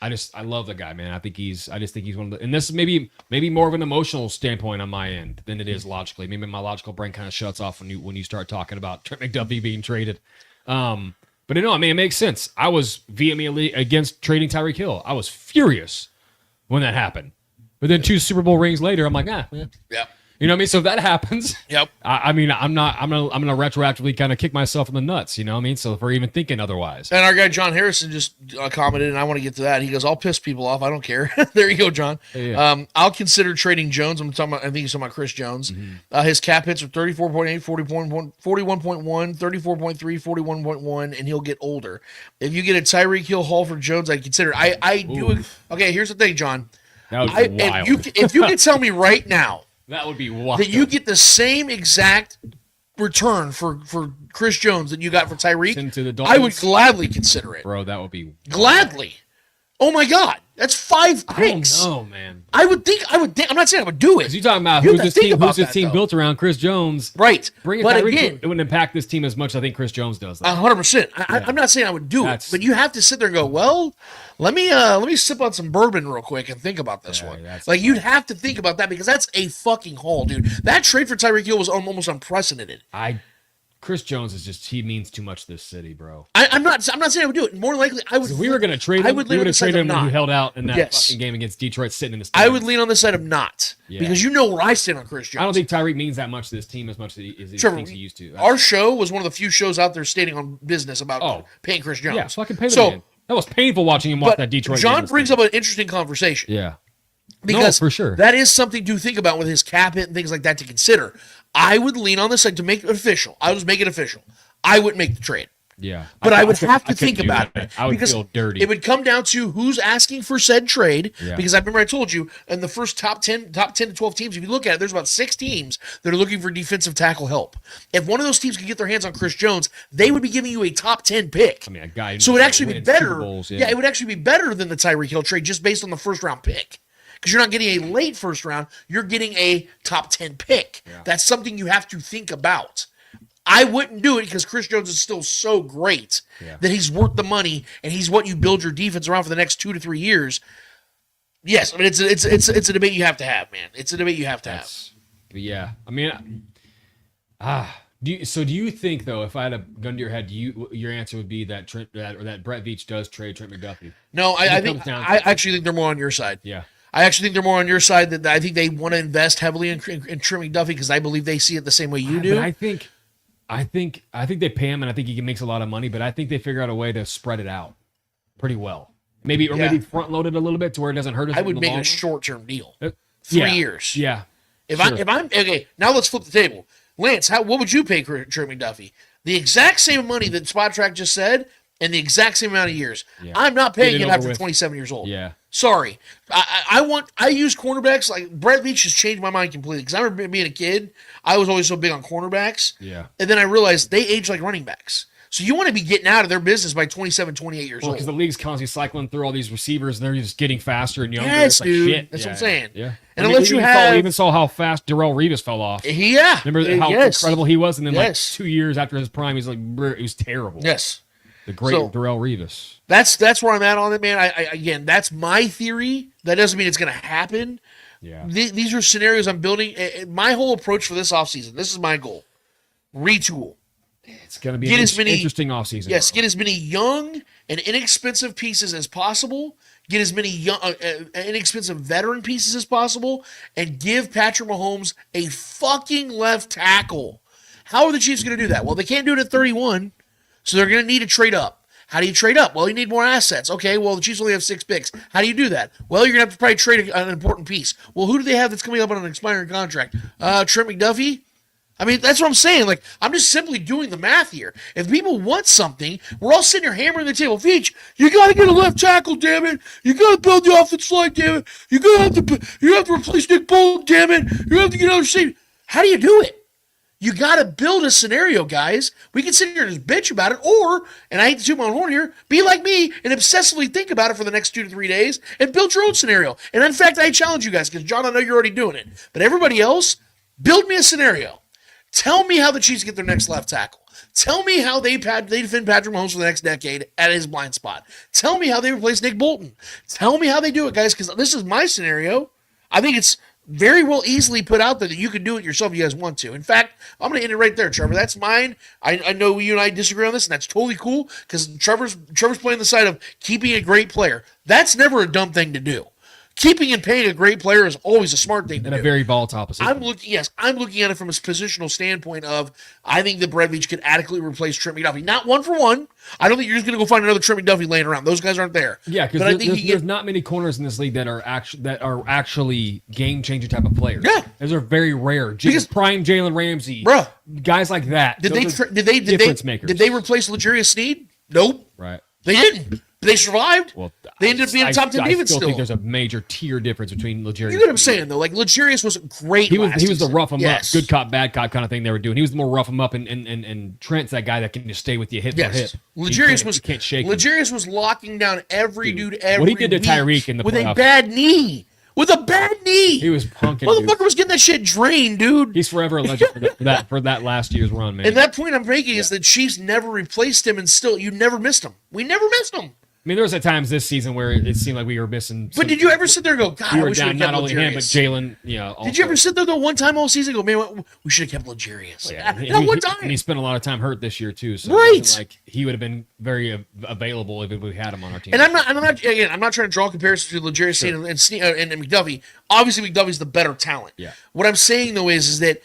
I love the guy, man. I just think he's one of the, and this is maybe more of an emotional standpoint on my end than it is logically. Maybe my logical brain kind of shuts off when you start talking about Trent McDuffie being traded. But no, I mean, it makes sense. I was vehemently against trading Tyreek Hill. I was furious when that happened. But then 2 Super Bowl rings later, I'm like, yeah. You know what I mean? So if that happens, I mean, I'm gonna retroactively kind of kick myself in the nuts. You know what I mean? So if we're even thinking otherwise. And our guy John Harrison just commented, and I want to get to that. He goes, "I'll piss people off. I don't care." There you go, John. Yeah. I'll consider trading Jones. I think he's talking about Chris Jones. Mm-hmm. His cap hits are 34.8, 41.1, 34.3, 41.1, and he'll get older. If you get a Tyreek Hill haul for Jones, I'd consider. I do. Okay, here's the thing, John. That would be wild. If you could tell me right now. That would be wild. That you get the same exact return for Chris Jones that you got for Tyreek, I would gladly consider it. Bro, that would be wild. Gladly. Oh my God. That's 5 picks. I don't know, man. I would think. I'm not saying I would do it. Because you're talking about who's this team built around Chris Jones. Right. Bring it but Tyreek, again, it wouldn't impact this team as much as I think Chris Jones does. 100%. I'm not saying I would do it, but you have to sit there and go, well, let me sip on some bourbon real quick and think about this one. Like, you'd have to think about that because that's a fucking haul, dude. That trade for Tyreek Hill was almost unprecedented. Chris Jones is he means too much to this city, bro. I'm not saying I would do it. More likely, I would. If we were going to trade him, we would have traded him when he held out in that fucking game against Detroit sitting in the stands. I would lean on the side of not. Yeah. Because you know where I stand on Chris Jones. I don't think Tyreek means that much to this team as much as he thinks he used to. Our show was one of the few shows out there stating on business about paying Chris Jones. Yeah, fucking pay the man. That was painful watching him watch that Detroit game. John brings up an interesting conversation. Yeah. Because for sure. That is something to think about with his cap hit and things like that to consider. I would lean on this side to make it official. I would just make it official. I wouldn't make the trade. Yeah. But I would have to couldn't think do about that. it. I would because feel dirty. It would come down to who's asking for said trade. Yeah. Because I remember I told you in the first top 10 to 12 teams, if you look at it, there's about 6 teams that are looking for defensive tackle help. If one of those teams could get their hands on Chris Jones, they would be giving you a top 10 pick. I mean, a guy so it would actually be better. Bowls, it would actually be better than the Tyreek Hill trade just based on the first round pick. Because you're not getting a late first round, you're getting a top 10 pick. Yeah. That's something you have to think about. I wouldn't do it because Chris Jones is still so great that he's worth the money and he's what you build your defense around for the next 2 to 3 years. Yes, I mean it's a debate you have to have, man. It's a debate you have to have. Yeah, I mean, do you think though, if I had a gun to your head, your answer would be that that Brett Veach does trade Trent McDuffie? No, I actually think they're more on your side. Yeah. I actually think they're more on your side. That I think they want to invest heavily in Trent McDuffie because I believe they see it the same way you do. But I think they pay him, and I think he makes a lot of money. But I think they figure out a way to spread it out pretty well. Maybe front load it a little bit to where it doesn't hurt us. I would make it a short term deal, 3 years. Yeah. If I'm okay, now let's flip the table. Lance, what would you pay Trent McDuffie? The exact same money that Spot Track just said, and the exact same amount of years. Yeah. I'm not paying him after 27 years old. Yeah. Sorry. I use cornerbacks. Like Brett Veach has changed my mind completely. Because I remember being a kid, I was always so big on cornerbacks. Yeah. And then I realized they age like running backs. So you want to be getting out of their business by 27, 28 years old. Because the league's constantly cycling through all these receivers, and they're just getting faster and younger. Yes, dude. Shit. That's what I'm saying. Yeah. And unless you have... We even saw how fast Darrelle Revis fell off. Yeah. Remember how incredible he was? And then like 2 years after his prime, he's like, he was terrible. Yes. The great Darrelle Revis. That's where I'm at on it, man. Again, that's my theory. That doesn't mean it's going to happen. Yeah. These are scenarios I'm building. My whole approach for this offseason, this is my goal. Retool. It's going to be an interesting offseason. Yes, get as many young and inexpensive pieces as possible. Get as many young, inexpensive veteran pieces as possible. And give Patrick Mahomes a fucking left tackle. How are the Chiefs going to do that? Well, they can't do it at 31. So they're going to need to trade up. How do you trade up? Well, you need more assets. Okay, well, the Chiefs only have 6 picks. How do you do that? Well, you're going to have to probably trade an important piece. Well, who do they have that's coming up on an expiring contract? Trent McDuffie? I mean, that's what I'm saying. Like, I'm just simply doing the math here. If people want something, we're all sitting here hammering the table. Veach, you got to get a left tackle, damn it. You got to build the offensive line, damn it. You have to replace Nick Bolton, damn it. You have to get another safety. How do you do it? You got to build a scenario, guys. We can sit here and just bitch about it, or, and I hate to toot my own horn here, be like me and obsessively think about it for the next 2 to 3 days and build your own scenario. And in fact, I challenge you guys, because John, I know you're already doing it, but everybody else, build me a scenario. Tell me how the Chiefs get their next left tackle. Tell me how they defend Patrick Mahomes for the next decade at his blind spot. Tell me how they replace Nick Bolton. Tell me how they do it, guys, because this is my scenario. I think it's very well easily put out there that you can do it yourself if you guys want to. In fact, I'm going to end it right there, Trevor. That's mine. I know you and I disagree on this, and that's totally cool because Trevor's playing the side of keeping a great player. That's never a dumb thing to do. Keeping and paying a great player is always a smart thing to do. And a very volatile position. I'm looking at it from a positional standpoint of I think that Brett Veach could adequately replace Trent McDuffie. Not one for one. I don't think you're just going to go find another Trent McDuffie laying around. Those guys aren't there. Yeah, because there's not many corners in this league that are actually game-changing type of players. Yeah. Those are very rare. Prime Jalen Ramsey. Bruh. Guys like that. Did they replace L'Jarius Sneed? Nope. Right. They didn't. They survived. Well, they ended up being a top 10 defense I still think there's a major tier difference between L'Jarius. You know what I'm saying, though? Like, L'Jarius was great He was the rough him up, yes. good cop, bad cop kind of thing they were doing. He was the more rough him up, and Trent's that guy that can just stay with you hip for hip. L'Jarius can't shake him. L'Jarius was locking down every dude every What he did to week Tyreek in the with playoffs. a bad knee. With a bad knee. He was punking. Motherfucker was getting that shit drained, dude. He's forever a legend for that last year's run, man. And that point I'm making is that Chiefs never replaced him, and still, you never missed him. We never missed him. I mean, there was at times this season where it seemed like we were missing. But did you ever sit there and go, God, we I were wish down we kept not only him, but Jalen, Did you ever sit there the one time all season and go, man, we should have kept L'Jarius? Not one time. And he spent a lot of time hurt this year, too. So right. It wasn't like he would have been very available if we had him on our team. And I'm not trying to draw comparisons to L'Jarius and McDuffie. Obviously, McDuffie's the better talent. Yeah. What I'm saying, though, is that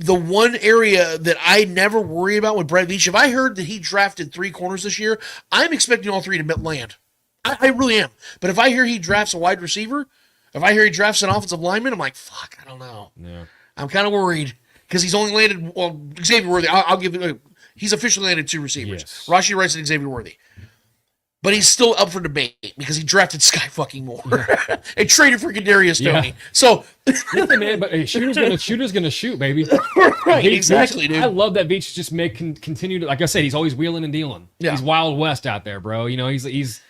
the one area that I never worry about with Brett Veach, if I heard that he drafted 3 corners this year, I'm expecting all 3 to land. I really am. But if I hear he drafts a wide receiver, if I hear he drafts an offensive lineman, I'm like, fuck, I don't know. Yeah. I'm kind of worried because he's only landed, Xavier Worthy, I'll give it. He's officially landed 2 receivers. Yes. Rashee Rice and Xavier Worthy. But he's still up for debate because he drafted Sky fucking Moore and traded for Kadarius Toney. Yeah. So, Listen, man, but a shooter's gonna shoot, baby. right, Veach, exactly, dude. I love that Veach just continue to, like I said, he's always wheeling and dealing. Yeah. He's Wild West out there, bro. You know, he's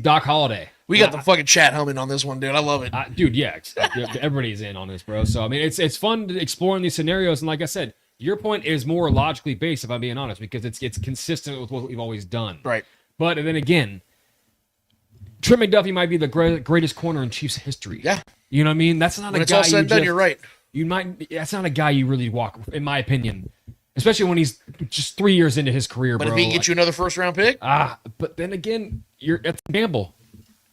Doc Holliday. We got the fucking chat humming on this one, dude. I love it. Dude, yeah, everybody's in on this, bro. So I mean, it's fun to exploring these scenarios, and like I said, your point is more logically based, if I'm being honest, because it's consistent with what we've always done. Right. But then again, Trent McDuffie might be the greatest corner in Chiefs history. Yeah. You know what I mean? That's not When a it's guy all said and done, you're right. That's not a guy you really walk, in my opinion. Especially when he's just 3 years into his career, But bro. if he can get you another first-round pick? But then again, it's a gamble.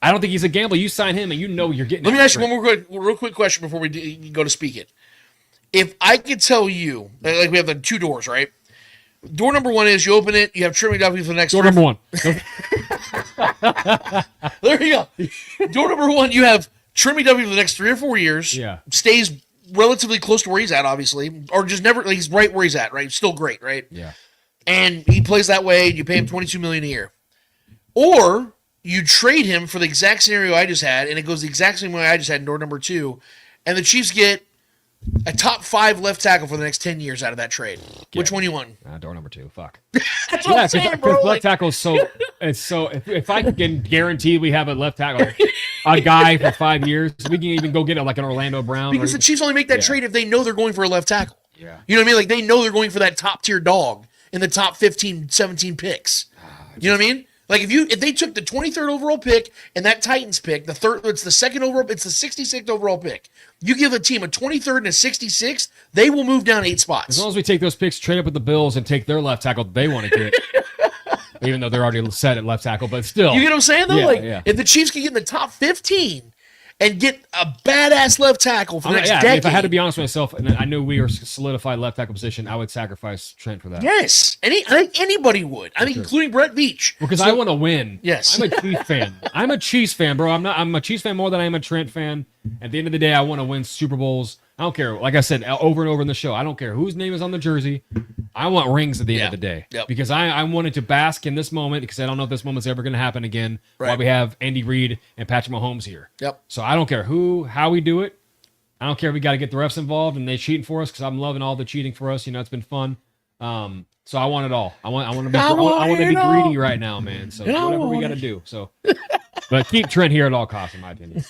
I don't think he's a gamble. You sign him and you know you're getting. Let me ask you one more real quick question before we go to speak it. If I could tell you, like we have the 2 doors, right? Door number 1 is you open it, you have Trent McDuffie for the next Door number 1. There you go. Door number 1, you have Trent McDuffie for the next 3 or 4 years. Yeah. Stays relatively close to where he's at, obviously. Or just never, like, he's right where he's at, right? Still great, right? Yeah. And he plays that way, and you pay him $22 million a year. Or you trade him for the exact scenario I just had, and it goes the exact same way I just had in door number 2, and the Chiefs get a top 5 left tackle for the next 10 years out of that trade. Which one you want? Door number 2. Fuck. That's what I'm saying, bro. Because left tackle is so. It's so. If I can guarantee we have a left tackle, a guy for 5 years, we can even go get like an Orlando Brown. Because the Chiefs only make that trade if they know they're going for a left tackle. Yeah. You know what I mean? Like, they know they're going for that top tier dog in the top 15, 17 picks. You know what I mean? Like, if they took the 23rd overall pick and that Titans pick, it's the 66th overall pick. You give a team a 23rd and a 66th, they will move down 8 spots. As long as we take those picks, trade up with the Bills, and take their left tackle they want to get, even though they're already set at left tackle, but still. You get what I'm saying, though? Yeah. If the Chiefs can get in the top 15 and get a badass left tackle for the next decade. If I had to be honest with myself, and I knew we were solidified left tackle position, I would sacrifice Trent for that. Yes. I think anybody would. I think including Brett Veach. Because I want to win. Yes. I'm a Chiefs fan. I'm a Chiefs fan, bro. I'm a Chiefs fan more than I am a Trent fan. At the end of the day, I want to win Super Bowls. I don't care. Like I said over and over in the show, I don't care whose name is on the jersey. I want rings at the end of the day. Yep. Because I wanted to bask in this moment, because I don't know if this moment's ever going to happen again, Right. while we have Andy Reid and Patrick Mahomes here. Yep. So I don't care how we do it. I don't care if we got to get the refs involved and they cheating for us, because I'm loving all the cheating for us. You know, it's been fun. So I want it all. I want to be greedy right now, man. So whatever we got to do. So, but keep Trent here at all costs, in my opinion.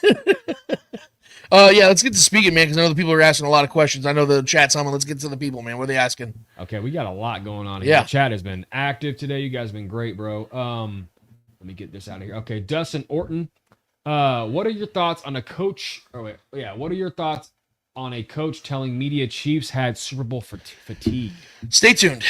Yeah, let's get to speaking, man, because I know the people are asking a lot of questions. I know the chat's on. Let's get to the people, man. What are they asking? Okay, we got a lot going on here. Yeah. The chat has been active today. You guys have been great, bro. Let me get this out of here. Okay, Dustin Orton. What are your thoughts on a coach? What are your thoughts on a coach telling media Chiefs had Super Bowl fatigue? Stay tuned.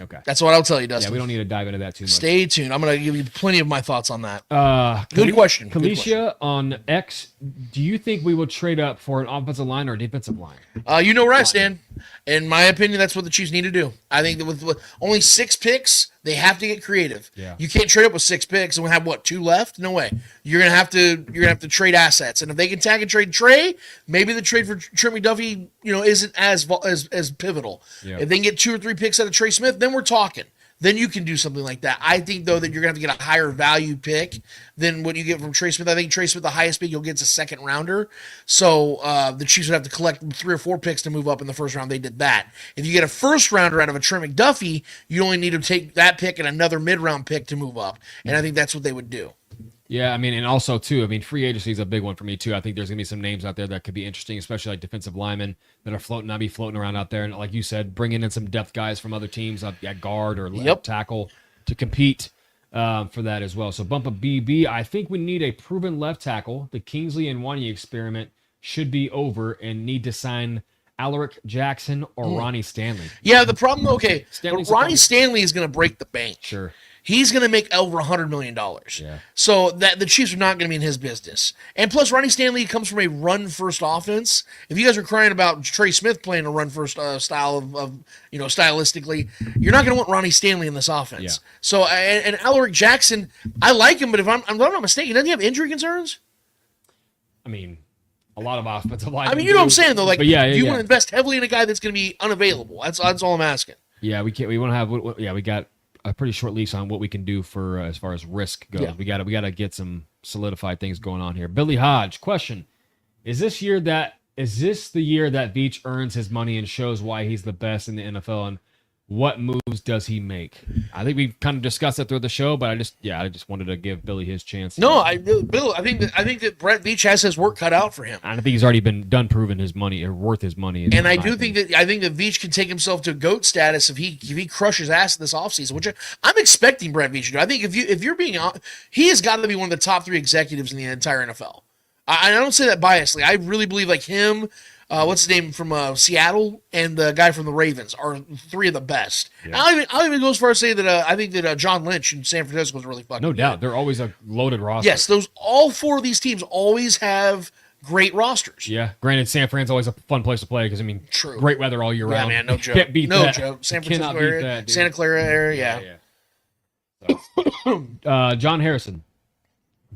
Okay. That's what I'll tell you, Dustin. Yeah, we don't need to dive into that too much. Stay tuned. I'm going to give you plenty of my thoughts on that. Good question. Kalisha on X, do you think we will trade up for an offensive line or a defensive line? You know where I stand. In my opinion, that's what the Chiefs need to do. I think that with only 6 picks, they have to get creative. Yeah. You can't trade up with 6 picks and we have 2 left? No way. You're gonna have to trade assets. And if they can tag and trade Trey, maybe the trade for Trent McDuffie, isn't as pivotal. Yeah. If they can get 2 or 3 picks out of Trey Smith, then we're talking. Then you can do something like that. I think, though, that you're going to have to get a higher value pick than what you get from Trey Smith. I think Trey Smith, the highest pick you'll get is a second rounder. So the Chiefs would have to collect 3 or 4 picks to move up in the first round. They did that. If you get a first rounder out of a Trent McDuffie, you only need to take that pick and another mid-round pick to move up. And I think that's what they would do. Yeah, I mean, and also, too, free agency is a big one for me, too. I think there's going to be some names out there that could be interesting, especially like defensive linemen that are floating around out there. And like you said, bringing in some depth guys from other teams at guard or left tackle to compete for that as well. So bump a BB. I think we need a proven left tackle. The Kingsley and Wanye experiment should be over and need to sign Alaric Jackson or Ronnie Stanley. Yeah, the problem, Ronnie Stanley's Stanley is going to break the bank. Sure. He's going to make over $100 million. Yeah. So that the Chiefs are not going to be in his business. And plus, Ronnie Stanley comes from a run-first offense. If you guys are crying about Trey Smith playing a run-first style of stylistically, you're not going to want Ronnie Stanley in this offense. Yeah. So, and Alaric Jackson, I like him, but if I'm not mistaken, doesn't he have injury concerns? I mean, a lot of offensive line. You know what I'm saying, though? Like, but yeah, you want to invest heavily in a guy that's going to be unavailable. That's all I'm asking. Yeah, we can't. We want to have. Yeah, we got a pretty short leash on what we can do for as far as risk goes. Yeah. We got to get some solidified things going on here. Billy Hodge, question: Is this the year that Veach earns his money and shows why he's the best in the NFL? And what moves does he make? I think we've kind of discussed that through the show, but I just wanted to give Billy his chance. No, Bill, I think that Brett Veach has his work cut out for him. I think he's already been done proving his money or worth his money. And I think that Veach can take himself to GOAT status if he crushes ass this offseason, which I'm expecting Brett Veach to do. I think if you're being honest, he has got to be one of the top 3 executives in the entire NFL. I don't say that biasly. I really believe like him. What's his name from Seattle and the guy from the Ravens are 3 of the best. Yeah. I'll even go as far as say that I think that John Lynch in San Francisco is really fucking no doubt. good. They're always a loaded roster. Yes, all 4 of these teams always have great rosters. Yeah, granted, San Fran's always a fun place to play because True. Great weather all year round. Yeah, man, no joke. Can't beat that. Joke. San Francisco Cannot beat area, that, dude. Santa Clara area, yeah. So, John Harrison.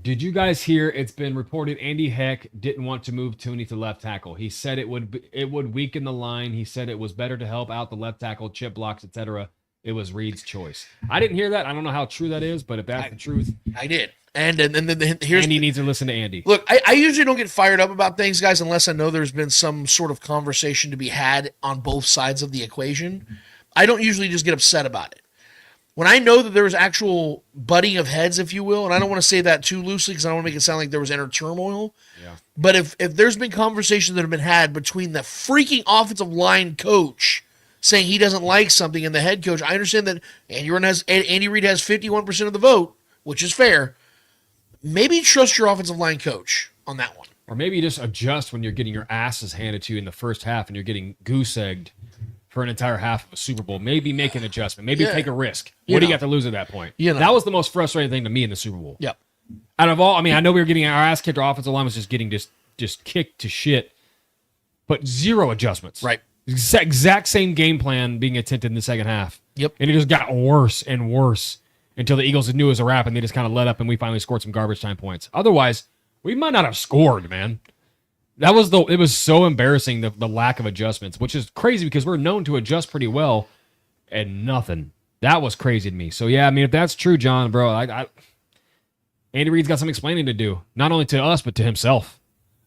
Did you guys hear it's been reported Andy Heck didn't want to move Tooney to left tackle? He said it would weaken the line. He said it was better to help out the left tackle, chip blocks, etc. It was Reed's choice. I didn't hear that. I don't know how true that is, but if that's the truth, I did. And then here's Andy needs to listen to Andy. Look, I usually don't get fired up about things, guys, unless I know there's been some sort of conversation to be had on both sides of the equation. I don't usually just get upset about it. When I know that there was actual butting of heads, if you will, and I don't want to say that too loosely because I don't want to make it sound like there was inner turmoil. Yeah. But if there's been conversations that have been had between the freaking offensive line coach saying he doesn't like something and the head coach, I understand that Andy Reid has 51% of the vote, which is fair. Maybe trust your offensive line coach on that one. Or maybe just adjust when you're getting your asses handed to you in the first half and you're getting goose-egged for an entire half of a Super Bowl. Maybe make an adjustment. Maybe take a risk. What do you got to lose at that point? That was the most frustrating thing to me in the Super Bowl. Yep. Out of all, I know we were getting our ass kicked. Our offensive line was just getting just kicked to shit, but 0 adjustments. Right. Exact same game plan being attempted in the second half. Yep. And it just got worse and worse until the Eagles knew it was a wrap and they just kind of let up and we finally scored some garbage time points. Otherwise, we might not have scored, man. It was so embarrassing, the lack of adjustments, which is crazy because we're known to adjust pretty well and nothing. That was crazy to me. So, yeah, if that's true, John, bro, Andy Reid's got some explaining to do, not only to us, but to himself.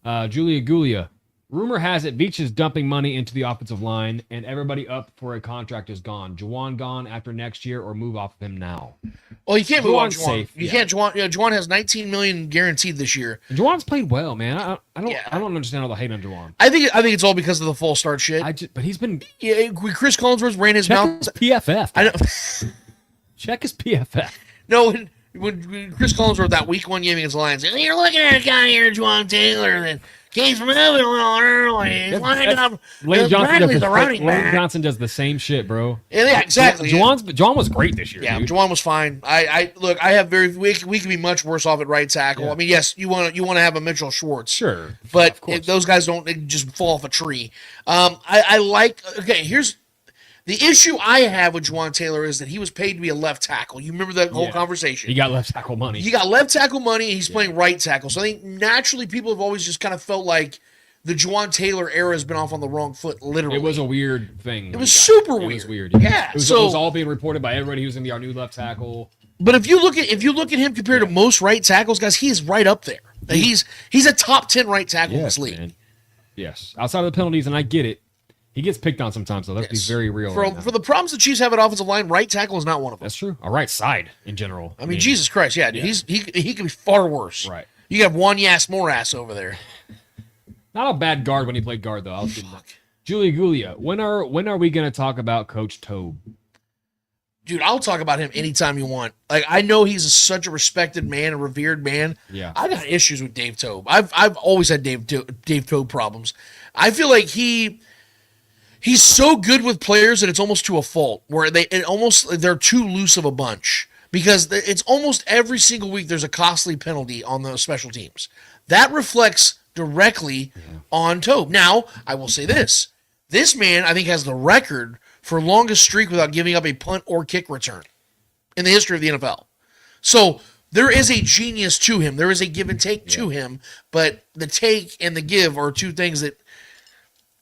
Julia Gulia. Rumor has it Veach is dumping money into the offensive line and everybody up for a contract is gone. Juwan gone after next year or move off of him now. Well, you can't move on Juwan's Juwan. safe. You can't. Juwan has $19 million guaranteed this year. And Juwan's played well, man. I don't understand all the hate on Juwan. I think it's all because of the false start shit. But he's been. Yeah, Chris Collinsworth ran his mouth. His PFF. I know. Check his PFF. No, when Chris Collinsworth that week 1 game against the Lions, you're looking at a guy here, Juwan Taylor, that he's moving a little early. He's lining up. Lane Johnson does the same shit, bro. Yeah, exactly. Juwan was great this year. Yeah, dude. Juwan was fine. I have we can be much worse off at right tackle. Yeah. Yes, you want to have a Mitchell Schwartz, sure, but those guys don't just fall off a tree. Here's the issue I have with Juwan Taylor is that he was paid to be a left tackle. You remember that whole conversation? He got left tackle money. He got left tackle money, and he's playing right tackle. So I think naturally people have always just kind of felt like the Juwan Taylor era has been off on the wrong foot, literally. It was a weird thing. It was super weird. It was weird. Yeah. It was all being reported by everybody who was going to be our new left tackle. But if you look at him compared to most right tackles, guys, he is right up there. He's a top 10 right tackle in this league. Man. Yes. Outside of the penalties, and I get it. He gets picked on sometimes, though. Let's be very real. For the problems the Chiefs have at offensive line, right tackle is not one of them. That's true. Our right side in general. I mean, Jesus Christ, yeah, dude. He can be far worse. Right. You have one Morass over there. Not a bad guard when he played guard, though. I'll give him that. Julia Gulia, when are we going to talk about Coach Tobe? Dude, I'll talk about him anytime you want. Like, I know he's such a respected man, a revered man. Yeah. I got issues with Dave Tobe. I've always had Dave Tobe problems. I feel like he's so good with players that it's almost to a fault, where they're too loose of a bunch, because it's almost every single week there's a costly penalty on the special teams. That reflects directly on Tobe. Now, I will say this. This man, I think, has the record for longest streak without giving up a punt or kick return in the history of the NFL. So there is a genius to him. There is a give and take to him, but the take and the give are two things that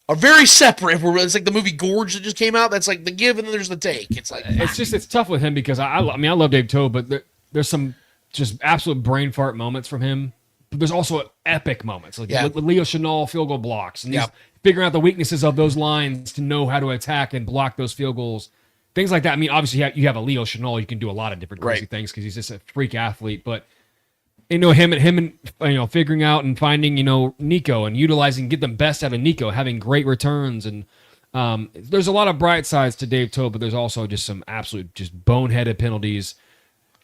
are very separate. It's like the movie Gorge that just came out. That's like the give and then there's the take. It's like it's tough with him because I mean I love Dave Toub, but there's some just absolute brain fart moments from him. But there's also epic moments like with Leo Chenal field goal blocks and figuring out the weaknesses of those lines to know how to attack and block those field goals, things like that. I mean, obviously you have a Leo Chenal, you can do a lot of different crazy things because he's just a freak athlete, but. Him and figuring out and finding Nico and utilizing, get the best out of Nico, having great returns, and there's a lot of bright sides to Dave Toub, but there's also just some absolute just boneheaded penalties.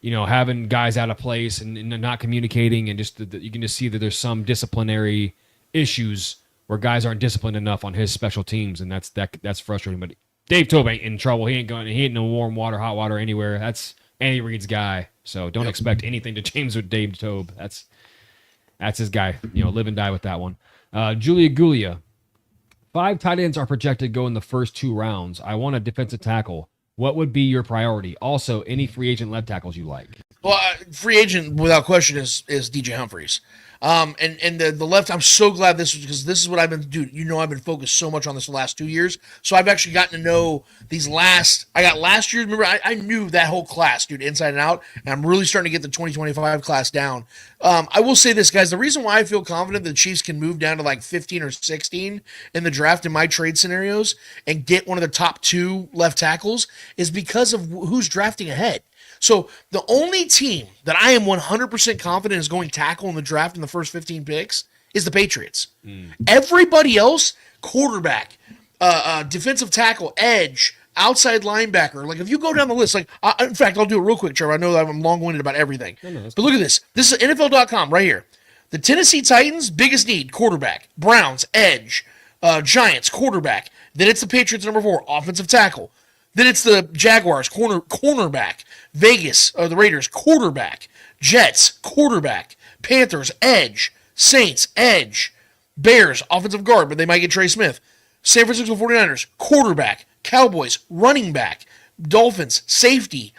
Having guys out of place and not communicating, and just you can just see that there's some disciplinary issues where guys aren't disciplined enough on his special teams, and that's frustrating. But Dave Toub ain't in trouble. He ain't no warm water, hot water anywhere. That's Andy Reid's guy. So don't expect anything to change with Dave Toub. That's his guy. Live and die with that one. Julia Gulia. 5 tight ends are projected to go in the first 2 rounds. I want a defensive tackle. What would be your priority? Also, any free agent left tackles you like? Well, free agent without question is DJ Humphries. And the left, I'm so glad because this is what I've been, dude, I've been focused so much on this the last 2 years. So I've actually gotten to know I got last year. Remember, I knew that whole class, dude, inside and out. And I'm really starting to get the 2025 class down. I will say this, guys, the reason why I feel confident the Chiefs can move down to like 15 or 16 in the draft in my trade scenarios and get one of the top 2 left tackles is because of who's drafting ahead. So the only team that I am 100% confident is going tackle in the draft in the first 15 picks is the Patriots. Everybody else, quarterback, defensive tackle, edge, outside linebacker. Like if you go down the list, in fact, I'll do it real quick, Trevor. I know that I'm long-winded about everything. But look at this. This is NFL.com right here. The Tennessee Titans, biggest need, quarterback. Browns, edge. Giants, quarterback. Then it's the Patriots, number 4, offensive tackle. Then it's the Jaguars, cornerback. Vegas, or the Raiders, quarterback. Jets, quarterback. Panthers, edge. Saints, edge. Bears, offensive guard, but they might get Trey Smith. San Francisco 49ers, quarterback. Cowboys, running back. Dolphins, safety.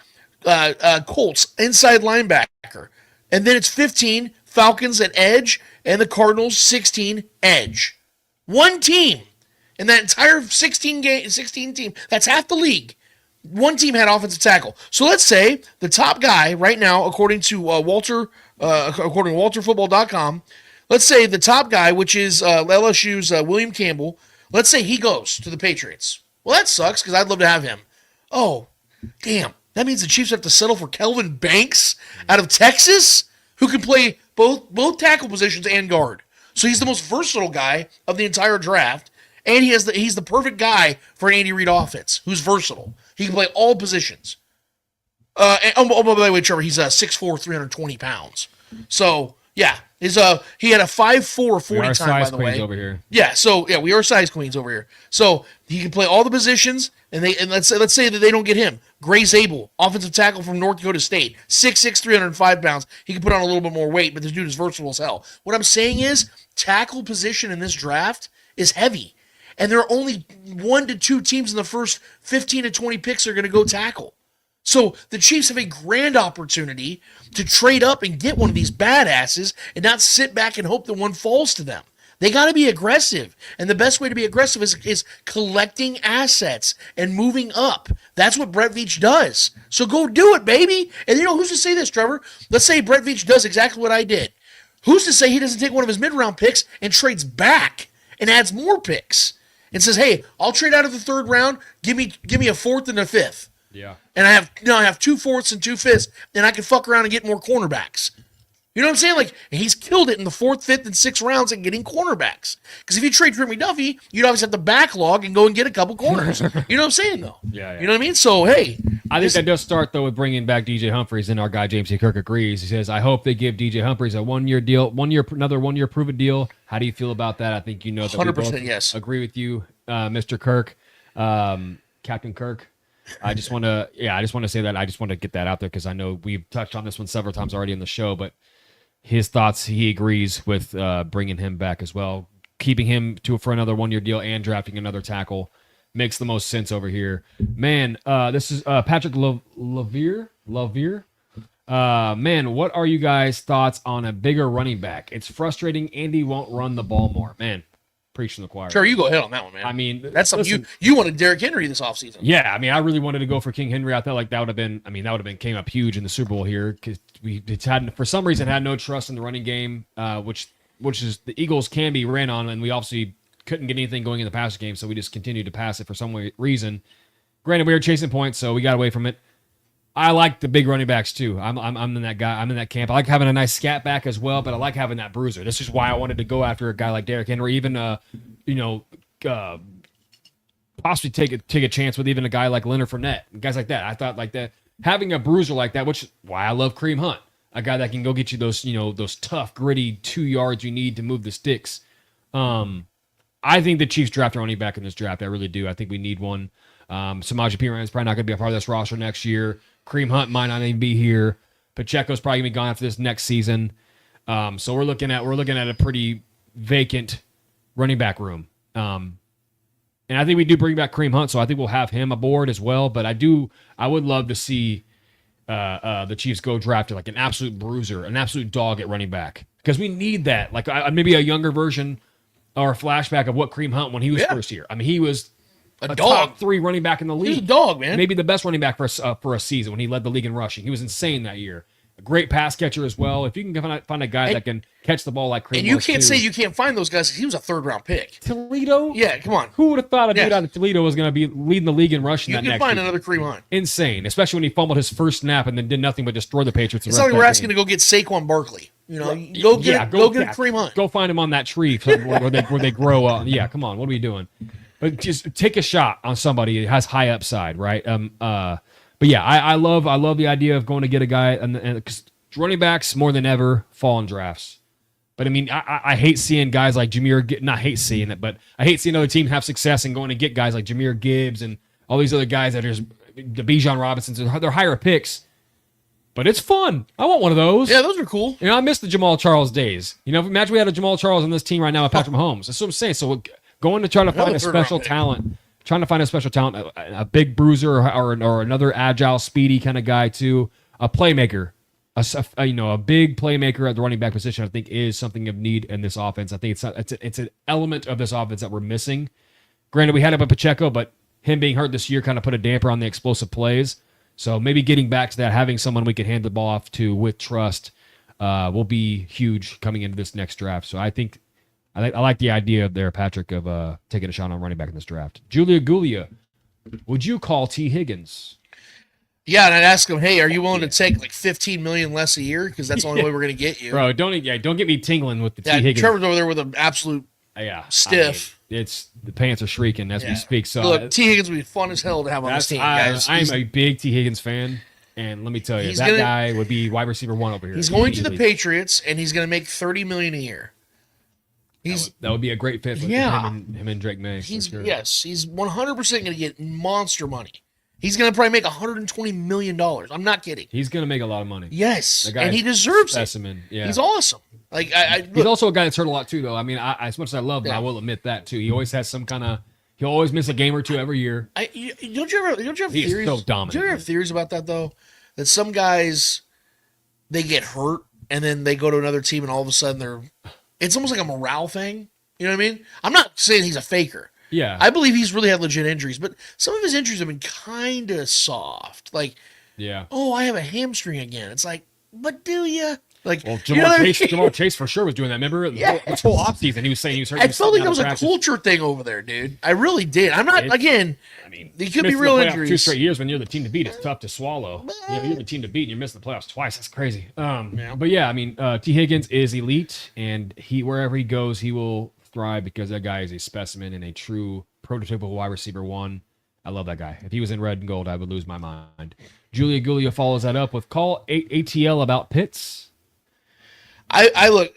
Colts, inside linebacker. And then it's 15, Falcons at edge, and the Cardinals, 16, edge. One team. In that entire 16 team, that's half the league. One team had offensive tackle. So let's say the top guy right now, according to WalterFootball.com, let's say the top guy, which is LSU's William Campbell, let's say he goes to the Patriots. Well, that sucks because I'd love to have him. Oh, damn. That means the Chiefs have to settle for Kelvin Banks out of Texas, who can play both tackle positions and guard. So he's the most versatile guy of the entire draft. And he's the perfect guy for an Andy Reid offense, who's versatile. He can play all positions. By the way, Trevor, he's 6'4", 320 pounds. So yeah, he had a 5'4" 40 time, by the way. Over here. Yeah, so yeah, we are size queens over here. So he can play all the positions, and let's say that they don't get him. Gray Zabel, offensive tackle from North Dakota State, 6'6", 305 pounds. He can put on a little bit more weight, but this dude is versatile as hell. What I'm saying is, tackle position in this draft is heavy. And there are only 1 to 2 teams in the first 15 to 20 picks that are going to go tackle. So the Chiefs have a grand opportunity to trade up and get one of these badasses and not sit back and hope that one falls to them. They got to be aggressive. And the best way to be aggressive is collecting assets and moving up. That's what Brett Veach does. So go do it, baby. And who's to say this, Trevor? Let's say Brett Veach does exactly what I did. Who's to say he doesn't take one of his mid-round picks and trades back and adds more picks? And says, "Hey, I'll trade out of the 3rd round. Give me a 4th and a 5th. Yeah. And I have 2 4ths and 2 5ths, and I can fuck around and get more cornerbacks." You know what I'm saying? Like, he's killed it in the 4th, 5th, and 6th rounds at getting cornerbacks. Because if you trade Trent McDuffie, you'd always have to backlog and go and get a couple corners. You know what I'm saying, though? Yeah. You know what I mean? So, hey. I think that does start, though, with bringing back DJ Humphries, and our guy James C. Kirk agrees. He says, I hope they give DJ Humphries a 1-year deal, another 1-year proven deal. How do you feel about that? I think that 100%, we both yes. agree with you, Mr. Kirk, Captain Kirk. I just want to say that. I just want to get that out there because I know we've touched on this one several times already in the show, but his thoughts, he agrees with bringing him back as well. Keeping him for another 1-year deal and drafting another tackle makes the most sense over here. Man, this is Patrick Lavier. Man, what are you guys' thoughts on a bigger running back? It's frustrating Andy won't run the ball more. Man, preaching to the choir. Sure, you go ahead on that one, man. I mean, that's something you wanted Derrick Henry this offseason. Yeah, I mean, I really wanted to go for King Henry. I felt like that would have been, came up huge in the Super Bowl here because for some reason, had no trust in the running game, which is the Eagles can be ran on, and we obviously couldn't get anything going in the passing game, so we just continued to pass it for some reason. Granted, we were chasing points, so we got away from it. I like the big running backs too. I'm in that guy. I'm in that camp. I like having a nice scat back as well, but I like having that bruiser. This is why I wanted to go after a guy like Derrick Henry, even possibly take a chance with even a guy like Leonard Fournette, guys like that. I thought like that having a bruiser like that, which is why I love Kareem Hunt, a guy that can go get you those tough, gritty 2 yards you need to move the sticks. I think the Chiefs draft a running back in this draft. I really do. I think we need one. Samaje Perine is probably not going to be a part of this roster next year. Kareem Hunt might not even be here. Pacheco's probably going to be gone after this next season. So we're looking at a pretty vacant running back room. And I think we do bring back Kareem Hunt, so I think we'll have him aboard as well. But I would love to see the Chiefs go draft like an absolute bruiser, an absolute dog at running back, because we need that. Like maybe a younger version or a flashback of what Kareem Hunt when he was first here. I mean, he was a dog. Top 3 running back in the league. He was a dog, man. Maybe the best running back for a season when he led the league in rushing. He was insane that year. A great pass catcher as well. If you can find a guy that can catch the ball like Kareem, and you can't say you can't find those guys. He was a 3rd-round pick. Toledo? Yeah, come on. Who would have thought a dude out of Toledo was going to be leading the league in rushing that next year? You can find another Kareem Hunt. Insane, especially when he fumbled his first snap and then did nothing but destroy the Patriots. It's like we're asking to go get Saquon Barkley. Go get Kareem Hunt. Go find him on that tree where they grow up. Yeah, come on. What are we doing? But just take a shot on somebody that has high upside, right? But yeah, I love the idea of going to get a guy, and because running backs more than ever fall in drafts. But I mean, I hate seeing guys like not hate seeing it, but I hate seeing other teams have success and going to get guys like Jahmyr Gibbs and all these other guys that are the Bijan Robinsons. They're higher picks, but it's fun. I want one of those. Yeah, those are cool. I miss the Jamal Charles days. Imagine we had a Jamal Charles on this team right now with Patrick Mahomes. That's what I'm saying. So going to try to find a special talent, a big bruiser or another agile, speedy kind of guy too, a playmaker. A big playmaker at the running back position, I think, is something of need in this offense. I think it's an element of this offense that we're missing. Granted, we had it with Pacheco, but him being hurt this year kind of put a damper on the explosive plays. So maybe getting back to that, having someone we can hand the ball off to with trust, will be huge coming into this next draft. So I think I like the idea there, Patrick, of taking a shot on running back in this draft. Julia Gulia, would you call T. Higgins? Yeah, and I'd ask him, hey, are you willing to take like $15 million less a year? Because that's the only way we're going to get you. Bro, don't get me tingling with the T. Higgins. Trevor's over there with an absolute stiff. The pants are shrieking as we speak. So look, T. Higgins would be fun as hell to have on this team, guys. I'm a big T. Higgins fan, and let me tell you, guy would be wide receiver 1 over here. He's going to the Patriots, and he's going to make $30 million a year. That would be a great fit with him and Drake May. Yes, he's 100% going to get monster money. He's going to probably make $120 million. I'm not kidding. He's going to make a lot of money. Yes, and he deserves it. Yeah. He's awesome. He's also a guy that's hurt a lot too, though. I mean, as much as I love him, I will admit that too. He always has he'll always miss a game or two every year. Don't you ever have He's theories? so dominant. Do you ever have theories about that though? That some guys, they get hurt and then they go to another team and all of a sudden it's almost like a morale thing. You know what I mean? I'm not saying he's a faker. Yeah. I believe he's really had legit injuries, but some of his injuries have been kind of soft. Like, I have a hamstring again. It's like, but do you? Like, Jamal Chase for sure was doing that. Remember this whole offseason, he was saying he was hurt. I felt like that was a culture thing over there, dude. I really did. I'm not, again, there could be real injuries. 2 straight years when you're the team to beat, it's tough to swallow. You're the team to beat and you're missing the playoffs twice. That's crazy. But yeah, I mean, T. Higgins is elite, and wherever he goes, he will thrive because that guy is a specimen and a true prototypical wide receiver 1. I love that guy. If he was in red and gold, I would lose my mind. Julia Gulia follows that up with call ATL about Pitts. I look.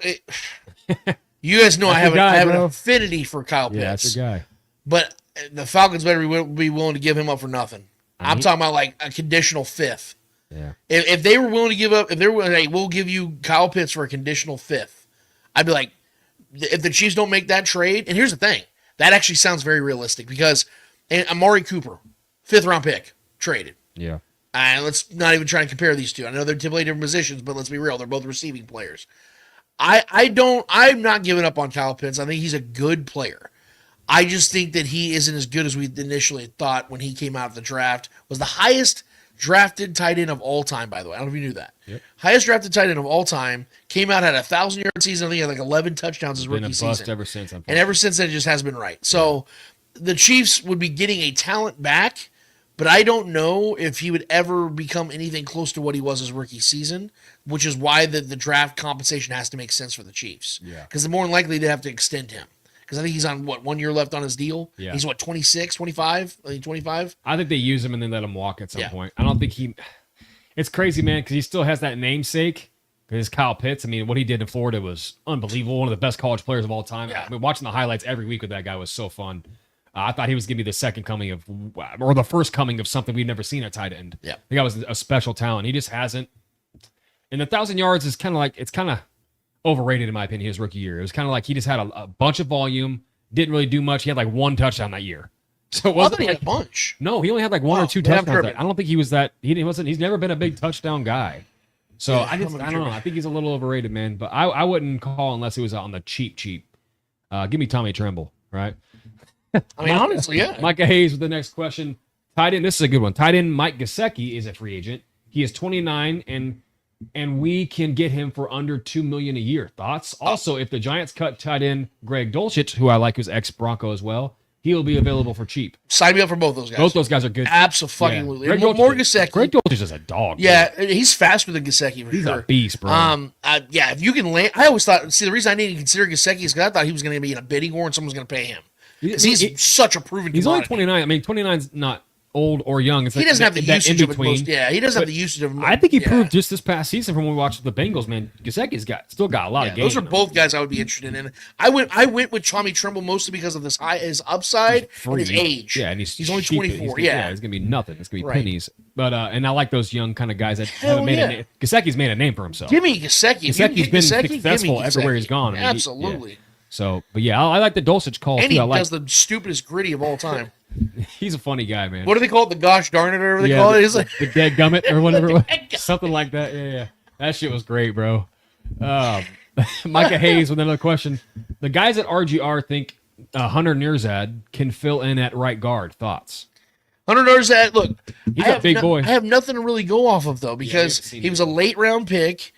You guys know I have an affinity for Kyle Pitts. Yeah, that's your guy. But the Falcons better be willing to give him up for nothing. I'm talking about like a conditional 5th. Yeah. If they were willing to give up, if they were willing, hey, we'll give you Kyle Pitts for a conditional 5th, I'd be like, if the Chiefs don't make that trade, and here's the thing, that actually sounds very realistic because Amari Cooper, 5th-round pick, traded. Yeah. And let's not even try and compare these two. I know they're typically different positions, but let's be real. They're both receiving players. I'm not giving up on Kyle Pitts. I think he's a good player. I just think that he isn't as good as we initially thought when he came out of the draft. Was the highest drafted tight end of all time, by the way. I don't know if you knew that. Yep. Highest drafted tight end of all time. Came out, had a 1,000-yard season. I think he had like 11 touchdowns his rookie season. Ever since, and ever since then, it just hasn't been right. So the Chiefs would be getting a talent back, but I don't know if he would ever become anything close to what he was his rookie season, which is why the draft compensation has to make sense for the Chiefs. Yeah. Because they're more than likely to have to extend him. Because I think he's on, 1 year left on his deal? Yeah. He's, 26, 25? I think 25? I think they use him and then let him walk at some point. I don't think it's crazy, man, because he still has that namesake. Because Kyle Pitts, I mean, what he did in Florida was unbelievable. One of the best college players of all time. Yeah. I mean, watching the highlights every week with that guy was so fun. I thought he was going to be the second coming of, or the first coming of something we've never seen at tight end. Yeah. The guy was a special talent. He just hasn't. And the 1,000 yards is kind of like, it's kind of overrated in my opinion, his rookie year. It was kind of like he just had a bunch of volume, didn't really do much. He had like 1 touchdown that year. So it wasn't he like had a bunch. No, he only had like 1 or 2 touchdowns. I don't think he was that. He's never been a big touchdown guy. So I don't know. I think he's a little overrated, man. But I wouldn't call unless it was on the cheap. Give me Tommy Tremble, right? I mean, honestly, yeah. Micah Hayes with the next question. Tight end. This is a good one. Tight end Mike Gesicki is a free agent. He is 29 and we can get him for under $2 million a year. Thoughts? Also, if the Giants cut tight end Greg Dulcich, who I like, who's ex-Bronco as well, he'll be available for cheap. Sign me up for both those guys. Both those guys are good. Absolutely. Yeah. More Gesicki. Greg Dulcich is a dog. Yeah, he's faster than Gesicki for He's sure. a beast, bro. Yeah, if you can land, I always thought. See, the reason I didn't consider Gesicki is because I thought he was going to be in a bidding war and someone was going to pay him. He's such a proven. He's commodity. only 29. I mean, 29's not old or young. It's he like doesn't have the that usage in of between. most. Yeah, he doesn't have the usage of. I think he proved just this past season from when we watched the Bengals. Man, Gesicki's still got a lot of games. Those are both guys I would be interested in. I went with Tommy Tremble mostly because of his upside and his age. Yeah, and he's only cheap. 24. It's gonna be nothing. It's gonna be pennies. But and I like those young kind of guys that Hell haven't made a name. Gesicki's made a name for himself. Give me Gesicki. Gesicki's been successful everywhere he's gone. I mean, Absolutely. So, but yeah, I like the Dulcich call and too. he I like. does the stupidest gritty of all time. He's a funny guy, man. What do they call it? The gosh darn it, or whatever they call it? He's like the dead gummit or whatever, something like that. Yeah. That shit was great, bro. Micah Hayes with another question. The guys at RGR think Hunter Ňurzad can fill in at right guard. Thoughts? Hunter Ňurzad, look, he's a big boy. I have nothing to really go off of though because he was a late round pick.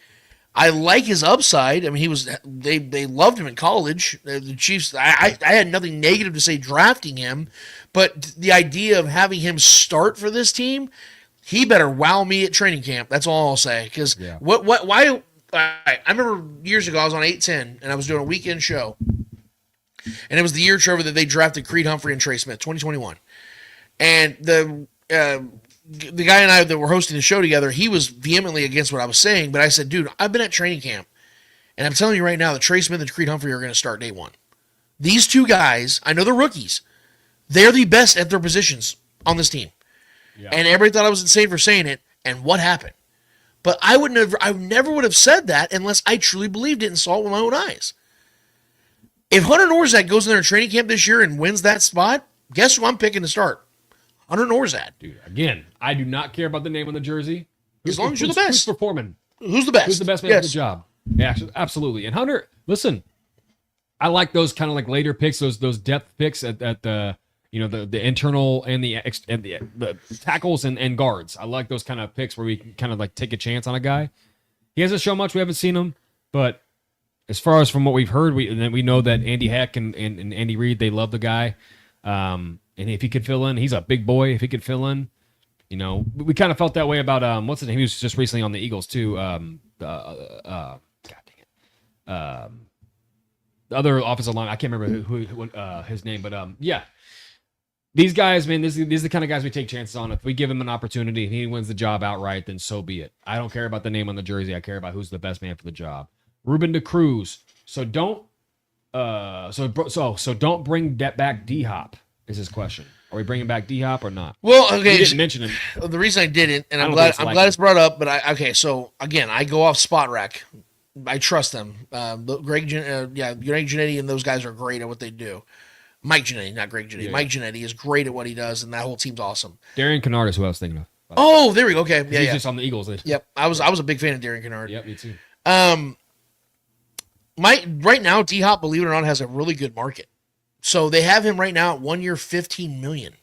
I like his upside. I mean, they loved him in college. The Chiefs. I had nothing negative to say drafting him, but the idea of having him start for this team, he better wow me at training camp. That's all I'll say. Because why? I remember years ago I was on 810 and I was doing a weekend show, and it was the year, Trevor, that they drafted Creed Humphrey and Trey Smith, 2021, and the guy and I that were hosting the show together, he was vehemently against what I was saying, but I said, dude, I've been at training camp, and I'm telling you right now that Trey Smith and Creed Humphrey are going to start day one. These two guys, I know they're rookies. They're the best at their positions on this team. Yeah. And everybody thought I was insane for saying it, and what happened? But I never would have said that unless I truly believed it and saw it with my own eyes. If Hunter Ňurzad goes in there in training camp this year and wins that spot, guess who I'm picking to start? Hunter Ňurzad. Dude, again, I do not care about the name on the jersey. As long as you're the best. Who's performing? Who's the best? Who's the best man for the job? Yeah, absolutely. And Hunter, listen, I like those kind of like later picks, those depth picks at the the internal and the tackles and guards. I like those kind of picks where we can kind of like take a chance on a guy. He hasn't shown much. We haven't seen him, but as far as from what we've heard, we know that Andy Heck and Andy Reid, they love the guy. And if he could fill in, he's a big boy. If he could fill in, we kind of felt that way about what's his name? He was just recently on the Eagles too. God dang it. The other offensive line, I can't remember who his name, but yeah. These guys, man, these are the kind of guys we take chances on. If we give him an opportunity and he wins the job outright, then so be it. I don't care about the name on the jersey. I care about who's the best man for the job. Ruben DeCruz. So don't don't bring back D-Hop. Is his question. Are we bringing back D-Hop or not? Well, okay. You didn't mention him. The reason I didn't, and I'm glad it's brought up, but so again, I go off Spot Rack. I trust them. Greg Giannetti and those guys are great at what they do. Mike Giannetti, not Greg Giannetti. Yeah. Mike Giannetti is great at what he does, and that whole team's awesome. Darian Kennard is who I was thinking of. Oh, there we go. Okay. Yeah, He's just on the Eagles. Yep. I was a big fan of Darian Kennard. Yep, me too. right now, D-Hop, believe it or not, has a really good market. So they have him right now at 1 year, $15 million.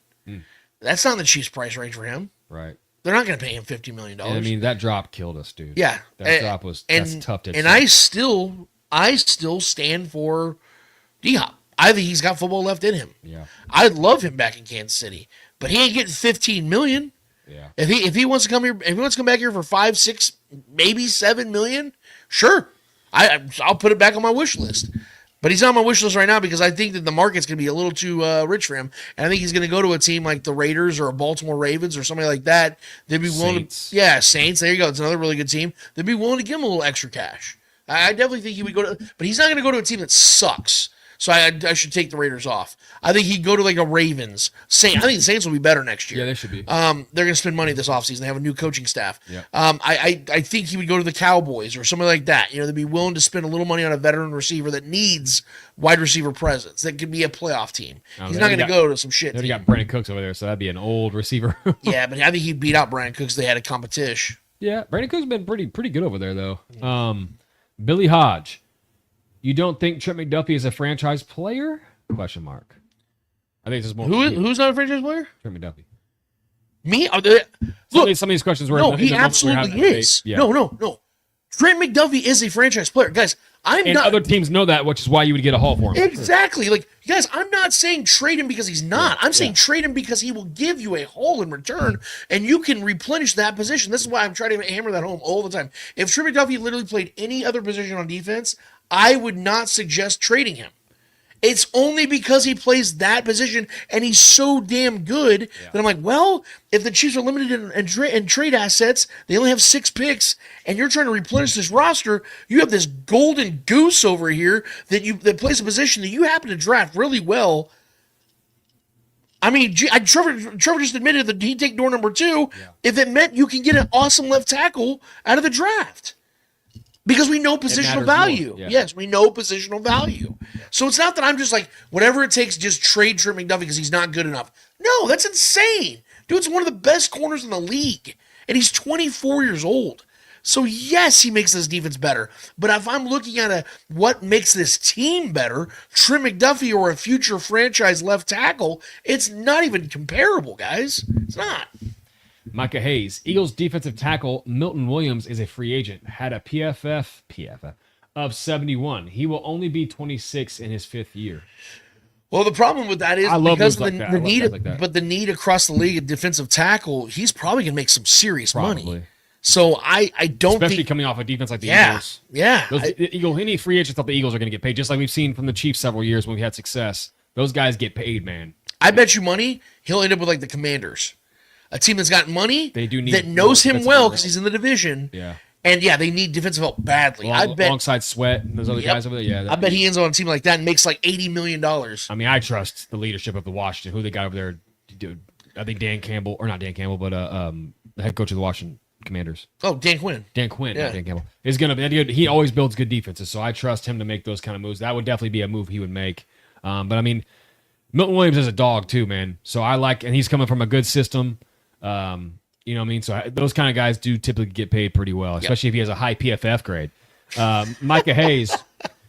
That's not the Chiefs' price range for him. Right. They're not going to pay him $50 million. And I mean, that drop killed us, dude. Yeah. That drop was that's tough to And I still stand for D-Hop. I think he's got football left in him. Yeah. I'd love him back in Kansas City, but he ain't getting $15 million. Yeah. If he wants to come here, if he wants to come back here for 5, 6, maybe $7 million, sure. I'll put it back on my wish list. But he's not on my wish list right now because I think that the market's going to be a little too rich for him. And I think he's going to go to a team like the Raiders or a Baltimore Ravens or somebody like that. They'd be willing to, Saints. There you go. It's another really good team. They'd be willing to give him a little extra cash. I definitely think he would go to, but he's not going to go to a team that sucks. So I should take the Raiders off. I think he'd go to like a Ravens. I think the Saints will be better next year. Yeah, they should be. They're going to spend money this offseason. They have a new coaching staff. Yeah. I think he would go to the Cowboys or something like that. You know, they'd be willing to spend a little money on a veteran receiver that needs wide receiver presence. That could be a playoff team. He's not going to go to some shit. They already got Brandon Cooks over there, so that'd be an old receiver. Yeah, but I think he'd beat out Brandon Cooks. They had a competition. Yeah, Brandon Cooks has been pretty good over there though. Billy Hodge. You don't think Trent McDuffie is a franchise player? Question mark. I think this is more. Who's not a franchise player? Trent McDuffie. Me? Some of these questions were. No, he absolutely is. Yeah. No. Trent McDuffie is a franchise player, guys. And other teams know that, which is why you would get a haul for him. Exactly. Like, guys, I'm not saying trade him because he's not. I'm saying trade him because he will give you a haul in return, and you can replenish that position. This is why I'm trying to hammer that home all the time. If Trent McDuffie literally played any other position on defense, I would not suggest trading him. It's only because he plays that position and he's so damn good that I'm like, well, if the Chiefs are limited in trade assets, they only have 6 picks, and you're trying to replenish this roster, you have this golden goose over here that plays a position that you happen to draft really well. I mean, Trevor just admitted that he'd take door number 2 if it meant you can get an awesome left tackle out of the draft. Because we know positional value. Yeah. Yes, we know positional value. So it's not that I'm just like, whatever it takes, just trade Trent McDuffie because he's not good enough. No, that's insane. Dude's one of the best corners in the league. And he's 24 years old. So yes, he makes this defense better. But if I'm looking at what makes this team better, Trent McDuffie or a future franchise left tackle, it's not even comparable, guys. It's not. Micah Hayes, Eagles defensive tackle Milton Williams is a free agent. Had a PFF of 71. He will only be 26 in his 5th year. Well, the problem with that is because of the need, but the need across the league at defensive tackle, he's probably gonna make some serious money. So I don't especially think, coming off a defense like the Eagles. Yeah, any free agents thought the Eagles are going to get paid, just like we've seen from the Chiefs several years when we had success. Those guys get paid, man. I bet you money he'll end up with like the Commanders. A team that's got money that knows him well because he's in the division. Yeah. And yeah, they need defensive help badly. I bet alongside Sweat and those other guys over there. Yeah. I bet he ends on a team like that and makes like $80 million. I mean, I trust the leadership of the Washington, who they got over there. Dude, I think Dan Campbell, or not Dan Campbell, but the head coach of the Washington Commanders. Oh, Dan Quinn. Dan Quinn, not Dan Campbell. Is gonna be. He always builds good defenses, so I trust him to make those kind of moves. That would definitely be a move he would make. But I mean, Milton Williams is a dog too, man. So I like, and he's coming from a good system. You know what I mean? So those kind of guys do typically get paid pretty well, especially if he has a high PFF grade. Micah Hayes,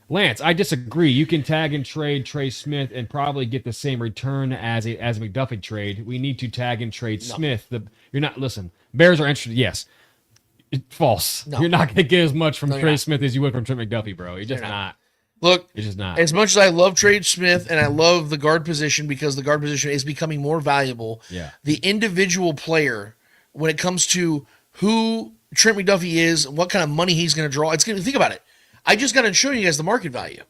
Lance, I disagree. You can tag and trade Trey Smith and probably get the same return as a McDuffie trade. We need to tag and trade Smith. Listen, Bears are interested. Yes. False. No. You're not going to get as much from Trey Smith as you would from Trent McDuffie, bro. You're just not. Look, it's just not. As much as I love Trey Smith and I love the guard position because the guard position is becoming more valuable, the individual player, when it comes to who Trent McDuffie is, what kind of money he's going to draw, it's going to think about it. I just got to show you guys the market value.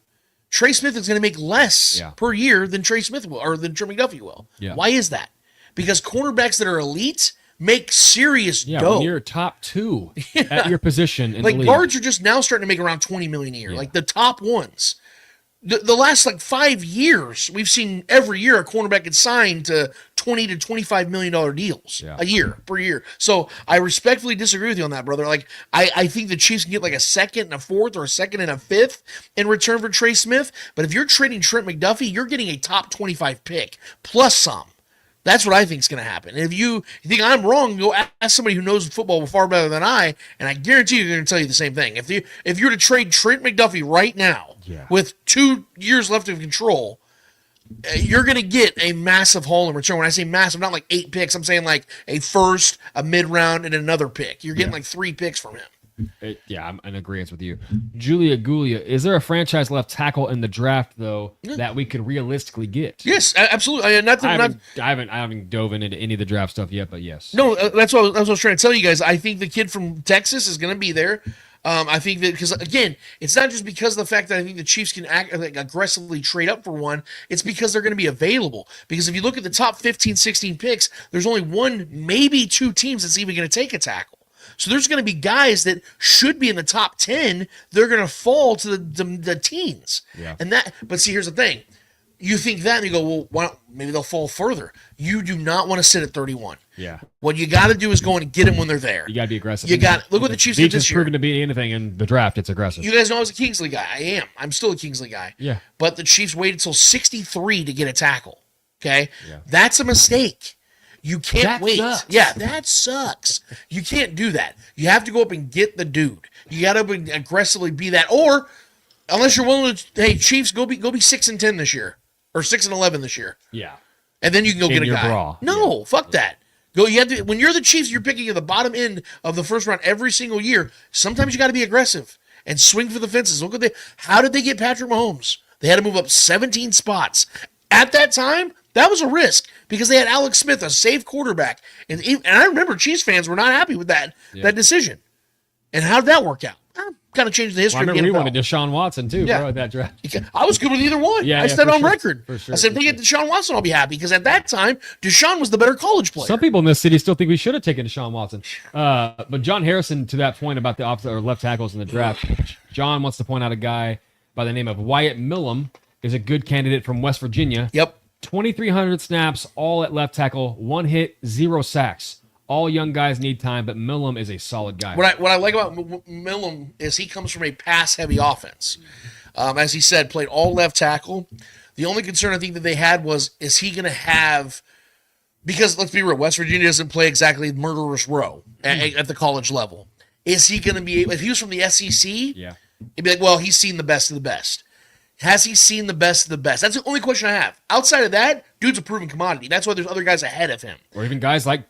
Trey Smith is going to make less per year than Trey Smith will, or than Trent McDuffie will. Yeah. Why is that? Because cornerbacks that are elite make serious dough. When you're top 2 at your position in like the league. Guards are just now starting to make around $20 million a year. Like the top ones. The last 5 years, we've seen every year a cornerback gets signed to $20 to $25 million deals a year per year. So I respectfully disagree with you on that, brother. Like I think the Chiefs can get like a second and a fourth or a second and a fifth in return for Trey Smith. But if you're trading Trent McDuffie, you're getting a top 25 pick plus some. That's what I think is going to happen. And if you think I'm wrong, go ask somebody who knows football far better than I, and I guarantee you're going to tell you the same thing. If you're to trade Trent McDuffie right now with 2 years left of control, you're going to get a massive haul in return. When I say massive, not like 8 picks. I'm saying like a first, a mid-round, and another pick. You're getting like 3 picks from him. I'm in agreement with you. Julia Gulia, is there a franchise left tackle in the draft though that we could realistically get? Yes, absolutely. I haven't dove into any of the draft stuff yet, but yes. No, that's what I was trying to tell you guys. I think the kid from Texas is going to be there. I think that because again, it's not just because of the fact that I think the Chiefs can aggressively trade up for one. It's because they're going to be available. Because if you look at the top 15, 16 picks, there's only 1, maybe 2 teams that's even going to take a tackle. So there's going to be guys that should be in the top 10. They're going to fall to the teens. Yeah. But see, here's the thing. You think that and you go, well, maybe they'll fall further. You do not want to sit at 31. Yeah. What you got to do is go and get them when they're there. You got to be aggressive. Look what the Chiefs did this year. Proven to be anything in the draft. It's aggressive. You guys know I was a Kingsley guy. I am. I'm still a Kingsley guy. Yeah. But the Chiefs waited until 63 to get a tackle. Okay. Yeah. That's a mistake. You can't wait. Sucks. Yeah, that sucks. You can't do that. You have to go up and get the dude. You got to aggressively be that. Or unless you're willing to, hey, Chiefs, go be 6-10 this year or 6-11 this year. Yeah. And then you can go get a guy. Bra. No, fuck that. Go. You have to. When you're the Chiefs, you're picking at the bottom end of the first round every single year. Sometimes you got to be aggressive and swing for the fences. Look at how did they get Patrick Mahomes? They had to move up 17 spots. At that time, that was a risk because they had Alex Smith, a safe quarterback. And I remember Chiefs fans were not happy with that decision. And how did that work out? Kind of changed the history of the NFL. We wanted Deshaun Watson too, bro, at that draft. I was good with either one. I said on record. For sure, I said, if they get Deshaun Watson, I'll be happy because at that time, Deshaun was the better college player. Some people in this city still think we should have taken Deshaun Watson. But John Harrison, to that point about the opposite or left tackles in the draft, John wants to point out a guy by the name of 𝚂𝙿𝙾𝙺 is a good candidate from West Virginia. Yep. 2,300 snaps, all at left tackle, 1 hit, 0 sacks. All young guys need time, but 𝚂𝙾𝙺 is a solid guy. What I like about 𝚂𝙾𝙺 is he comes from a pass-heavy offense. As he said, played all left tackle. The only concern I think that they had was, is he going to have – because let's be real, West Virginia doesn't play exactly murderous row at the college level. Is he going to be – if he was from the SEC, it'd be like, well, he's seen the best of the best. Has he seen the best of the best? That's the only question I have. Outside of that, dude's a proven commodity. That's why there's other guys ahead of him. Or even guys like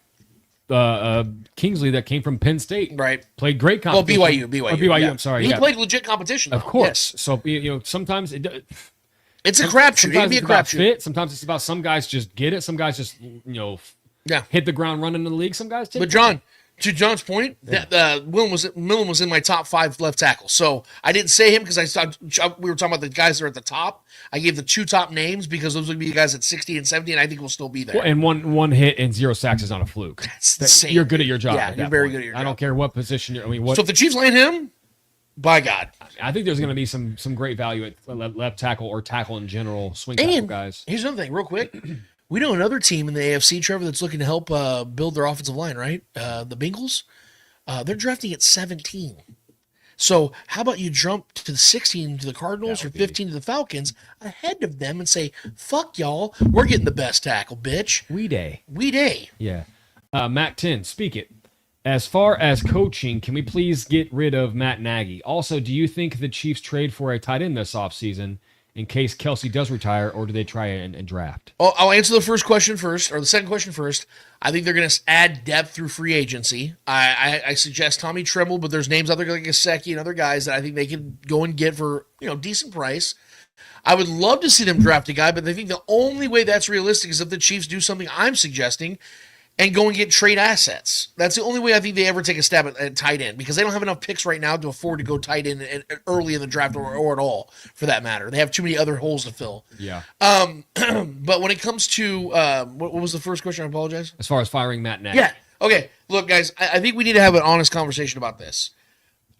Kingsley that came from Penn State. Right. Played great competition. Well, BYU. Or BYU, yeah. I'm sorry. He played legit competition, though. Of course. Yes. So, sometimes it's a crapshoot. It'd be a crapshoot. Sometimes it's about some guys just get it. Some guys just, hit the ground running in the league. Some guys take it. But John, to John's point, that 𝚂𝙾𝙺 was in my top 5 left tackles. So I didn't say him because we were talking about the guys that are at the top. I gave the 2 top names because those would be the guys at 60 and 70, and I think we'll still be there. Well, and one hit and 0 sacks is not a fluke. That's insane. You're good at your job. Yeah, you're very good at your job. I don't care what position you're. So if the Chiefs land him, by God, I think there's going to be some great value at left tackle or tackle in general. Swing tackle guys. Here's another thing, real quick. We know another team in the AFC, Trevor, that's looking to help build their offensive line, right? The Bengals. They're drafting at 17. So how about you jump to the 16 to the Cardinals or 15 to the Falcons ahead of them and say, fuck y'all, we're getting the best tackle, bitch. We day. Yeah. Matt 10, speak it. As far as coaching, can we please get rid of Matt Nagy? Also, do you think the Chiefs trade for a tight end this offseason in case Kelsey does retire, or do they try and draft? I'll answer the first question first, or the second question first. I think they're going to add depth through free agency. I suggest Tommy Tremble, but there's names out there like Gesicki and other guys that I think they can go and get for decent price. I would love to see them draft a guy, but I think the only way that's realistic is if the Chiefs do something I'm suggesting and go and get trade assets. That's the only way I think they ever take a stab at tight end because they don't have enough picks right now to afford to go tight end early in the draft or at all, for that matter. They have too many other holes to fill. Yeah. But when it comes to what was the first question? I apologize. As far as firing Matt Nagy. Yeah. Okay. Look, guys, I think we need to have an honest conversation about this.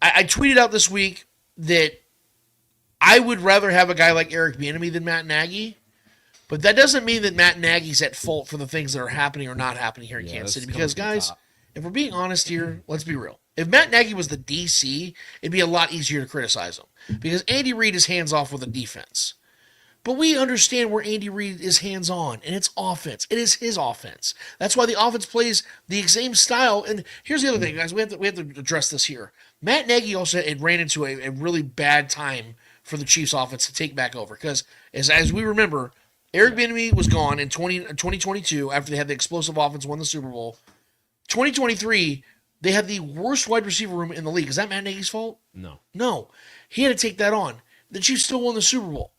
I tweeted out this week that I would rather have a guy like Eric Bieniemy than Matt Nagy. But that doesn't mean that Matt Nagy's at fault for the things that are happening or not happening here in Kansas City. Because, guys, if we're being honest here, let's be real. If Matt Nagy was the DC, it'd be a lot easier to criticize him. Because Andy Reid is hands-off with a defense. But we understand where Andy Reid is hands-on, and it's offense. It is his offense. That's why the offense plays the same style. And here's the other thing, guys. We have to address this here. Matt Nagy also ran into a really bad time for the Chiefs offense to take back over because, as we remember, Eric Bieniemy was gone in 2022 after they had the explosive offense, won the Super Bowl. 2023, they had the worst wide receiver room in the league. Is that Matt Nagy's fault? No. He had to take that on. The Chiefs still won the Super Bowl.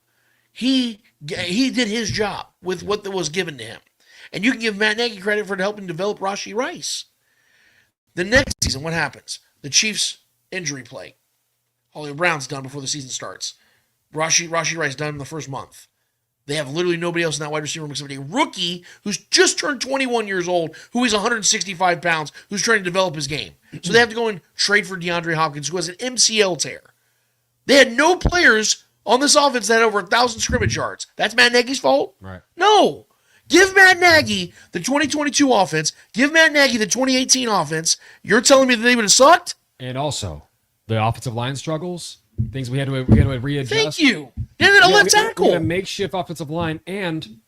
He did his job with what was given to him. And you can give Matt Nagy credit for helping develop Rashee Rice. The next season, what happens? The Chiefs injury plague. Hollywood Brown's done before the season starts. Rashee Rice done in the first month. They have literally nobody else in that wide receiver room except a rookie who's just turned 21 years old, who is 165 pounds, who's trying to develop his game. So they have to go and trade for DeAndre Hopkins, who has an MCL tear. They had no players on this offense that had over 1,000 scrimmage yards. That's Matt Nagy's fault? Right. No. Give Matt Nagy the 2022 offense. Give Matt Nagy the 2018 offense. You're telling me that they would have sucked? And also, the offensive line struggles, things we had to readjust. Thank you. They had a left tackle. We had a makeshift offensive line, and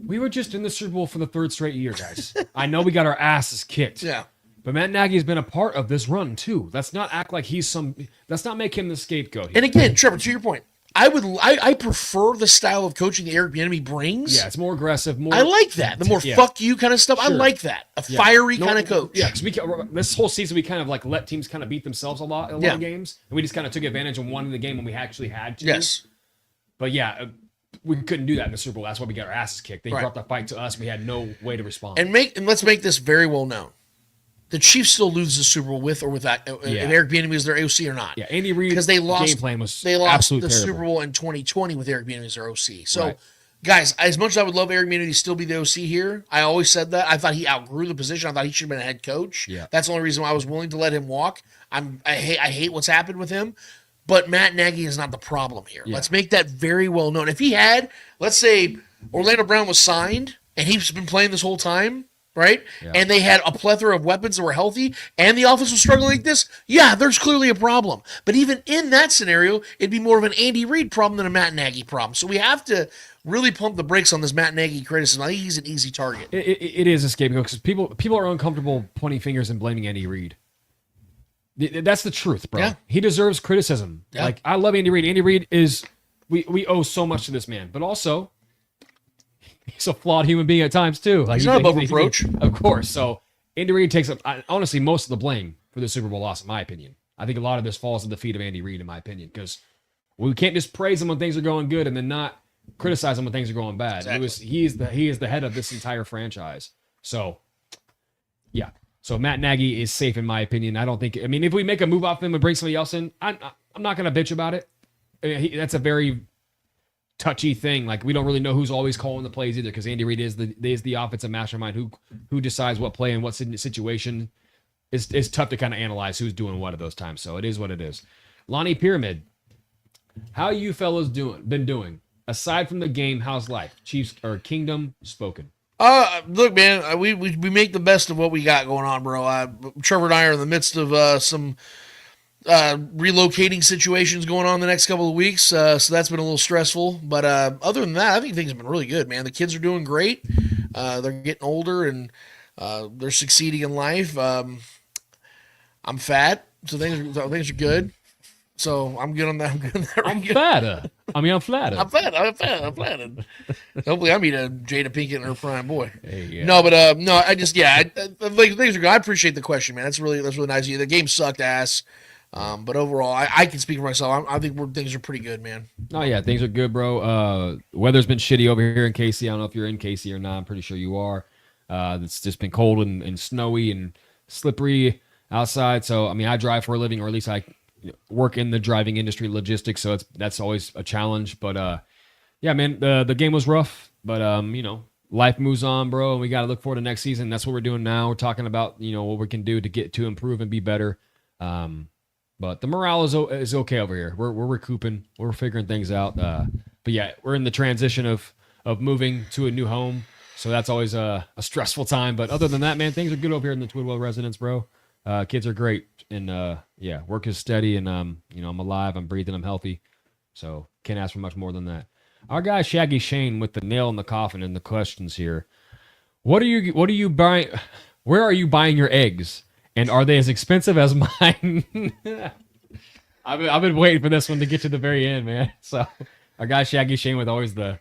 we were just in the Super Bowl for the third straight year, guys. I know we got our asses kicked. Yeah. But Matt Nagy has been a part of this run, too. Let's not act like let's not make him the scapegoat here. And again, Trevor, to your point, I prefer the style of coaching that Eric Bieniemy brings. Yeah, it's more aggressive. I like that. The more fuck you kind of stuff. Sure. I like that. Fiery kind of coach. Yeah, because this whole season we kind of like let teams kind of beat themselves a lot of games, and we just kind of took advantage and won the game when we actually had to. Yes. But yeah, we couldn't do that in the Super Bowl. That's why we got our asses kicked. They dropped the fight to us. We had no way to respond. And let's make this very well known. The Chiefs still lose the Super Bowl with or without if Eric Bieniemy is their OC or not. Yeah, Andy Reid because they lost. Game plan was they lost the terrible. Super Bowl in 2020 with Eric Bieniemy as their OC. So, guys, as much as I would love Eric Bieniemy to still be the OC here, I always said that I thought he outgrew the position. I thought he should have been a head coach. Yeah. That's the only reason why I was willing to let him walk. I hate what's happened with him. But Matt Nagy is not the problem here. Yeah. Let's make that very well known. If he had, let's say, Orlando Brown was signed and he's been playing this whole time, right? Yeah. And they had a plethora of weapons that were healthy and the offense was struggling like this, there's clearly a problem. But even in that scenario, it'd be more of an Andy Reid problem than a Matt Nagy problem. So we have to really pump the brakes on this Matt Nagy criticism. I think he's an easy target. It is a scapegoat because people are uncomfortable pointing fingers and blaming Andy Reid. That's the truth, bro. Yeah. He deserves criticism. Yeah. Like, I love Andy Reid. Andy Reid is, we owe so much to this man, but also he's a flawed human being at times too. Like, he's not above reproach. Of course. So Andy Reid takes up, honestly, most of the blame for the Super Bowl loss, in my opinion. I think a lot of this falls at the feet of Andy Reid, in my opinion, because we can't just praise him when things are going good and then not criticize him when things are going bad. Exactly. He is the head of this entire franchise. So, yeah. So Matt Nagy is safe in my opinion. If we make a move off him and bring somebody else in, I'm not going to bitch about it. That's a very touchy thing. Like, we don't really know who's always calling the plays either, because Andy Reid is the offensive mastermind who decides what play and what situation. It's tough to kind of analyze who's doing what at those times. So it is what it is. Lonnie Pyramid, how you fellas been doing? Aside from the game, how's life? Chiefs or Kingdom spoken. Look, man, we make the best of what we got going on, bro. Trevor and I are in the midst of some relocating situations going on the next couple of weeks, so that's been a little stressful. But other than that, I think things have been really good, man. The kids are doing great. They're getting older and they're succeeding in life. I'm fat, so things are good. So I'm good on that. I'm flattered. I'm flattered. I'm flattered. Hopefully I meet a Jada Pinkett and her prime boy. Hey, yeah. No, but no, I just things are good. I appreciate the question, man. That's really nice of you. The game sucked ass, but overall, I can speak for myself. I think things are pretty good, man. Oh yeah, things are good, bro. Weather's been shitty over here in KC. I don't know if you're in KC or not. I'm pretty sure you are. It's just been cold and snowy and slippery outside. So I drive for a living, or at least I work in the driving industry, logistics, so that's always a challenge. But yeah, man, the game was rough, but life moves on, bro, and we got to look forward to next season. That's what we're doing now. We're talking about what we can do to get to improve and be better. But the morale is okay over here. We're recouping, we're figuring things out. But yeah, we're in the transition of moving to a new home, so that's always a stressful time. But other than that, man, things are good over here in the Twidwell residence, bro. Kids are great, and work is steady, and I'm alive, I'm breathing, I'm healthy, so can't ask for much more than that. Our guy Shaggy Shane with the nail in the coffin in the questions here. What are you buying? Where are you buying your eggs? And are they as expensive as mine? I've been waiting for this one to get to the very end, man. So our guy Shaggy Shane with always the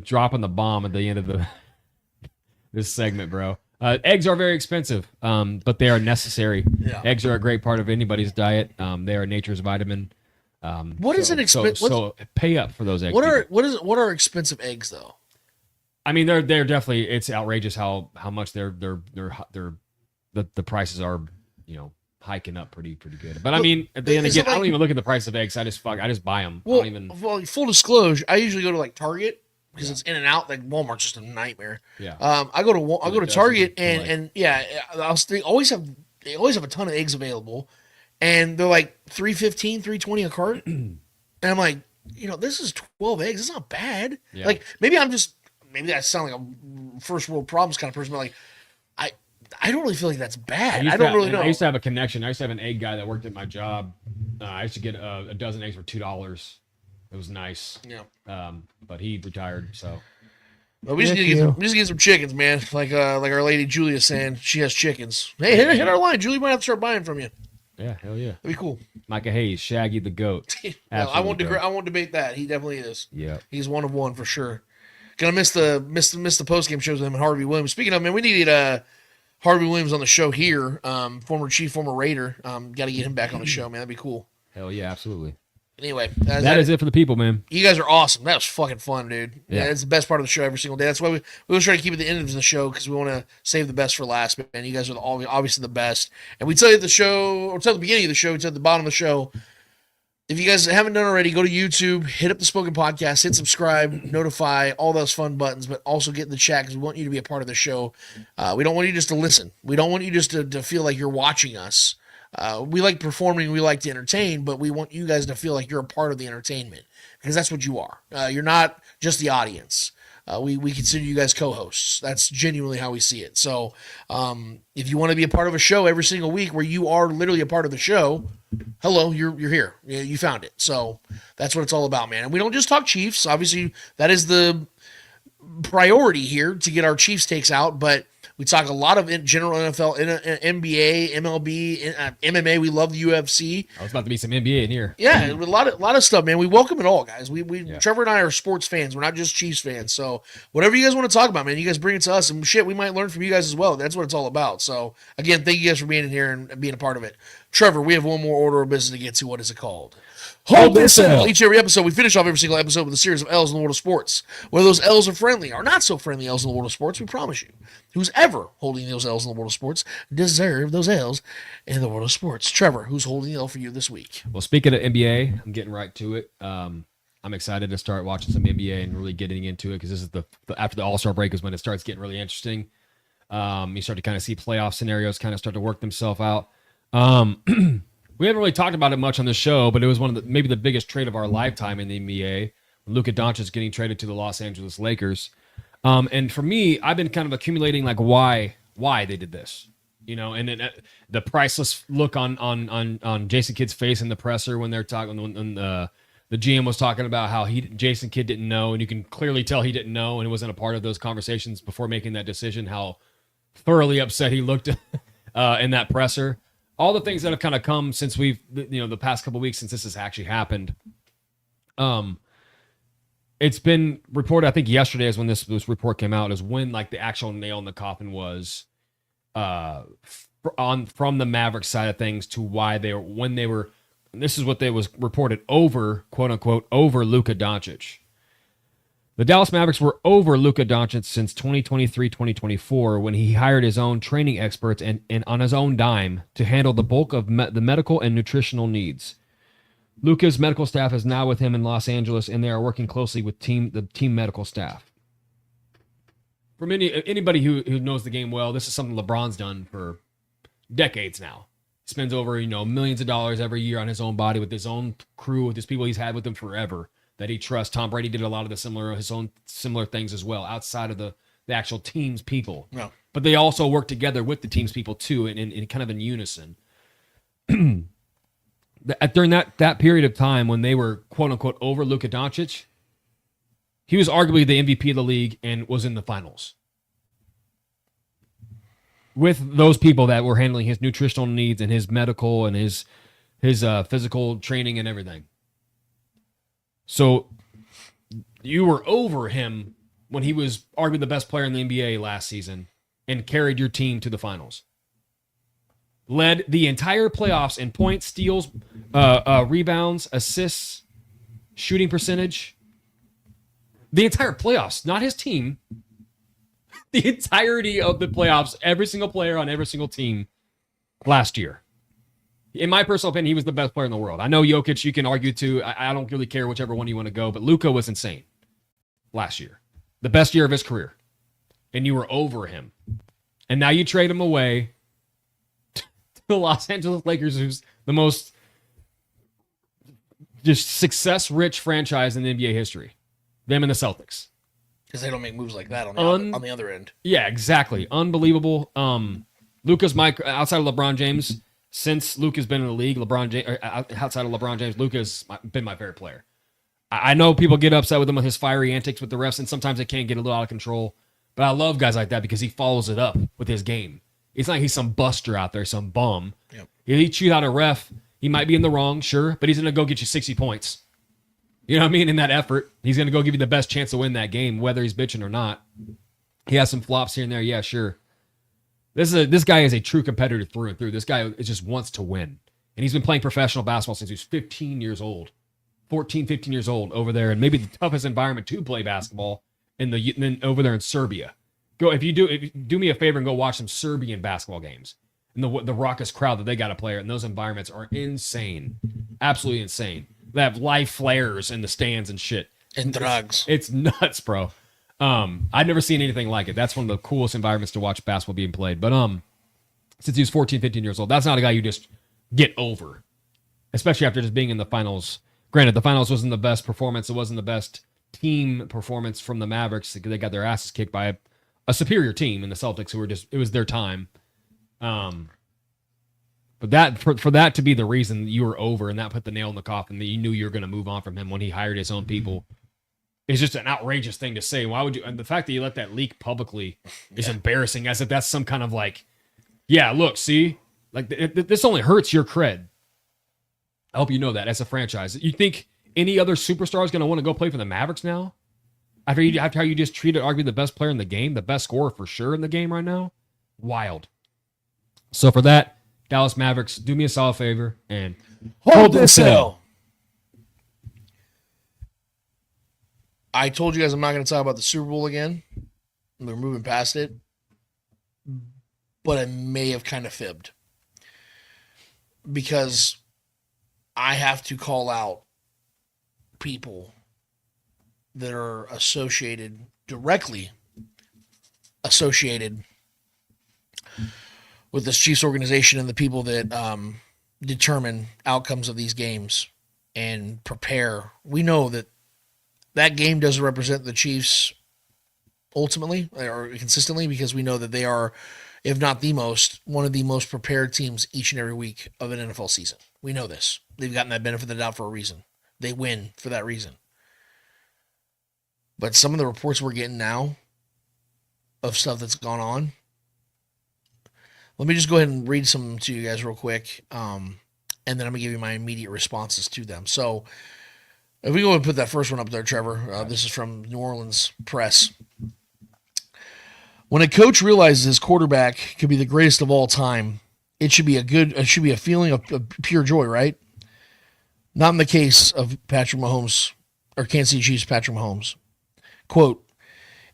dropping the bomb at the end of this segment, bro. Eggs are very expensive, but they are necessary. Yeah. Eggs are a great part of anybody's diet. They are nature's vitamin. What is an expensive? So pay up for those eggs. What are expensive eggs though? I mean, they're definitely, it's outrageous how much the prices are, hiking up pretty good. But I mean, at the end again, I don't even look at the price of eggs. I just buy them. Well, full disclosure, I usually go to like Target because it's in and out. Like Walmart's just a nightmare. Yeah. I go to Target and they always have a ton of eggs available, and they're like $3.15, $3.20 a carton, and I'm like, this is 12 eggs. It's not bad. Yeah. Like maybe I sound like a first world problems kind of person, but like I don't really feel like that's bad. I don't really know. I used to have a connection. I used to have an egg guy that worked at my job. I used to get a dozen eggs for $2. It was nice. Yeah. But he retired, so. Well, we just need to get some chickens, man. Like our lady Julia's saying, she has chickens. Hey, hit our line. Julie might have to start buying from you. Yeah, hell yeah. That'd be cool. Micah Hayes, Shaggy the Goat. No, I won't debate that. He definitely is. Yeah. He's one of one for sure. Gonna miss the post game shows with him and Harvey Williams. Speaking of, man, we needed Harvey Williams on the show here. Former Raider. Got to get him back on the show, man. That'd be cool. Hell yeah, absolutely. Anyway, that is it for the people, man. You guys are awesome. That was fucking fun, dude. Yeah, it's the best part of the show every single day. That's why we always try to keep it at the end of the show because we want to save the best for last. Man, you guys are obviously the best. And we tell you at the show, or tell the beginning of the show, we tell at the bottom of the show. If you guys haven't done already, go to YouTube, hit up the Spoken Podcast, hit subscribe, notify, all those fun buttons, but also get in the chat because we want you to be a part of the show. We don't want you just to listen. We don't want you just to feel like you're watching us. We like performing, we like to entertain, but we want you guys to feel like you're a part of the entertainment because that's what you are. You're not just the audience. We consider you guys co-hosts. That's genuinely how we see it. So if you want to be a part of a show every single week where you are literally a part of the show, hello, you're here. You found it. So that's what it's all about, man. And we don't just talk Chiefs. Obviously, that is the priority here to get our Chiefs takes out, but we talk a lot of general NFL, NBA, MLB, MMA. We love the UFC. I was about to be some NBA in here. Yeah, a lot of stuff, man. We welcome it all, guys. Trevor and I are sports fans. We're not just Chiefs fans. So whatever you guys want to talk about, man, you guys bring it to us, and shit, we might learn from you guys as well. That's what it's all about. So again, thank you guys for being in here and being a part of it. Trevor, we have one more order of business to get to. What is it called? Hold this L. Each every episode, we finish off every single episode with a series of L's in the world of sports. Whether those L's are friendly or not so friendly L's in the world of sports, we promise you, who's ever holding those L's in the world of sports deserve those L's in the world of sports. Trevor, who's holding the L for you this week? Well, speaking of NBA, I'm getting right to it. I'm excited to start watching some NBA and really getting into it because this is after the All-Star break is when it starts getting really interesting. You start to kind of see playoff scenarios kind of start to work themselves out. We haven't really talked about it much on the show, but it was one of maybe the biggest trade of our lifetime in the NBA. Łuka Doncic getting traded to the Los Angeles Lakers. And for me, I've been kind of accumulating like why they did this, and the priceless look on Jason Kidd's face in the presser when they're talking, when the GM was talking about how Jason Kidd didn't know, and you can clearly tell he didn't know and wasn't a part of those conversations before making that decision, how thoroughly upset he looked in that presser. All the things that have kind of come since we've, the past couple of weeks since this has actually happened. It's been reported, I think yesterday is when this report came out, is when like the actual nail in the coffin was from the Mavericks side of things to why this is what they was reported over, quote unquote, over Łuka Doncic. The Dallas Mavericks were over Łuka Doncic since 2023-2024 when he hired his own training experts and on his own dime to handle the bulk of the medical and nutritional needs. Luka's medical staff is now with him in Los Angeles, and they are working closely with the team medical staff. For anybody who knows the game well, this is something LeBron's done for decades now. He spends over millions of dollars every year on his own body with his own crew, with his people he's had with him forever that he trusts. Tom Brady did a lot of his own similar things as well, outside of the actual team's people. No. But they also work together with the team's people too, in kind of in unison. During that period of time when they were quote unquote over Łuka Doncic, He was arguably the MVP of the league and was in the finals. With those people that were handling his nutritional needs and his medical and his physical training and everything. So you were over him when he was arguably the best player in the NBA last season and carried your team to the finals. Led the entire playoffs in points, steals, rebounds, assists, shooting percentage. The entire playoffs, not his team. The entirety of the playoffs, every single player on every single team last year. In my personal opinion, he was the best player in the world. I know Jokic, you can argue too. I don't really care whichever one you want to go, but Luka was insane last year. The best year of his career. And you were over him. And now you trade him away to the Los Angeles Lakers, who's the most just success-rich franchise in the NBA history. Them and the Celtics. Because they don't make moves like that on the other end. Yeah, exactly. Unbelievable. Luka's outside of LeBron James, since Luka's been in the league, outside of LeBron James, Luka's been my favorite player. I know people get upset with him with his fiery antics with the refs, and sometimes it can get a little out of control. But I love guys like that because he follows it up with his game. It's not like he's some buster out there, some bum. Yep. If he cheat out a ref, he might be in the wrong, sure, but he's going to go get you 60 points. You know what I mean? In that effort, he's going to go give you the best chance to win that game, whether he's bitching or not. He has some flops here and there. Yeah, sure. This guy is a true competitor through and through. This guy just wants to win. And he's been playing professional basketball since he was 15 years old. 14, 15 years old over there. And maybe the toughest environment to play basketball over there in Serbia. If you do me a favor and go watch some Serbian basketball games. And the raucous crowd that they got to play in those environments are insane. Absolutely insane. They have live flares in the stands and shit. And drugs. It's nuts, bro. I've never seen anything like it. That's one of the coolest environments to watch basketball being played. But since he was 14, 15 years old, that's not a guy you just get over. Especially after just being in the finals. Granted, the finals wasn't the best performance. It wasn't the best team performance from the Mavericks. They got their asses kicked by a superior team in the Celtics who were it was their time. But that for that to be the reason you were over and that put the nail in the coffin that you knew you were going to move on from him when he hired his own people is just an outrageous thing to say. Why would you? And the fact that you let that leak publicly is embarrassing, as if that's some kind of like, yeah, look, see, like this only hurts your cred. I hope you know that as a franchise. You think any other superstar is going to want to go play for the Mavericks now? After how you just treated arguably the best player in the game, the best scorer for sure in the game right now? Wild. So for that, Dallas Mavericks, do me a solid favor and hold this L. I told you guys I'm not going to talk about the Super Bowl again. We're moving past it. But I may have kind of fibbed. Because I have to call out people that are directly associated with this Chiefs organization and the people that determine outcomes of these games and prepare. We know that game doesn't represent the Chiefs ultimately or consistently, because we know that they are, if not the most, one of the most prepared teams each and every week of an NFL season. We know this. They've gotten that benefit of the doubt for a reason. They win for that reason. But some of the reports we're getting now of stuff that's gone on, let me just go ahead and read some to you guys real quick, and then I'm going to give you my immediate responses to them. So if we go and put that first one up there, Trevor, this is from New Orleans Press. When a coach realizes his quarterback could be the greatest of all time, it should be a feeling of pure joy, right? Not in the case of Patrick Mahomes or Kansas City Chiefs Patrick Mahomes. Quote,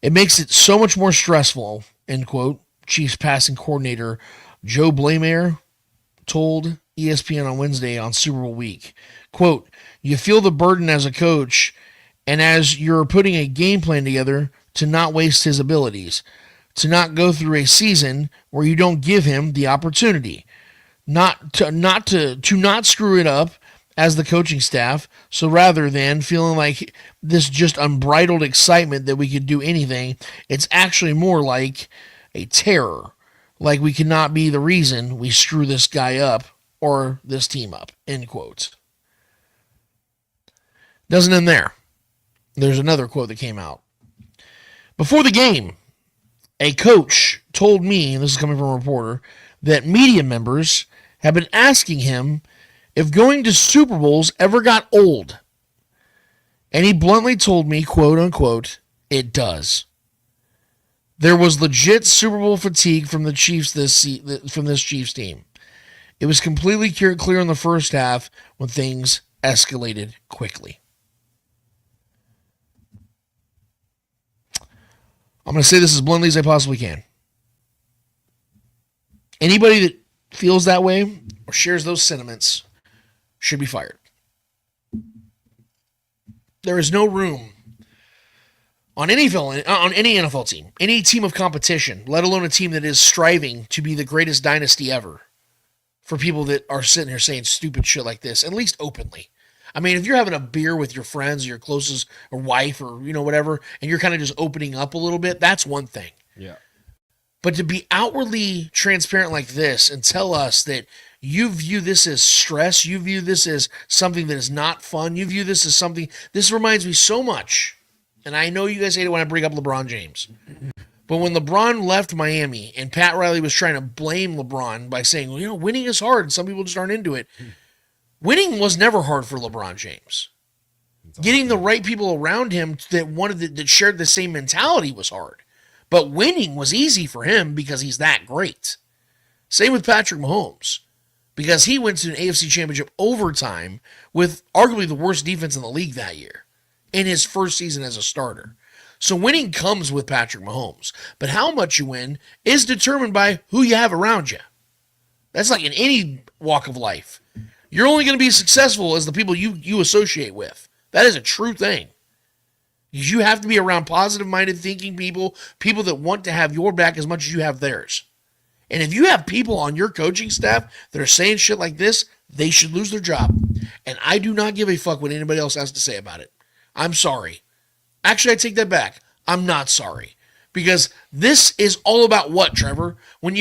it makes it so much more stressful, end quote, Chiefs passing coordinator Joe Blameyer told ESPN on Wednesday on Super Bowl week. Quote, you feel the burden as a coach and as you're putting a game plan together to not waste his abilities, to not go through a season where you don't give him the opportunity, not to screw it up as the coaching staff. So rather than feeling like this just unbridled excitement that we could do anything, it's actually more like a terror, like we cannot be the reason we screw this guy up or this team up, end quote. Doesn't end there. There's another quote that came out. Before the game, a coach told me, and this is coming from a reporter, that media members have been asking him if going to Super Bowls ever got old. And he bluntly told me, quote unquote, it does. There was legit Super Bowl fatigue from the Chiefs from this Chiefs team. It was completely clear in the first half when things escalated quickly. I'm going to say this as bluntly as I possibly can. Anybody that feels that way or shares those sentiments should be fired. There is no room on any NFL team, any team of competition, let alone a team that is striving to be the greatest dynasty ever, for people that are sitting here saying stupid shit like this, at least openly. I mean, if you're having a beer with your friends or your closest or wife or, whatever, and you're kind of just opening up a little bit, that's one thing. Yeah. But to be outwardly transparent like this and tell us that you view this as stress, you view this as something that is not fun, you view this as something, this reminds me so much, and I know you guys hate it when I bring up LeBron James, but when LeBron left Miami and Pat Riley was trying to blame LeBron by saying, well, winning is hard and some people just aren't into it. Winning was never hard for LeBron James. Getting the right people around him that shared the same mentality was hard. But winning was easy for him because he's that great. Same with Patrick Mahomes, because he went to an AFC Championship overtime with arguably the worst defense in the league that year in his first season as a starter. So winning comes with Patrick Mahomes, but how much you win is determined by who you have around you. That's like in any walk of life. You're only going to be successful as the people you associate with. That is a true thing. Because you have to be around positive-minded thinking people that want to have your back as much as you have theirs. And if you have people on your coaching staff that are saying shit like this, they should lose their job. And I do not give a fuck what anybody else has to say about it. I'm sorry. Actually, I take that back. I'm not sorry. Because this is all about what, Trevor? When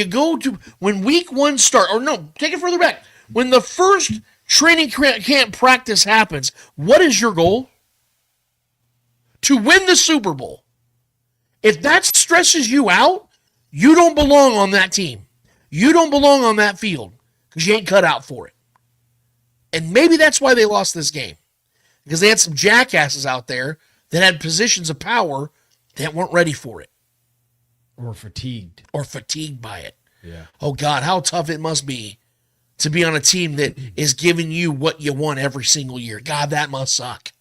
week one start, or no, take it further back. When the first training camp practice happens, what is your goal? To win the Super Bowl. If that stresses you out, you don't belong on that team. You don't belong on that field because you ain't cut out for it. And maybe that's why they lost this game. Because they had some jackasses out there that had positions of power that weren't ready for it. Or fatigued. Or fatigued by it. Yeah. Oh, God, how tough it must be to be on a team that is giving you what you want every single year. God, that must suck.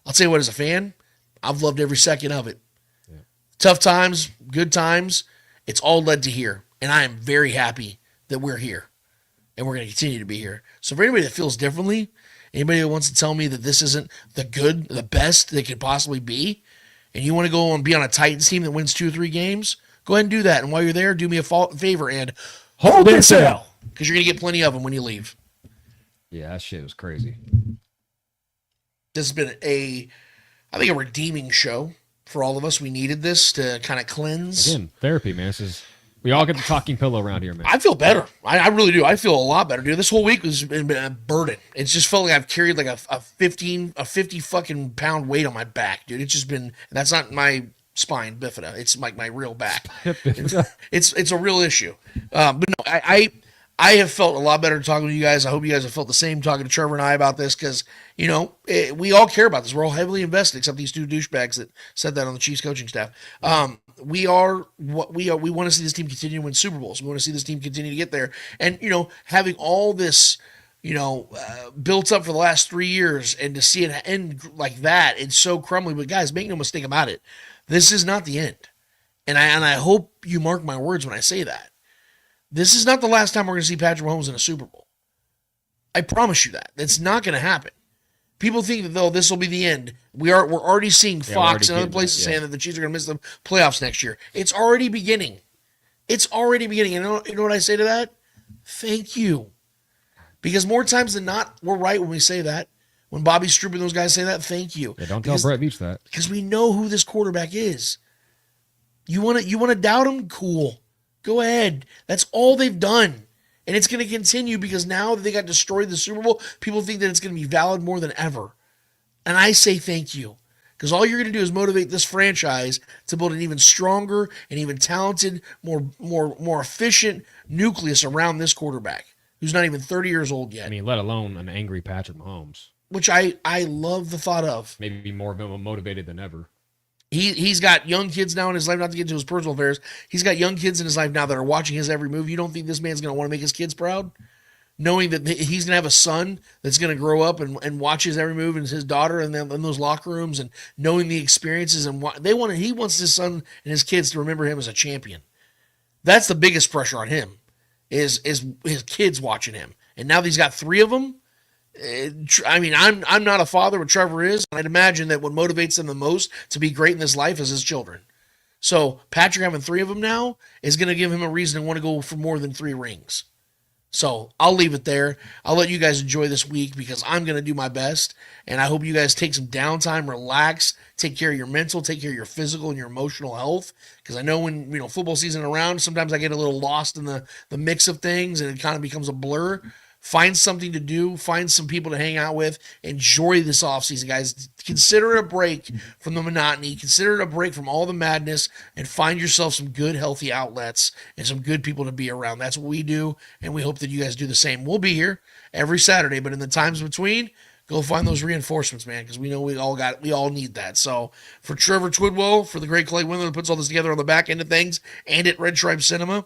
I'll tell you what, as a fan, I've loved every second of it. Yeah. Tough times, good times, it's all led to here. And I am very happy that we're here. And we're going to continue to be here. So for anybody that feels differently, anybody that wants to tell me that this isn't the best that could possibly be, and you want to go and be on a Titans team that wins 2 or 3 games, go ahead and do that. And while you're there, do me a favor and hold that sale, because you're going to get plenty of them when you leave. Yeah, that shit was crazy. This has been I think a redeeming show for all of us. We needed this to kind of cleanse. Again, therapy, man. We all get the talking pillow around here, man. I feel better. I really do. I feel a lot better, dude. This whole week has been a burden. It's just felt like I've carried like a 50 fucking pound weight on my back, dude. It's just been, that's not my spine bifida. It's like my real back. It's a real issue. But no, I have felt a lot better talking to you guys. I hope you guys have felt the same talking to Trevor and I about this because, we all care about this. We're all heavily invested, except these 2 douchebags that said that on the Chiefs coaching staff. We want to see this team continue to win Super Bowls. We want to see this team continue to get there. And, having all this, built up for the last 3 years and to see it end like that, it's so crumbly. But guys, make no mistake about it. This is not the end. And I hope you mark my words when I say that. This is not the last time we're going to see Patrick Mahomes in a Super Bowl. I promise you that. That's not going to happen. People think that, though, this will be the end. We're already seeing Fox and other places saying that the Chiefs are going to miss the playoffs next year. It's already beginning. And you know what I say to that? Thank you. Because more times than not, we're right when we say that. When Bobby Stroop and those guys say that, thank you. Yeah, don't tell Brett Veach that. Because we know who this quarterback is. You want to doubt him? Cool. Go ahead. That's all they've done. And it's going to continue because now that they got destroyed in the Super Bowl, people think that it's going to be valid more than ever. And I say thank you. Because all you're going to do is motivate this franchise to build an even stronger and even talented, more efficient nucleus around this quarterback, who's not even 30 years old yet. I mean, let alone an angry Patrick Mahomes. Which I love the thought of. Maybe more motivated than ever. He's got young kids now in his life, not to get into his personal affairs. He's got young kids in his life now that are watching his every move. You don't think this man's going to want to make his kids proud? Knowing that he's going to have a son that's going to grow up and watch his every move, and his daughter in those locker rooms, and knowing the experiences and what he wants his son and his kids to remember him as a champion. That's the biggest pressure on him is his kids watching him. And now that he's got 3 of them, I mean, I'm not a father, but Trevor is. I'd imagine that what motivates him the most to be great in this life is his children. So Patrick having 3 of them now is going to give him a reason to want to go for more than 3 rings. So I'll leave it there. I'll let you guys enjoy this week because I'm going to do my best. And I hope you guys take some downtime, relax, take care of your mental, take care of your physical and your emotional health. Because I know when, football season around, sometimes I get a little lost in the mix of things and it kind of becomes a blur. Find something to do. Find some people to hang out with. Enjoy this offseason, guys. Consider it a break from the monotony. Consider it a break from all the madness and find yourself some good, healthy outlets and some good people to be around. That's what we do, and we hope that you guys do the same. We'll be here every Saturday, but in the times between, go find those reinforcements, man, because we know we all need that. So for Trevor Twidwell, for the great Clay Windler that puts all this together on the back end of things, and at Red Stripe Cinema,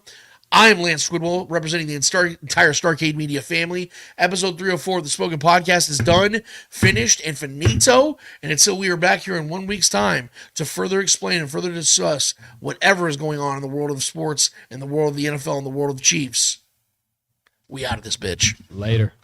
I am Lance Twidwell, representing the entire Starcade Media family. Episode 304 of the Spoken Podcast is done, finished, and finito. And until we are back here in 1 week's time to further explain and further discuss whatever is going on in the world of sports, in the world of the NFL, and the world of the Chiefs, we out of this bitch. Later.